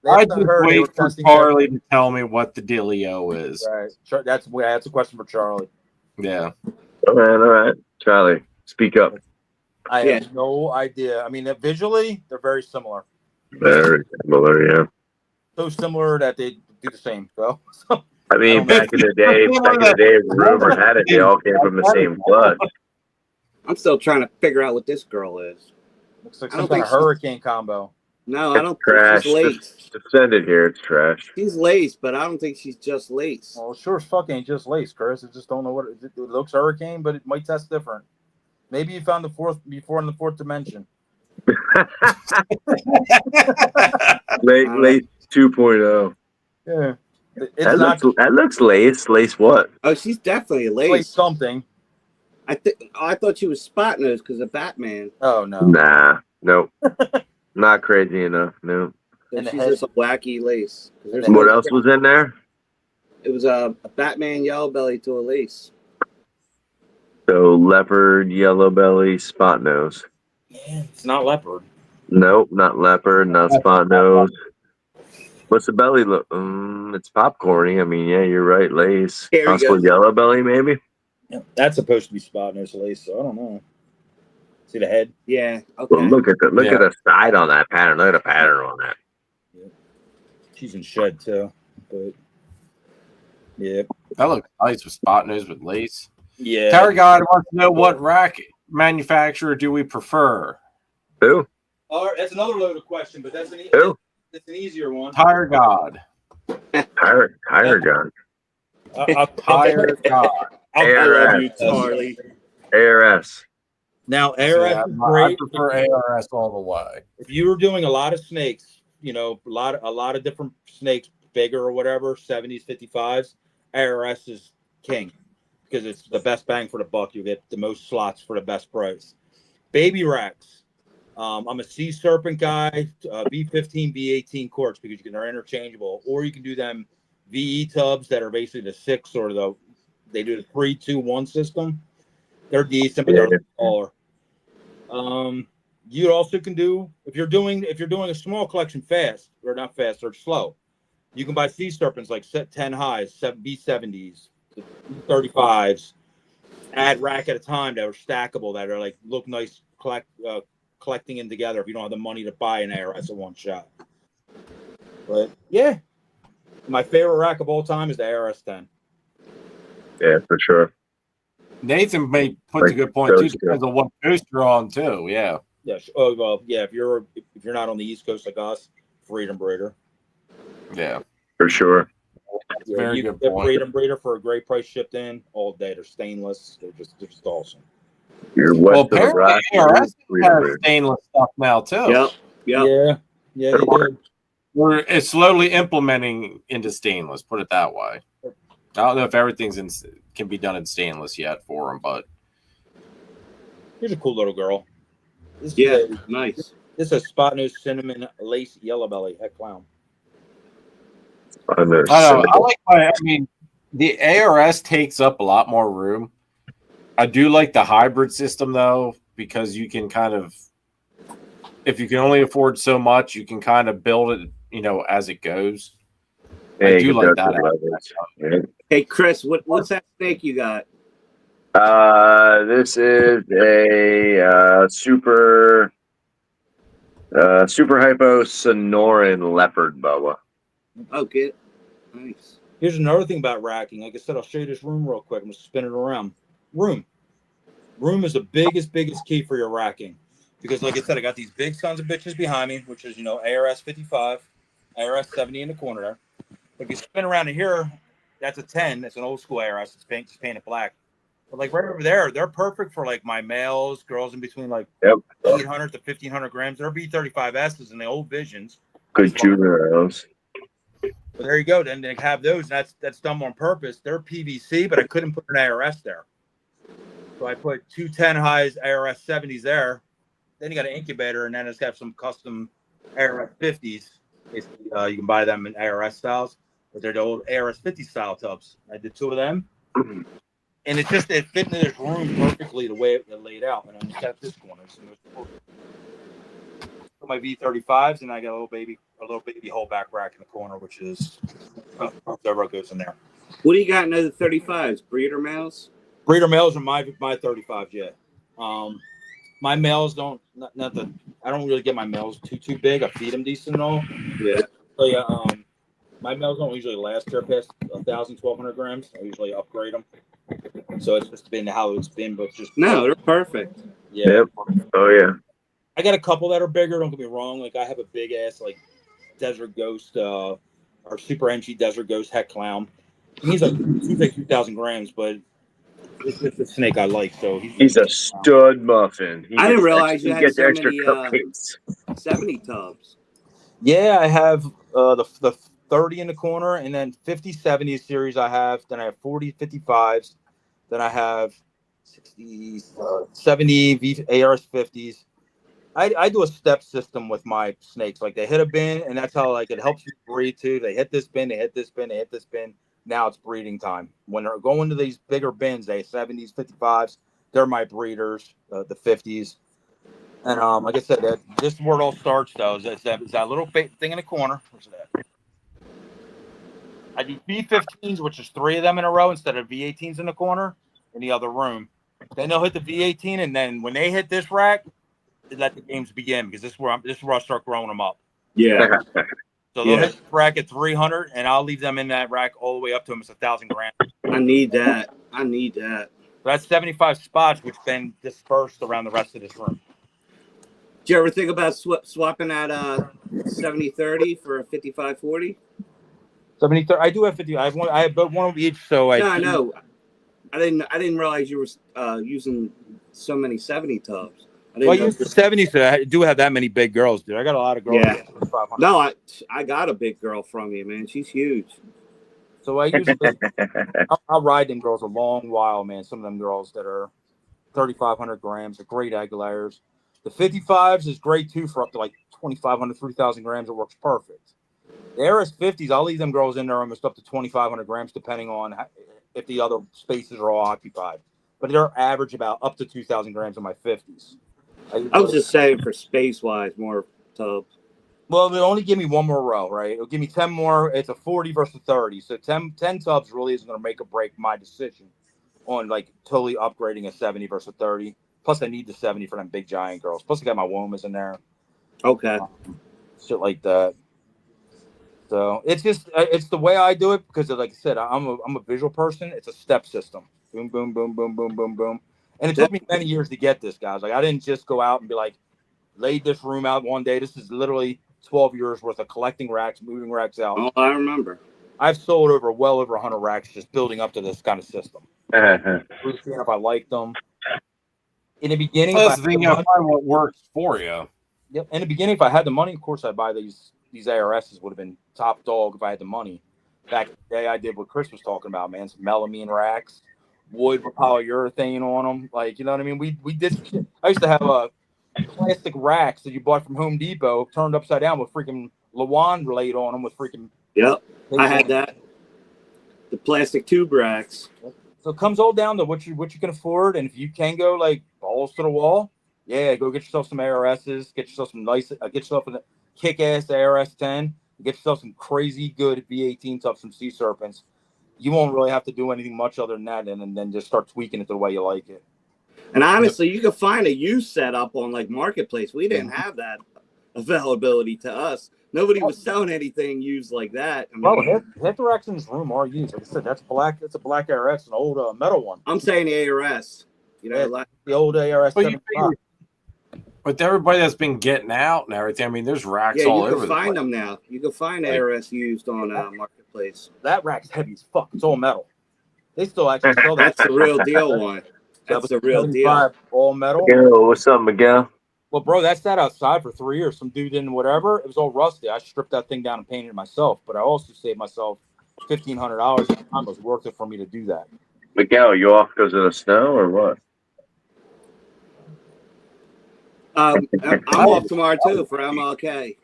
I just wait for Charlie to tell me what the dealio is. Right. That's a question for Charlie. Yeah. All right. Charlie, speak up. I have no idea. I mean, visually, they're very similar. Very similar, yeah. So similar that they do the same, though. I mean, back in the day, rumor had it they all came from the same blood. I'm still trying to figure out what this girl is. Looks like some kind of hurricane combo. No, I don't trash. think she's lace. Just send it here. It's trash. She's lace, but I don't think she's just lace. Well, sure as fuck ain't just lace, Chris. I just don't know what it looks hurricane, but it might test different. Maybe you found the fourth in the fourth dimension. Lace 2.0. Yeah. That looks lace. Lace what? Oh, she's definitely lace. Lace something. I thought she was spot nose because of Batman. Oh no. Nah. Nope. Not crazy enough. No. She's just a wacky lace. What else was in there? It was a Batman yellow belly to a lace. So leopard, yellow belly, spot nose. Yeah, it's not leopard. Nope, not leopard, not spot nose. What's the belly look? It's popcorny. I mean, yeah, you're right. Lace. Possible yellow belly, maybe. Yeah, that's supposed to be spot nose lace, so I don't know. See the head? Yeah. Okay. Well, look at the side on that pattern. Look at the pattern on that. Yeah. She's in shed too, but yeah. That looks nice with spot nose with lace. Yeah. Tower God wants to know what rack manufacturer do we prefer? Who? Oh, that's another loaded question, but that's an easier one. Tire God. Tire God. Tire God. I love you, Charlie. ARS. Now, ARS is great. I prefer ARS all the way. If you were doing a lot of snakes, a lot of different snakes, bigger or whatever, 70s, 55s, ARS is king because it's the best bang for the buck. You get the most slots for the best price. Baby racks. I'm a Sea Serpent guy, B15, B18 quartz because they're interchangeable, or you can do them VE tubs that are basically the 6 or they do the 3-2-1 system. They're decent, but they're smaller. You also can do if you're doing a small collection fast or not fast or slow, you can buy Sea Serpents like 10 highs, 7B70s, 35s, add rack at a time that are stackable that are like look nice collecting in together if you don't have the money to buy an ARS at one shot. But yeah, my favorite rack of all time is the ARS 10. Yeah, for sure. Nathan puts a good point too. Depends on what coast you're on too. Yeah. Yeah. Oh well. Yeah. If you're not on the East Coast like us, Freedom Breeder. Yeah. For sure. Yeah, very good point. Freedom Breeder for a great price shipped in all day. They're stainless. They're just awesome. You're west of the rock. ARS has stainless stuff now too. Yep. Yeah. They did. We're slowly implementing into stainless. Put it that way. I don't know if everything's can be done in stainless yet for them, but here's a cool little girl. Nice. This is a spot nose cinnamon lace yellow belly heck clown. I know. The ARS takes up a lot more room. I do like the hybrid system though, because you can kind of, if you can only afford so much, you can kind of build it, as it goes. I do like that. Hey, Chris, what's that snake you got? This is a super hypo Sonoran leopard boa. Oh, good. Nice. Here's another thing about racking. Like I said, I'll show you this room real quick. I'm going to spin it around. Room is the biggest key for your racking. Because like I said, I got these big sons of bitches behind me, which is, ARS 55. ARS 70 in the corner there. If you spin around in here, that's a 10. That's an old school ARS. It's painted black. But like right over there, they're perfect for like my males, girls in between like 800 to 1500 grams. They're B35Ss and the old Visions. Good juveniles. But there you go. Then they have those. And that's done on purpose. They're PVC, but I couldn't put an ARS there. So I put 210 highs ARS 70s there. Then you got an incubator, and then it's got some custom ARS 50s. Basically, you can buy them in ARS styles, but they're the old ARS 50 style tubs. I did 2 of them. And it fit into this room perfectly the way it laid out. And I just got this corner. So my V35s, and I got a little baby whole back rack in the corner, which is whatever goes in there. What do you got in the 35s? Breeder males? Breeder males are my 35s, yeah. My males don't I don't really get my males too big. I feed them decent and all. Yeah. So yeah, my males don't usually last there past 1,000, 1,200 grams. I usually upgrade them. So it's just been how it's been, but it's just they're perfect. Yeah. Yep. Oh yeah. I got a couple that are bigger. Don't get me wrong. Like I have a big ass like Desert Ghost, or Super MG Desert Ghost Het Clown. He's like 2,000 grams, but it's a snake I like. So he's a stud muffin. I didn't realize you had so extra many cupcakes. 70 tubs. Yeah, I have the 30 in the corner, and then 50, 70 series I have. Then I have 40, 55s. Then I have 60, 70 ARS 50s. I do a step system with my snakes. Like they hit a bin, and that's how like it helps you breed too. They hit this bin, they hit this bin, they hit this bin. Now it's breeding time. When they're going to these bigger bins, they 70s, 55s. They're my breeders, the 50s. And like I said, this is where it all starts though. Is that little thing in the corner? Where's that? I do V15s, which is 3 of them in a row instead of V18s in the corner in the other room. Then they'll hit the V18, and then when they hit this rack, let the games begin because this is where I start growing them up. Yeah. So they'll hit the rack at 300, and I'll leave them in that rack all the way up to them. It's 1,000 grams. I need that. So that's 75 spots, which then dispersed around the rest of this room. Did you ever think about swapping that 70-30 for a 55-40? 70, I do have 50. I have one of each. So I know. I didn't realize you were using so many 70 tubs. I used the 70s. So I do have that many big girls, dude. I got a lot of girls. Yeah. No, I got a big girl from you, man. She's huge. So I usually I'll ride them girls a long while, man. Some of them girls that are 3,500 grams are great egg layers. The 55s is great too for up to like 2,500, 3,000 grams. It works perfect. The ARS 50s, I'll leave them girls in there almost up to 2,500 grams, depending on if the other spaces are all occupied. But they're average about up to 2,000 grams in my 50s. I was just saying for space-wise, more tubs. Well, it'll only give me one more row, right? It'll give me 10 more. It's a 40 versus 30. So 10 tubs really isn't going to make or break my decision on like totally upgrading a 70 versus 30. Plus, I need the 70 for them big giant girls. Plus, I got my womas in there. Okay. Shit like that. So it's just it's the way I do it because, like I said, I'm a visual person. It's a step system. Boom, boom, boom, boom, boom, boom, boom. And it took me many years to get this, guys. Like I didn't just go out and be like, laid this room out one day. This is literally 12 years worth of collecting racks, moving racks out. Oh, I remember. I've sold well over 100 racks just building up to this kind of system. Seeing if I like them. In the beginning, that's the thing. You find what works for you. Yep. In the beginning, if I had the money, of course, I'd buy these ARSs. Would have been top dog if I had the money. Back in the day, I did what Chris was talking about, man. Some melamine racks, wood with polyurethane on them. Like, you know what I mean? We did. I used to have plastic racks that you bought from Home Depot, turned upside down with freaking Lawan laid on them with freaking. Yep, I had that. The plastic tube racks. So it comes all down to what you can afford, and if you can go like balls to the wall, yeah, go get yourself some ARSs, get yourself some nice, get yourself a kick-ass ARS 10, get yourself some crazy good V18 tubs, some Sea Serpents. You won't really have to do anything much other than that, and then just start tweaking it the way you like it. And honestly, you could find a used setup on like Marketplace. We didn't have that availability to us. Nobody was selling anything used like that. I mean, hit the racks in this room are used. Like I said, that's black. It's a black ARS, an old metal one. I'm saying the ARS. You know, the old ARS. But With everybody that's been getting out and everything, I mean, there's racks all over the place. You can find them now. You can find ARS used on Marketplace. That rack's heavy as fuck. It's all metal. They still actually sell that. That's the real deal one. That's the real deal. All metal. Yo, what's up, Miguel? Well, bro, that sat outside for 3 years. Some dude in whatever. It was all rusty. I stripped that thing down and painted it myself. But I also saved myself $1,500 at the time. It was worth it for me to do that. Miguel, you off because of the snow or what? I'm off tomorrow too for MLK.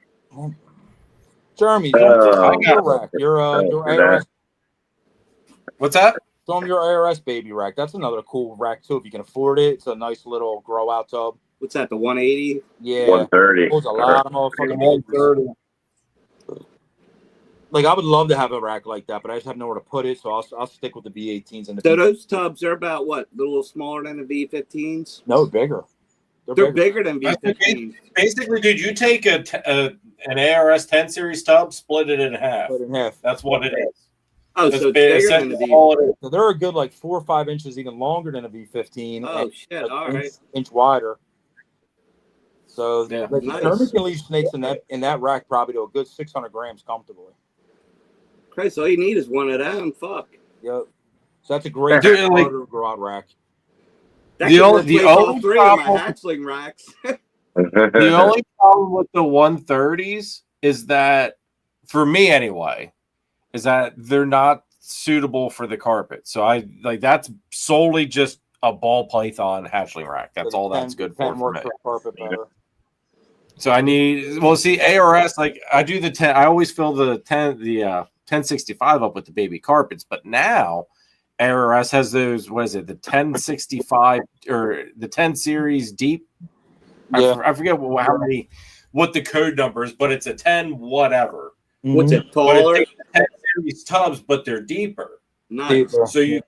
Jeremy, your rack. Your ARS. What's that? Show them your ARS baby rack. That's another cool rack too if you can afford it. It's a nice little grow out tub. What's that? The 180? Yeah, 130. There's a lot of motherfucking 130. Like I would love to have a rack like that, but I just have nowhere to put it, so I'll stick with the V18s and the. So those tubs are about what? A little smaller than the V15s? No, bigger. They're bigger than V15s. Basically, dude, you take an ARS 10 series tub, split it in half. Split it in half. That's what it is. Oh, so it's bigger than the V15. So they're a good like 4 or 5 inches even longer than a V15. Oh shit! Like all right. Inch wider. So yeah, Jeremy can leave snakes in that rack probably to a good 600 grams comfortably. Christ, all you need is one of them. Fuck. Yep. So that's a great garage rack. The only all three of my problem, hatchling racks. the only problem with the 130s is that, for me anyway, is that they're not suitable for the carpet. So I like that's solely just a ball python hatchling rack. That's all that's good for me. Carpet better. So I need ARS, like I do the 10. I always fill the 1065 up with the baby carpets, but now ARS has those. What is it? The 1065 or the 10 series deep. Yeah. I forget what the code number is, but it's a 10 whatever. What's it taller? It's 10 series tubs, but they're deeper. Nice. So you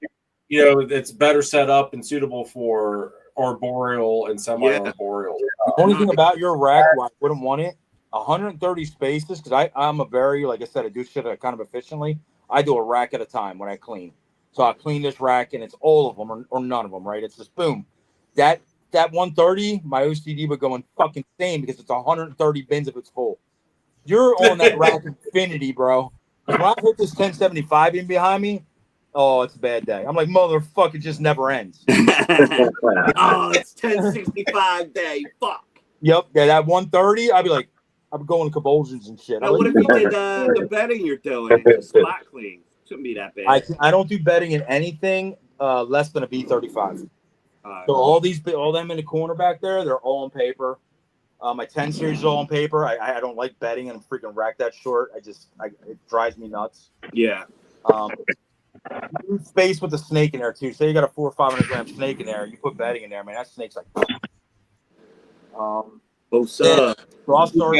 know it's better set up and suitable for arboreal and semi-arboreal. The only thing about your rack why I wouldn't want it 130 spaces because I'm a very, like I said, I do shit kind of efficiently. I do a rack at a time when I clean. So I clean this rack and it's all of them or none of them, right? It's just boom. That 130, my OCD would go in fucking insane because it's 130 bins if it's full. You're on that rack infinity, bro. When I hit this 1075 in behind me, oh, it's a bad day. I'm like, motherfucker, it just never ends. Oh, it's 1065 day. Fuck. Yep. Yeah, that 130, I'd be like, I'm going convulsions and shit. Now, what if you did the bedding you're doing? It's just spot clean. Shouldn't be that bad. I don't do bedding in anything less than a B35. So all them in the corner back there, they're all on paper. My 10 series is all on paper. I don't like bedding and freaking rack that short. It drives me nuts. Yeah. Space with the snake in there too. Say you got a 400 or 500 gram snake in there, you put bedding in there, man. That snake's like. What's up? So I'll start.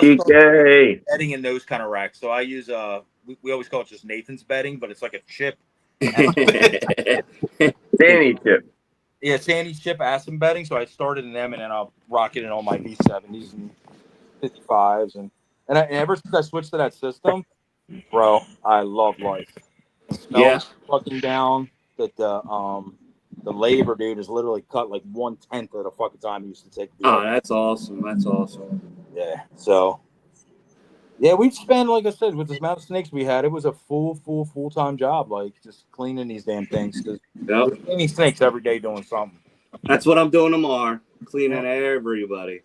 Bedding in those kind of racks. So I use we always call it just Nathan's bedding, but it's like a chip. Sandy chip. Yeah, sandy chip acid bedding. So I started in them, and then I'll rock it in all my V70s and 55s, and ever since I switched to that system, bro, I love life. It smells fucking down. That the labor, dude, is literally cut like 1/10 of the fucking time it used to take. Oh, that's awesome. That's awesome. Yeah. So. Yeah, we'd spend, like I said, with the amount of snakes we had, it was a full-time job, like just cleaning these damn things. Because we're cleaning snakes every day doing something. That's what I'm doing tomorrow, cleaning everybody.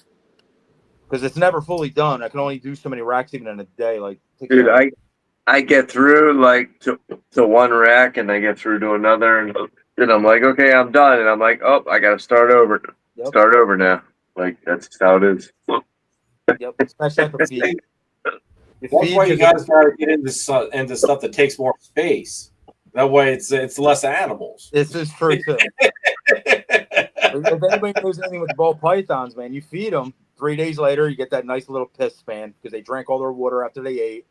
Because it's never fully done. I can only do so many racks even in a day. Like, dude, I get through like to one rack, and I get through to another, and then I'm like, okay, I'm done, and I'm like, oh, I got to start over. Yep. Start over now. Like that's how it is. Yep, especially at the feet. That's why you guys gotta get into stuff that takes more space. That way, it's less animals. This is true too. If anybody knows anything with ball pythons, man, you feed them. 3 days later, you get that nice little piss span because they drank all their water after they ate.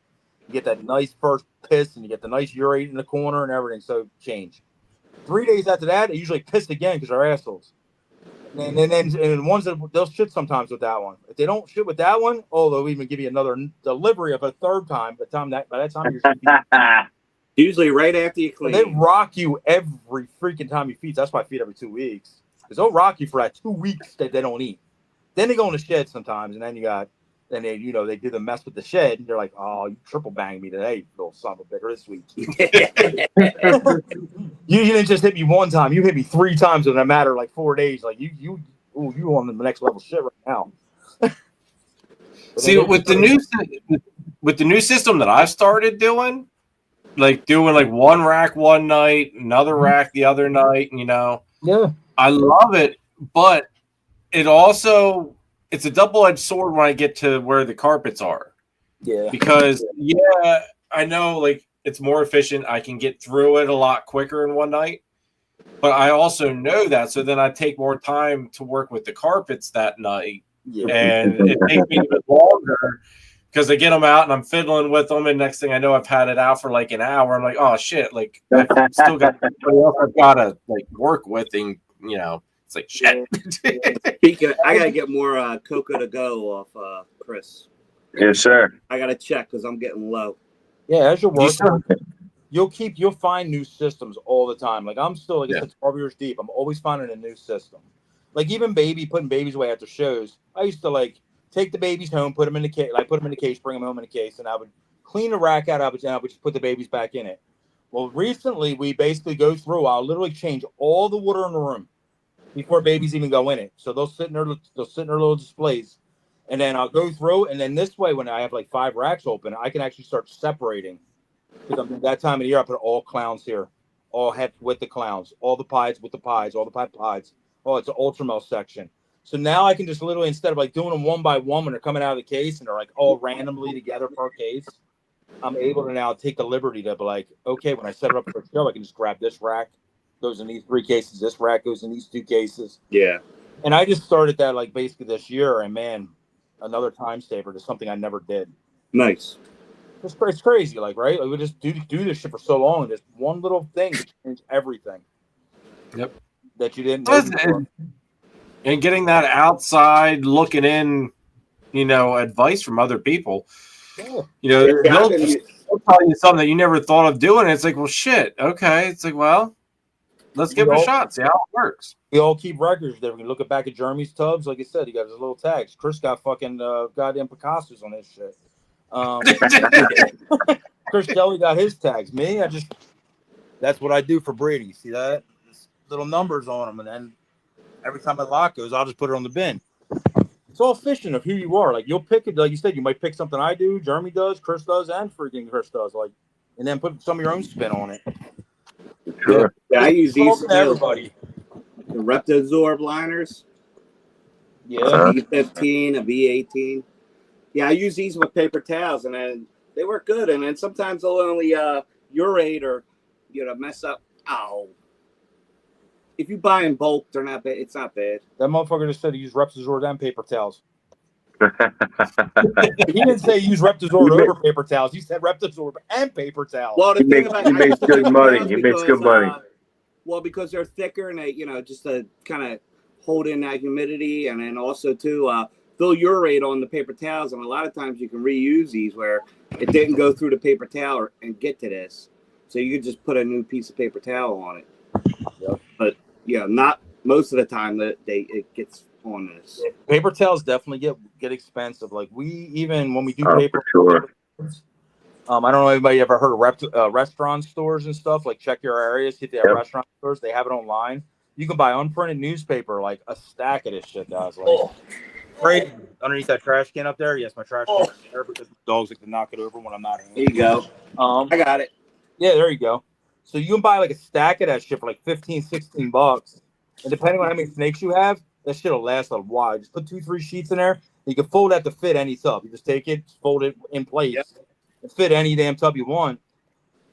You get that nice first piss, and you get the nice urate in the corner and everything. So change. 3 days after that, they usually piss again because they're assholes. And ones that they'll shit sometimes with that one. If they don't shit with that one, they'll even give you another delivery of a third time. By that time you're usually right after you clean. They rock you every freaking time you feed. That's why I feed every 2 weeks. because they'll rock you for that 2 weeks that they don't eat. Then they go in the shed sometimes, and then they they do the mess with the shed, and they're like, "Oh, you triple banged me today, you little son of a bitch, this week." You didn't just hit me one time; you hit me 3 times in a matter of like 4 days. Like you on the next level shit right now. See, with the new system that I've started doing like one rack one night, another rack the other night, Yeah, I love it, but it's a double-edged sword when I get to where the carpets are. yeah. Because I know like it's more efficient. I can get through it a lot quicker in one night. But I also know that, so then I take more time to work with the carpets that night. Yeah. And it takes me a bit longer because I get them out and I'm fiddling with them, and next thing I know, I've had it out for like an hour. I'm like, oh shit, like I've still got somebody else I've got to like work with, and it's like shit. Speaking, I gotta get more Cocoa to go off Chris. Yes, sir. I gotta check because I'm getting low. Yeah, as you work, you'll find new systems all the time. Like I'm still, like I said, 12 years deep. I'm always finding a new system. Like even putting babies away after shows. I used to like take the babies home, put them in the case, bring them home in a case, and I would clean the rack out. I would just put the babies back in it. Well, recently we basically go through. I'll literally change all the water in the room before babies even go in it. So they'll sit in their little displays, and then I'll go through. And then this way, when I have like 5 racks open, I can actually start separating. Because that time of the year, I put all clowns here, all head with the clowns, all the pies with the pies, all the pies. Oh, it's an ultramel section. So now I can just literally, instead of like doing them one by one when they're coming out of the case and they're like all randomly together per case, I'm able to now take the liberty to be like, okay, when I set it up for a show, I can just grab this rack, goes in these 3 cases, this rack goes in these 2 cases. Yeah. And I just started that like basically this year, and man, another time saver to something I never did. Nice. It's crazy, like, right? Like we just do this shit for so long, and just one little thing to change everything. Yep. That you didn't know before. And getting that outside looking in, advice from other people. Yeah. They'll tell you something that you never thought of doing. It's like, well, shit. Okay. It's like, well, let's give it a shot. See how it works. We all keep records there. We can look back at Jeremy's tubs. Like I said, he got his little tags. Chris got fucking goddamn Picassos on his shit. Chris Kelly got his tags. Me, that's what I do for Brady. See that? Just little numbers on them, and then every time a lot goes, I'll just put it on the bin. It's all fishing of who you are. Like you'll pick it, like you said, you might pick something I do, Jeremy does, Chris does, and freaking Chris does. Like, and then put some of your own spin on it. Sure. Yeah, I use these for everybody. The Reptazorb liners. Yeah. A V15, a V18. Yeah, I use these with paper towels, and then they work good. And then sometimes they'll only urate or mess up. Ow. If you buy in bulk, they're not bad. It's not bad. That motherfucker just said he used Reptazorb and paper towels. He didn't say use Reptazorb over paper towels. He said Reptazorb and paper towels. Well, the thing about he makes good money. He makes good money. Well, because they're thicker and they, just to kind of hold in that humidity, and then also too, they'll urate on the paper towels, and a lot of times you can reuse these where it didn't go through the paper towel and get to this, so you could just put a new piece of paper towel on it. Yep. But not most of the time that it gets on this. Yeah, paper towels definitely get expensive. Like even when we do paper, sure. I don't know if anybody ever heard of restaurant stores and stuff. Like check your areas, see if they have restaurant stores. They have it online. You can buy unprinted newspaper, like a stack of this shit, guys. Like, right underneath that trash can up there. Yes, my trash can is there because dogs like to knock it over when I'm not here. There you go. I got it. Yeah, there you go. So you can buy like a stack of that shit for like $15-$16. And depending on how many snakes you have, that shit will last a while. Just put 2-3 sheets in there. You can fold that to fit any tub. You just take it, fold it in place, and fit any damn tub you want.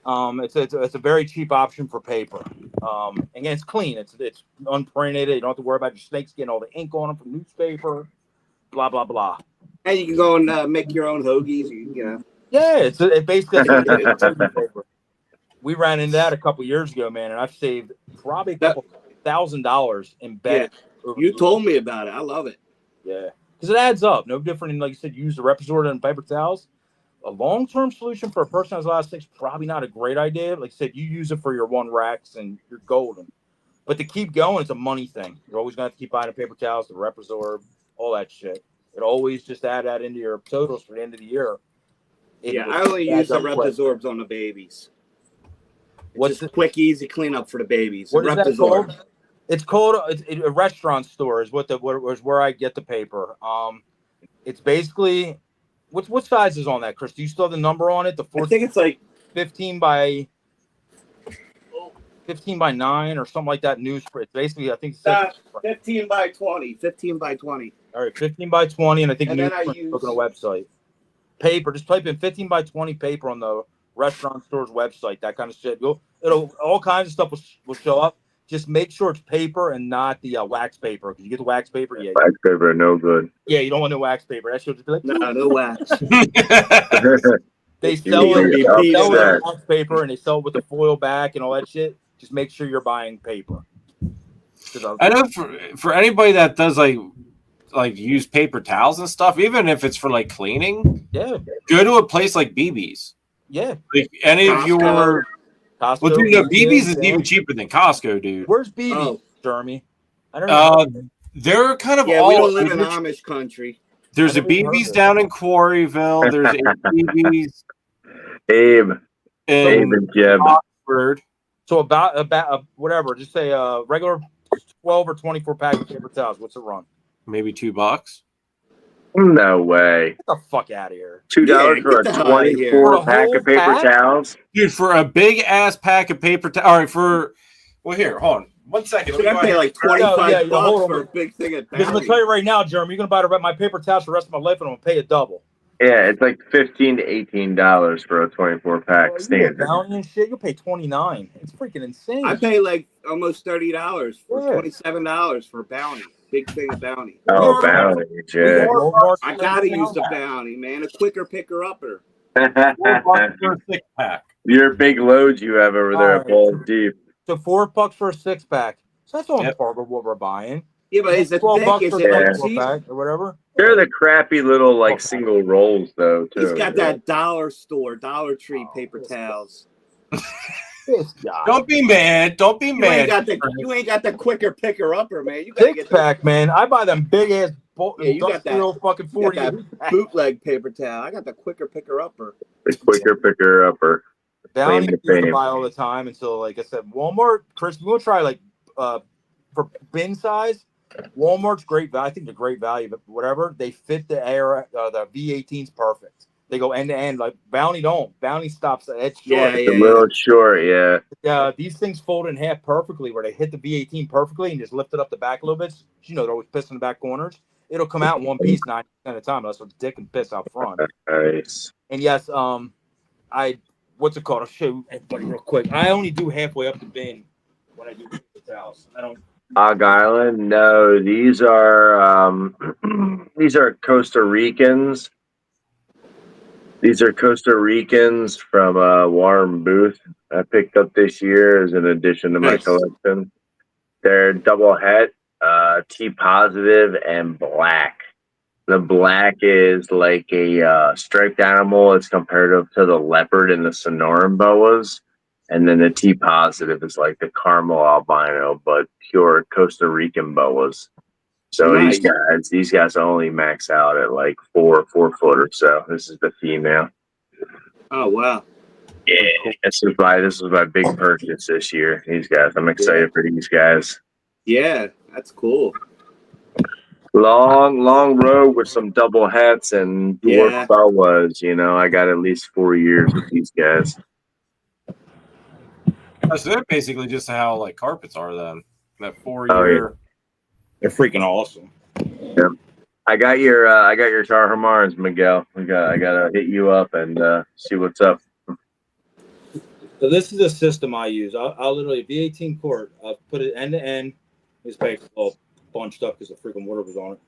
It's a very cheap option for paper. Again, it's clean. It's unprinted. You don't have to worry about your snakes getting all the ink on them from newspaper. Blah blah blah. And you can go and make your own hoagies. Yeah, it's basically paper. We ran into that a couple years ago, man, and I've saved probably a couple $1,000 in bed. Yeah. You told me about it. I love it. Yeah, because it adds up. No different than, like you said, you use the Reptazorb and paper towels. A long-term solution for a person who has a lot of snakes, probably not a great idea. Like I said, you use it for your 1 racks and you're golden. But to keep going, it's a money thing. You're always going to have to keep buying the paper towels, the Represorb, all that shit. It always just add that into your totals for the end of the year. I only use the Represorbs on the babies. What's just quick, easy cleanup for the babies. What is that called? It's called a restaurant store is where I get the paper. It's basically what size is on that, Chris? Do you still have the number on it? I think it's like 15 by 9 or something like that. Newsprint. It's basically, I think it's 15 by 20. 15 by 20. All right, 15 by 20, and I think then look on a website. Paper. Just type in 15 by 20 paper on the restaurant store's website. That kind of shit. It'll all kinds of stuff will show up. Just make sure it's paper and not the wax paper. Because you get the wax paper, wax paper, no good. Yeah, you don't want no wax paper. That should just be like, no wax. They sell it with wax paper and they sell it with the foil back and all that shit. Just make sure you're buying paper. I know for anybody that does like use paper towels and stuff, even if it's for like cleaning, go to a place like BB's. Yeah, like any of your Costco. Well, dude, no, BB's is even cheaper than Costco, dude. Where's BB's, Jeremy? I don't know. They're kind of we don't live in Amish country. There's a BB's down in Quarryville. There's a BB's. Abe and Jeb. Oxford. So about whatever, just say regular 12 or 24 pack of paper towels. What's it run? Maybe $2. No way. Get the fuck out of here. $2 for a 24 pack of paper towels? Dude, for a big ass pack of paper towels. All right, here, hold on. 1 second. Should I pay like $25 for a big thing of Because I'm going to tell you right now, Jeremy, you're going to buy my paper towels for the rest of my life and I'm going to pay it double. Yeah, it's like $15 to $18 for a 24 pack standard. Bounty and shit, you'll pay $29. It's freaking insane. I pay like almost $30 for $27 for a bounty. Big thing of bounty. Oh, bounty, yeah. I gotta use the bounty, man. A quicker picker upper. $4 for a 6-pack. Your big loads you have over there at Balls Deep. So $4 for a 6-pack. So that's on par with what we're buying. Yeah, but is it thick? Is it like pack or whatever? They're the crappy little like single rolls though. Too. He's got that Dollar Tree paper towels. Don't be mad. Don't be mad. You ain't got the quicker picker upper, man. You got 6-pack, man. I buy them big ass. You got that fucking 40. That bootleg paper towel. I got the quicker picker upper. The quicker picker upper. Bounty used to buy all the time until, like I said, Walmart. Chris, we'll try like for bin size. Walmart's great value. I think they're great value, but whatever, they fit the the V18's perfect. They go end to end. Like Bounty don't. Bounty stops at short. Yeah, a little short. Yeah. Yeah, these things fold in half perfectly, where they hit the V18 perfectly and just lift it up the back a little bit. You know, they're always pissing the back corners. It'll come out in one piece 90% of the time. That's what dick and piss out front. Nice. And yes, what's it called? I'll show everybody real quick. I only do halfway up the bin when I do the towels. I don't. Hog Island? No, these are Costa Ricans. These are Costa Ricans from Warm Booth. I picked up this year as an addition to my collection. They're double het, T positive, and black. The black is like a striped animal. It's comparative to the leopard and the Sonoran boas. And then the T positive is like the caramel albino, but pure Costa Rican boas. So nice. these guys only max out at like 4 foot or so. This is the female. Oh wow! Yeah, this was my big purchase this year. These guys, I'm excited for these guys. Yeah, that's cool. Long road with some double hats and dwarf boas. You know, I got at least 4 years with these guys. So they're basically just how like carpets are then. That 4-year. They're freaking awesome. Yeah. I got your Tarahumars, Miguel. I gotta hit you up and see what's up. So this is a system I use. I'll literally V18 quart. I'll put it end to end. It's basically all bunched up because the freaking water was on it.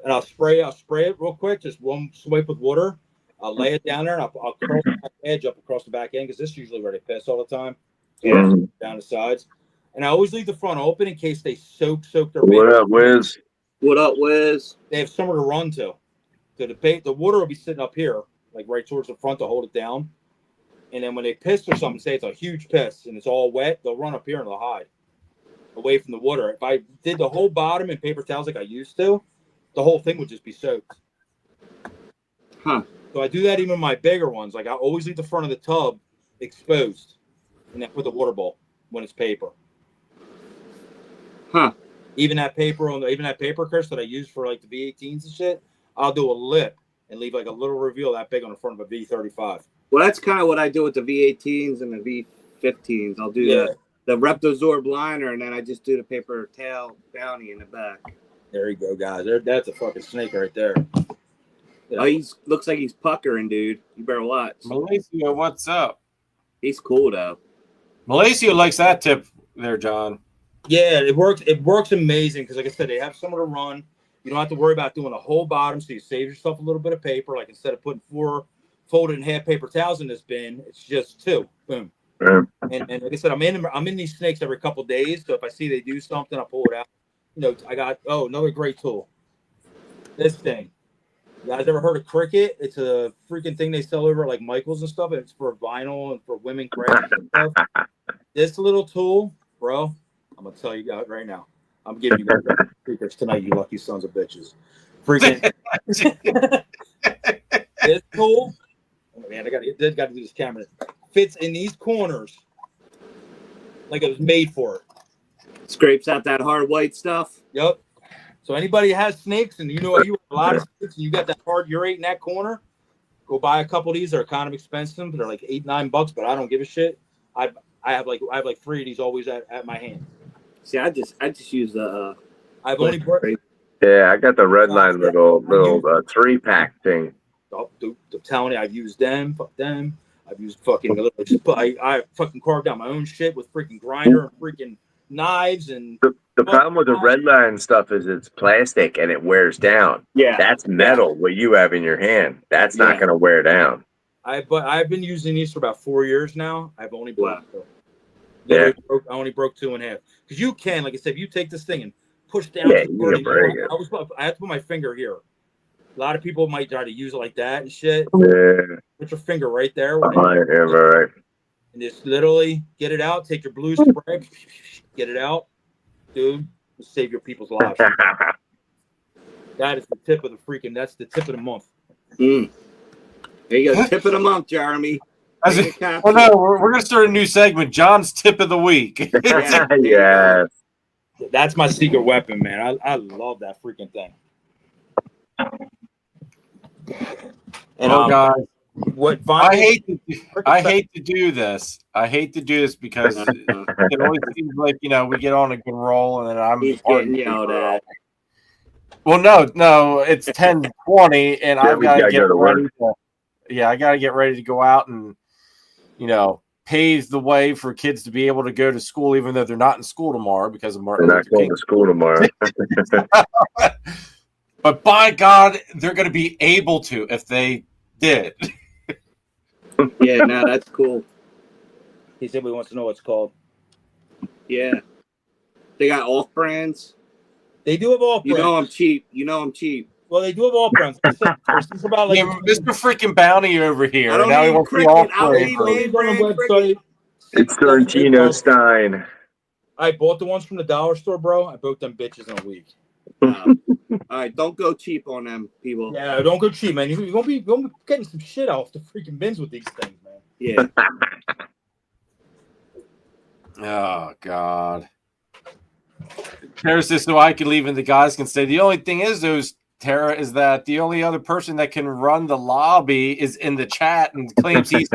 And I'll spray it real quick, just one swipe with water. I'll lay it down there and I'll curl the edge up across the back end because this is usually where they piss all the time. Down the sides. And I always leave the front open in case they soak their bait. What up, Wiz? What up, Wiz? They have somewhere to run to. So the water will be sitting up here, like right towards the front to hold it down. And then when they piss or something, say it's a huge piss and it's all wet, they'll run up here and they'll hide. away from the water. If I did the whole bottom in paper towels like I used to, the whole thing would just be soaked. Huh. So I do that even with my bigger ones. Like I always leave the front of the tub exposed, and then put the water bowl when it's paper. Huh. Even that paper Chris, that I use for like the V18s and shit, I'll do a lip and leave like a little reveal that big on the front of a V35. Well, that's kind of what I do with the V18s and the V15s. I'll do the Reptozorb liner, and then I just do the paper tail bounty in the back. There you go, guys. That's a fucking snake right there. Yeah. Oh, looks like he's puckering, dude. You better watch. Malacio, what's up? He's cool though. Malacio likes that tip there, John. Yeah, it works. It works amazing because, like I said, they have somewhere to run. You don't have to worry about doing a whole bottom, so you save yourself a little bit of paper. Like instead of putting 4 folded in half paper towels in this bin, it's just 2. Boom. And like I said, I'm in these snakes every couple of days. So if I see they do something, I'll pull it out. You know, I got another great tool. This thing. You guys ever heard of Cricket? It's a freaking thing they sell over at like Michael's and stuff. And it's for vinyl and for women craft and stuff. This little tool, bro, I'm gonna tell you guys right now. I'm giving you guys secrets tonight, you lucky sons of bitches. Freaking this tool. Oh man, I gotta do this camera. Fits in these corners like it was made for it. Scrapes out that hard white stuff. Yep. So anybody has snakes and you know you have a lot of snakes and you got that hard urate in that corner, go buy a couple of these. They're kind of expensive. They're like $8-9, but I don't give a shit. I have like 3 of these always at my hand. See, I just use the. I've only brought. Yeah, I got the red line little 3-pack thing. I'm telling you, I've used them. Fuck them. I've used fucking. I fucking carved out my own shit with freaking grinder and freaking knives and. The problem with the red line stuff is it's plastic and it wears down. Yeah, that's metal. What you have in your hand, that's not going to wear down. I've been using these for about 4 years now. I've only broke. I only broke 2.5 because you can, like I said, if you take this thing and push down. Yeah, you can break it. I have to put my finger here. A lot of people might try to use it like that and shit. Yeah. Put your finger right there. Right. And just literally get it out. Take your blue spray, get it out, dude. Save your people's lives. That is the tip of the freaking. That's the tip of the month. There you go. Tip of the month, Jeremy. Well, no, we're gonna start a new segment. John's tip of the week. Yeah. That's my secret weapon, man. I love that freaking thing. And guys, what? I hate to do this. I hate to do this because it always seems like we get on a good roll and then I'm getting yelled at. Well, no, it's 10:20 and I've got to get ready. I got to get ready to go out and pave the way for kids to be able to go to school, even though they're not in school tomorrow because of Martin Luther King. They're not going to school tomorrow. But by God, they're going to be able to if they did. Yeah, no, that's cool. He simply wants to know what it's called. Yeah. They got off brands. They do have off brands. You know I'm cheap. Well, they do have off brands. It's about like Mr. freaking Bounty over here. I don't now he need wants cricket. the off I don't need brand. name brand cricket. It's Sorrentino Stein. I bought the ones from the dollar store, bro. I broke them bitches in a week. All right, don't go cheap on them, people. Yeah, don't go cheap, man. You're gonna be getting some shit off the freaking bins with these things, man. Yeah. Oh God. There's this so I can leave and the guys can stay. The only thing is, Tara, is that the only other person that can run the lobby is in the chat and claims he's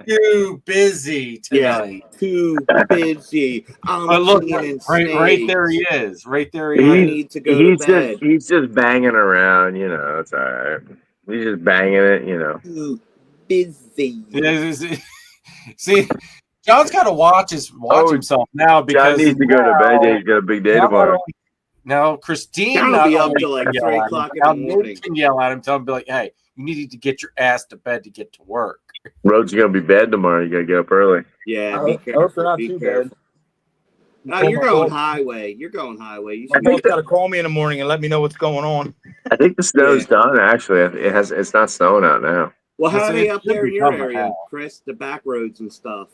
too busy tonight. Yeah, too busy. But look, right there he is. Right there he is. Need to go to bed. He's just banging around, it's all right. He's just banging it, Too busy. See, John's got to watch himself now because John needs to go to bed. He's got a big day tomorrow. Now, Christine will be up till like 3 o'clock in the morning. Can yell at him, tell him, be like, hey, you need to get your ass to bed to get to work. Road's going to be bad tomorrow. You got to get up early. Yeah, be careful. Be careful. No, you're going highway. You both got to call me in the morning and let me know what's going on. I think the snow's done, actually. It's not snowing out now. Well, how are they up there in your area, Chris? The back roads and stuff.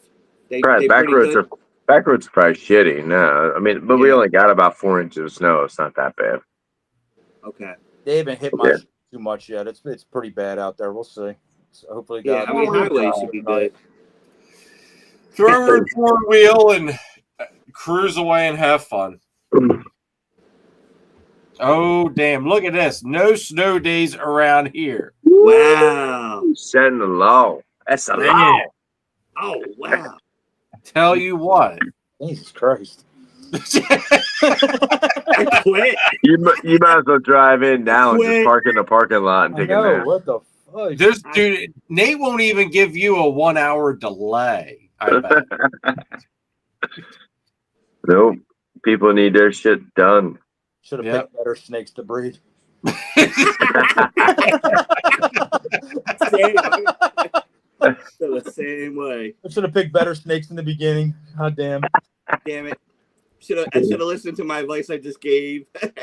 Back roads Back road's probably shitty. No, I mean, but we Yeah. only got about 4 inches of snow. It's not that bad. Okay. They haven't hit my shit too much yet. It's pretty bad out there. We'll see. So hopefully, Yeah, God. I mean, highways should be good. Throw her in 4-wheel and cruise away and have fun. Oh, damn. Look at this. No snow days around here. Wow. Setting the law. That's the law. Man, Oh, wow. tell you what. Jesus Christ. I quit. You might as well drive in now and just Quit. park in the parking lot and I take a know. nap. What the fuck? This dude, Nate won't even give you a 1-hour delay, I bet. Nope. People need their shit done. Should have Yep. picked better snakes to breed. The same way. I should have picked better snakes in the beginning. God damn. Damn it. I should have listened to my advice I just gave. Trust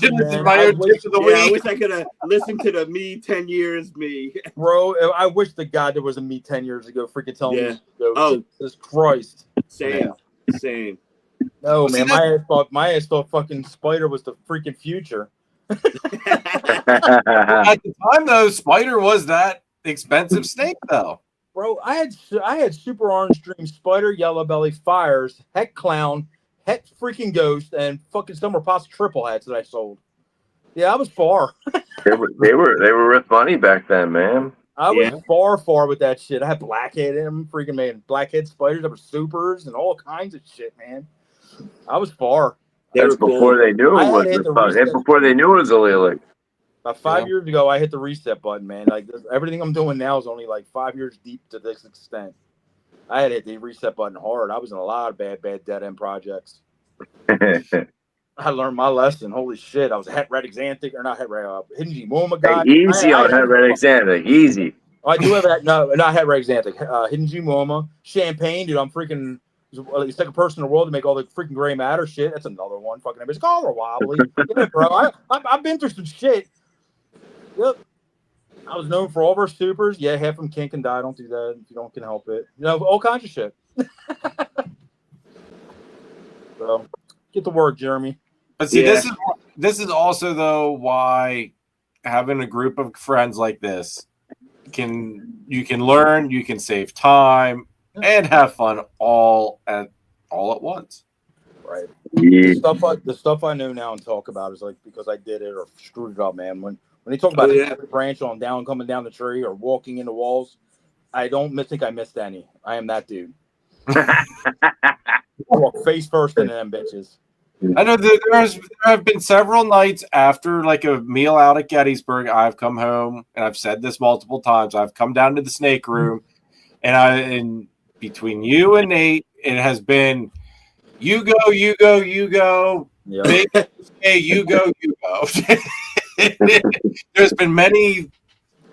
This me, is man. my I own wish, tip of the Yeah, I week. wish I could have listened to the me 10 years me. bro, I wish to God there was a me 10 years ago freaking telling Yeah. me to go. Oh. Jesus Christ. Same. Same. No, See, man. My ass thought fucking Spider was the freaking future. At the time, though, Spider was that expensive snake, though. Bro, I had Super Orange Dream, Spider, Yellow Belly, Fires, Heck Clown, Heck freaking Ghost, and fucking Summer Pops triple hats that I sold. Yeah, I was far. They were worth money back then, man. I was far with that shit. I had blackhead in them, freaking man, blackhead spiders that were supers and all kinds of shit, man. I was far. That's before they knew it was before they knew it was illegal. About 5 years ago, I hit the reset button, man. Like everything I'm doing now is only like 5 years deep to this extent. I had hit the reset button hard. I was in a lot of bad dead end projects. I learned my lesson. Holy shit! I was a Het Red Exanthic or not Het Red Hidden Gmoma guy. Easy on Het Red Exanthic. Easy. I do have that. No, not Het Red Exanthic. Hidden Gmoma, Champagne, dude. I'm freaking. The second person in the world to make all the freaking gray matter shit. That's another one. Fucking it's collar wobbly. Yeah, bro. I've been through some shit. Yep. I was known for all of our supers. Yeah, half of them kink and die. Don't do that if you can help it. You know, all kinds of shit. So, get to work, Jeremy. But see, this is also though why having a group of friends like this you can learn, you can save time, and have fun all at once. Right. Yeah. The stuff I know now and talk about is like because I did it or screwed it up, man. When they talk about the branch on down, coming down the tree, or walking into walls, I don't think I missed any. I am that dude. I walk face first into them bitches. I know there have been several nights after like a meal out at Gettysburg. I've come home and I've said this multiple times. I've come down to the snake room, and between you and Nate, it has been you go. Yeah. Hey, you go. There's been many.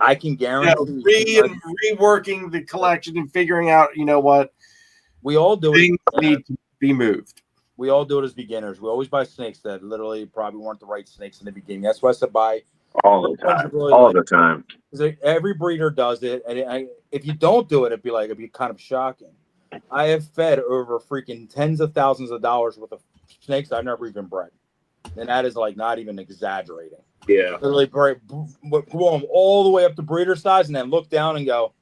I can guarantee reworking the collection and figuring out, you know what, we all do things it. need to be moved. We all do it as beginners. We always buy snakes that literally probably weren't the right snakes in the beginning. That's why I said buy all the time. All the time. Because every breeder does it, and if you don't do it, it'd be kind of shocking. I have fed over freaking tens of thousands of dollars worth of snakes I've never even bred, and that is like not even exaggerating. Yeah, literally grow them all the way up to breeder size, and then look down and go,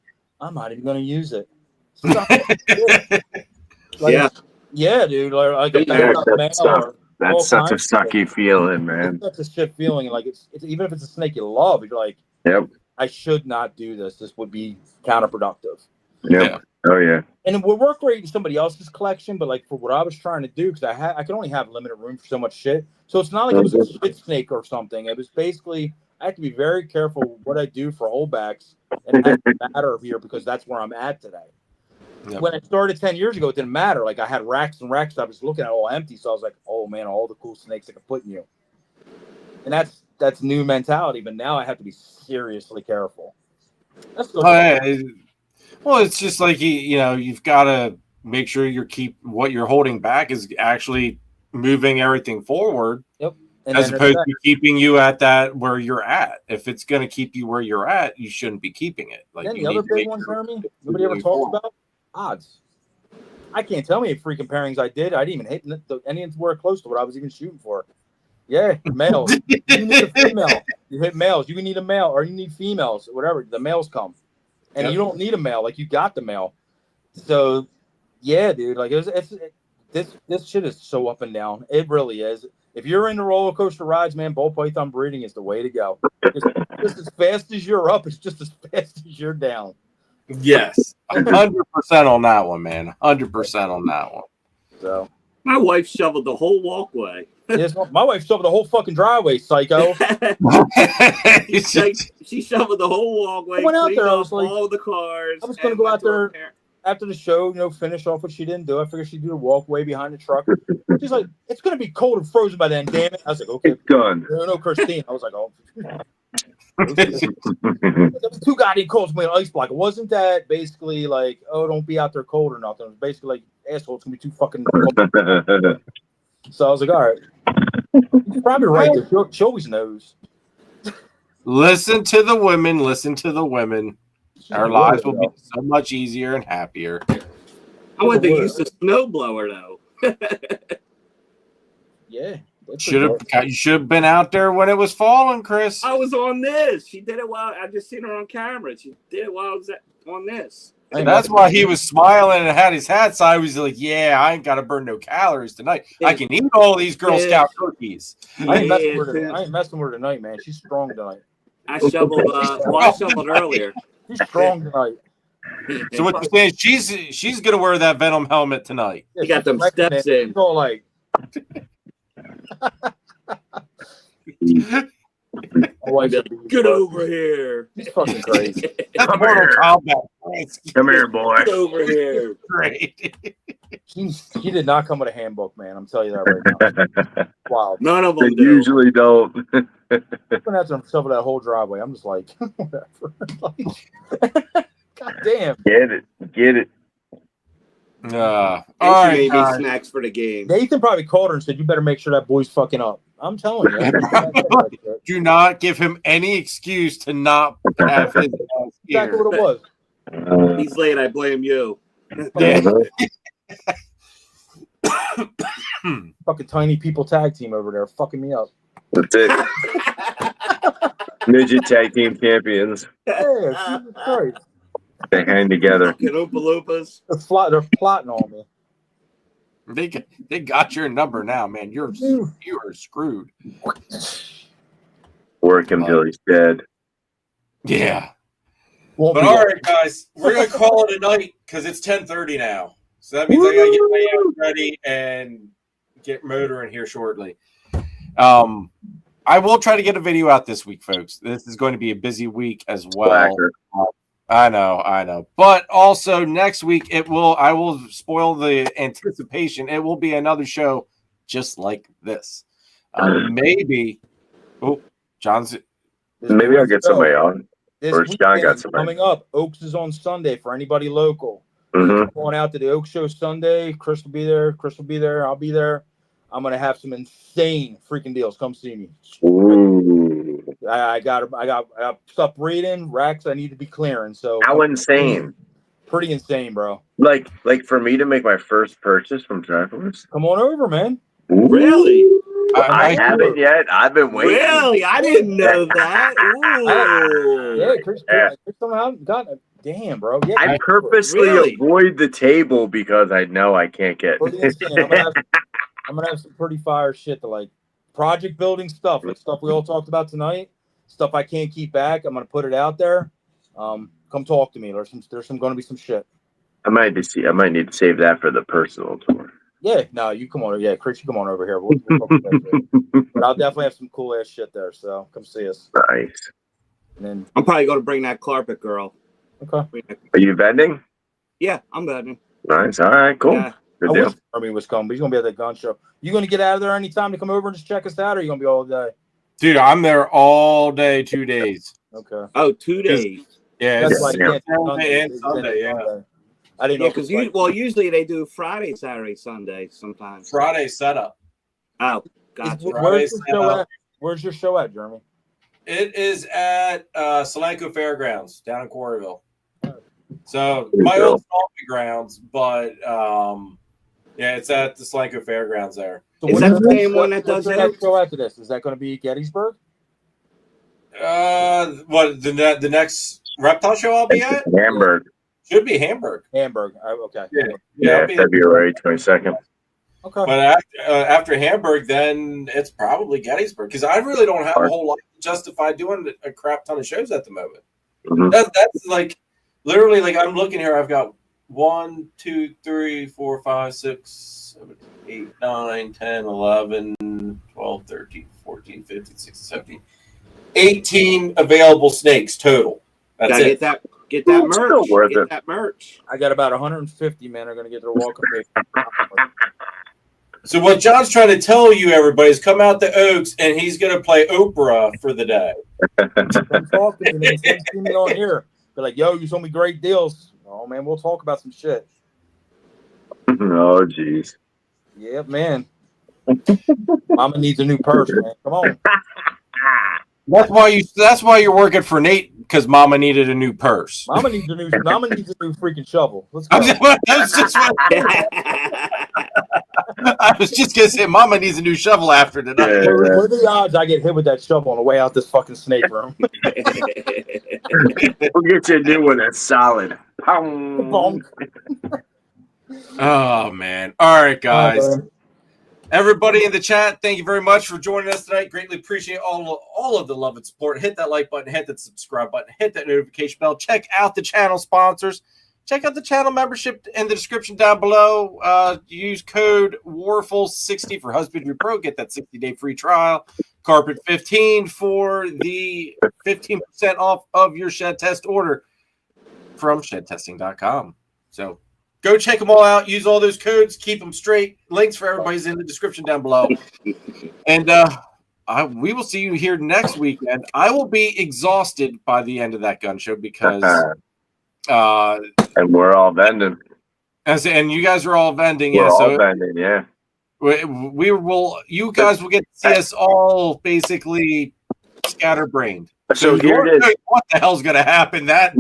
"I'm not even going to use it." Yeah, dude. Like a that's such a sucky feeling, man. It's such a shit feeling. Like it's even if it's a snake you love, you're like, yep. I should not do this. This would be counterproductive. Yep. Yeah. Oh yeah. And it would work great in somebody else's collection, but like for what I was trying to do, because I could only have limited room for so much shit. So it's not like it was a shit snake or something. It was basically I have to be very careful what I do for holdbacks, and it doesn't matter here because that's where I'm at today. Yep. When I started 10 years ago, it didn't matter. Like I had racks and racks. I was looking at all empty, so I was like, "Oh man, all the cool snakes I could put in you." And that's new mentality. But now I have to be seriously careful. That's well, it's just like you've got to make sure what you're holding back is actually moving everything forward. Yep. As opposed to keeping you at that where you're at. If it's going to keep you where you're at, you shouldn't be keeping it. Like then the other big one, Jeremy, nobody ever talks about odds. I can't tell me freaking pairings I did. I didn't even hit anywhere close to what I was even shooting for. Yeah, males. You need a female. You hit males. You need a male, or you need females, whatever. The males come, and you don't need a male. Like, you got the male. So, yeah, dude. Like, this shit is so up and down. It really is. If you're into roller coaster rides, man, ball python breeding is the way to go. Just as fast as you're up, it's just as fast as you're down. Yes, 100% on that one, man. 100% on that one. So my wife shoveled the whole walkway. yes, my wife shoveled the whole fucking driveway, psycho. she shoveled the whole walkway. I went out there. I was like, all the cars. I was going to go out there after the show, finish off what she didn't do. I figured she'd do the walkway behind the truck. She's like, it's going to be cold and frozen by then, damn it. I was like, okay. It's done. No, Christine. I was like, oh. Two goddamn calls me an ice block. It wasn't that basically like, oh, don't be out there cold or nothing. It was basically like, asshole, it's gonna be too fucking cold. So I was like, all right. You're probably right. She always knows. Listen to the women. Listen to the women. Our lives will be so much easier and happier. I went to use the snowblower though. Yeah. You should have been out there when it was falling, Chris. I was on this. She did it while I just seen her on camera. She did it while I was on this. That's why he was smiling and had his hat side. He was like, "Yeah, I ain't got to burn no calories tonight. I can eat all these Girl Scout cookies." I ain't messing with her tonight, man. She's strong tonight. I shoveled. I shoveled earlier. She's strong tonight. So what you're saying? She's gonna wear that Venom helmet tonight. You got them steps in. She's all like. Get over here. He's fucking crazy. Come here, boy. Get over here. Great. She did not come with a handbook, man. I'm telling you that right now. Wow. None of them usually don't. I'm gonna have to shovel that whole driveway. I'm just like, whatever. God damn. Get it. All right, made me snacks for the game. Nathan probably called her and said, "You better make sure that boy's fucking up." I'm telling you. Do not give him any excuse to not have his exactly what it was. He's late. I blame you. Fucking tiny people tag team over there, fucking me up. That's it. Midget tag team champions. Yeah, Jesus Christ. They hang together. Oompa-loompas. They're plotting on me. They got your number now, man. You are screwed. Work him till he's dead. Yeah. But all right, guys, we're gonna call it a night because it's 10:30 now. So that means I gotta get my ass ready and get motoring here shortly. I will try to get a video out this week, folks. This is going to be a busy week as well. I know. But also next week I will spoil the anticipation. It will be another show just like this. Maybe John's maybe I'll get somebody on. Or John got somebody coming up. Oaks is on Sunday for anybody local. Going out to the Oaks show Sunday. Chris will be there. I'll be there. I'm gonna have some insane freaking deals. Come see me. Ooh. I got stuff reading racks I need to be clearing. So how insane? Pretty insane, bro. Like for me to make my first purchase from Travelers. Come on over, man. Ooh. Really? I haven't yet. I've been waiting. Really? I didn't know that. Ooh. Chris somehow got it. Damn, bro. Yeah, I purposely avoid the table because I know I can't get. I'm gonna have some pretty fire shit to like project building stuff, like stuff we all talked about tonight. Stuff I can't keep back. I'm gonna put it out there. Come talk to me. There's gonna be some shit. I might need to save that for the personal tour. Yeah, no, you come on. Yeah, Chris, you come on over here. We'll but I'll definitely have some cool ass shit there. So come see us. Nice. And then I'm probably gonna bring that carpet girl. Okay. Are you vending? Yeah, I'm vending. Nice. All right. Cool. Yeah. Good deal. Jeremy was coming, but he's gonna be at the gun show. You gonna get out of there anytime to come over and just check us out, or are you gonna be all day? Dude, I'm there all day, 2 days. Okay. Oh, 2 days. Yeah, that's like Sunday and Sunday. Yeah. I didn't know because usually they do Friday, Saturday, Sunday sometimes. Friday setup. Oh, gotcha. Where's your show at, Jeremy? It is at Solanco Fairgrounds down in Quarryville. So my old stomping grounds, but yeah, it's at the Slanko Fairgrounds there. So Is that the same one that does the it? next show after this? Is that going to be Gettysburg? What the next reptile show I'll be at? Hamburg. Should be Hamburg. Hamburg. Okay. Yeah, February 22nd. Okay. But after Hamburg, then it's probably Gettysburg because I really don't have a whole lot to justify doing a crap ton of shows at the moment. Mm-hmm. That's like literally like I'm looking here. I've got 1, 2, 3, 4, 5, 6, 7, 8, 9, 10, 11, 12, 13, 14, 15, 16, 17, 18 available snakes total. That's Gotta it. Get that merch. Get that merch. I got about 150 men are going to get their welcome day. So what John's trying to tell you, everybody, is come out to Oaks and he's going to play Oprah for the day. Come talk to me, man. See me on here. Be like, yo, you sold me great deals. Oh man, we'll talk about some shit. Oh jeez. Yeah, man. Mama needs a new purse, man. Come on. That's why you're working for Nate, because Mama needed a new purse. Mama needs a new freaking shovel. Let's go. I was just gonna say Mama needs a new shovel after tonight. Yeah. What are the odds I get hit with that shovel on the way out this fucking snake room? We'll get you a new one that's solid. Bonk. Oh man. All right, guys. Oh, Everybody in the chat, thank you very much for joining us tonight. Greatly appreciate all of the love and support. Hit that like button, hit that subscribe button, hit that notification bell. Check out the channel sponsors. Check out the channel membership in the description down below. Use code Warfel60 for Husbandry Pro. Get that 60-day free trial. Carpet 15 for the 15% off of your shed test order from shedtesting.com. So go check them all out. Use all those codes. Keep them straight. Links for everybody's in the description down below. And we will see you here next weekend. I will be exhausted by the end of that gun show because and we're all vending. And you guys are all vending. We're all so vending, yeah. We will. You guys will get to see us all basically scatterbrained. So here it is. What the hell's going to happen that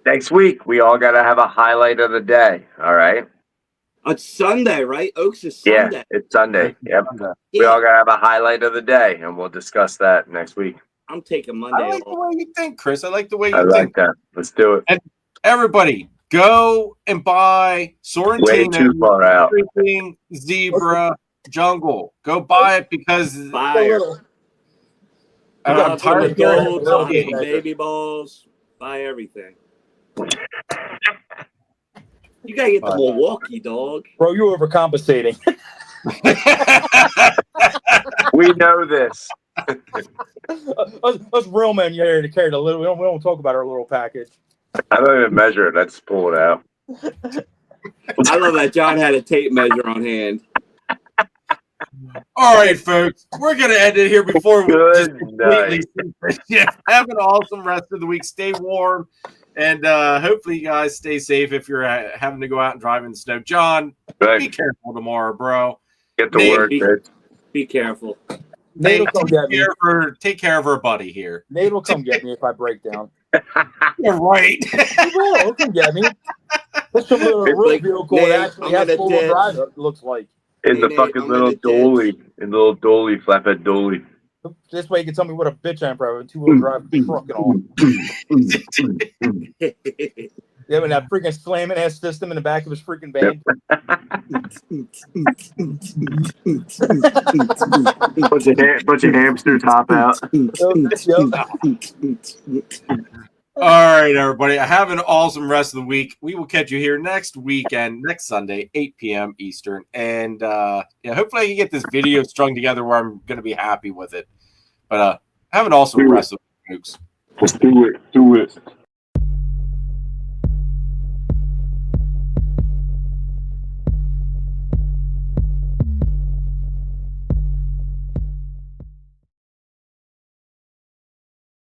next week? We all got to have a highlight of the day. All right. It's Sunday, right? Oaks is Sunday. Yeah, it's Sunday. Yep. Yeah. We all got to have a highlight of the day, and we'll discuss that next week. I'm taking Monday I like off. the way you think, Chris. I like the way you I think. like that. Let's do it. And everybody, go and buy Way Sorrentino too far out. freaking Zebra Jungle. Go buy it because Fire. I'm tired of hearing gold, it. baby balls. Buy everything. You gotta get the Milwaukee, dog. Bro, you overcompensating. We know this. Us real men here to carry the little. We don't talk about our little package. I don't even measure it. I just pull it out. I love that John had a tape measure on hand. All right, folks, we're gonna end it here before we just Good completely. night. Yeah, have an awesome rest of the week. Stay warm, and hopefully, you guys stay safe if you're having to go out and drive in the snow. John, be careful tomorrow, bro. Get to work, bitch. Be careful. Nate will come get me. Take care of our buddy here. Nate will come get me if I break down. You're right. He'll come get me. That's some little real vehicle that actually has full-wheel drive. It looks like. In the fucking little dolly. In the little dolly, flatbed dolly. This way you can tell me what a bitch I am for having two-wheel drive truck and all. Yeah, with that freaking slamming ass system in the back of his freaking van. Bunch of hamster top out. All right, everybody. Have an awesome rest of the week. We will catch you here next weekend, next Sunday, 8 p.m. Eastern. And hopefully I can get this video strung together where I'm going to be happy with it. But have an awesome rest of the week, folks. Let's do it. Do it.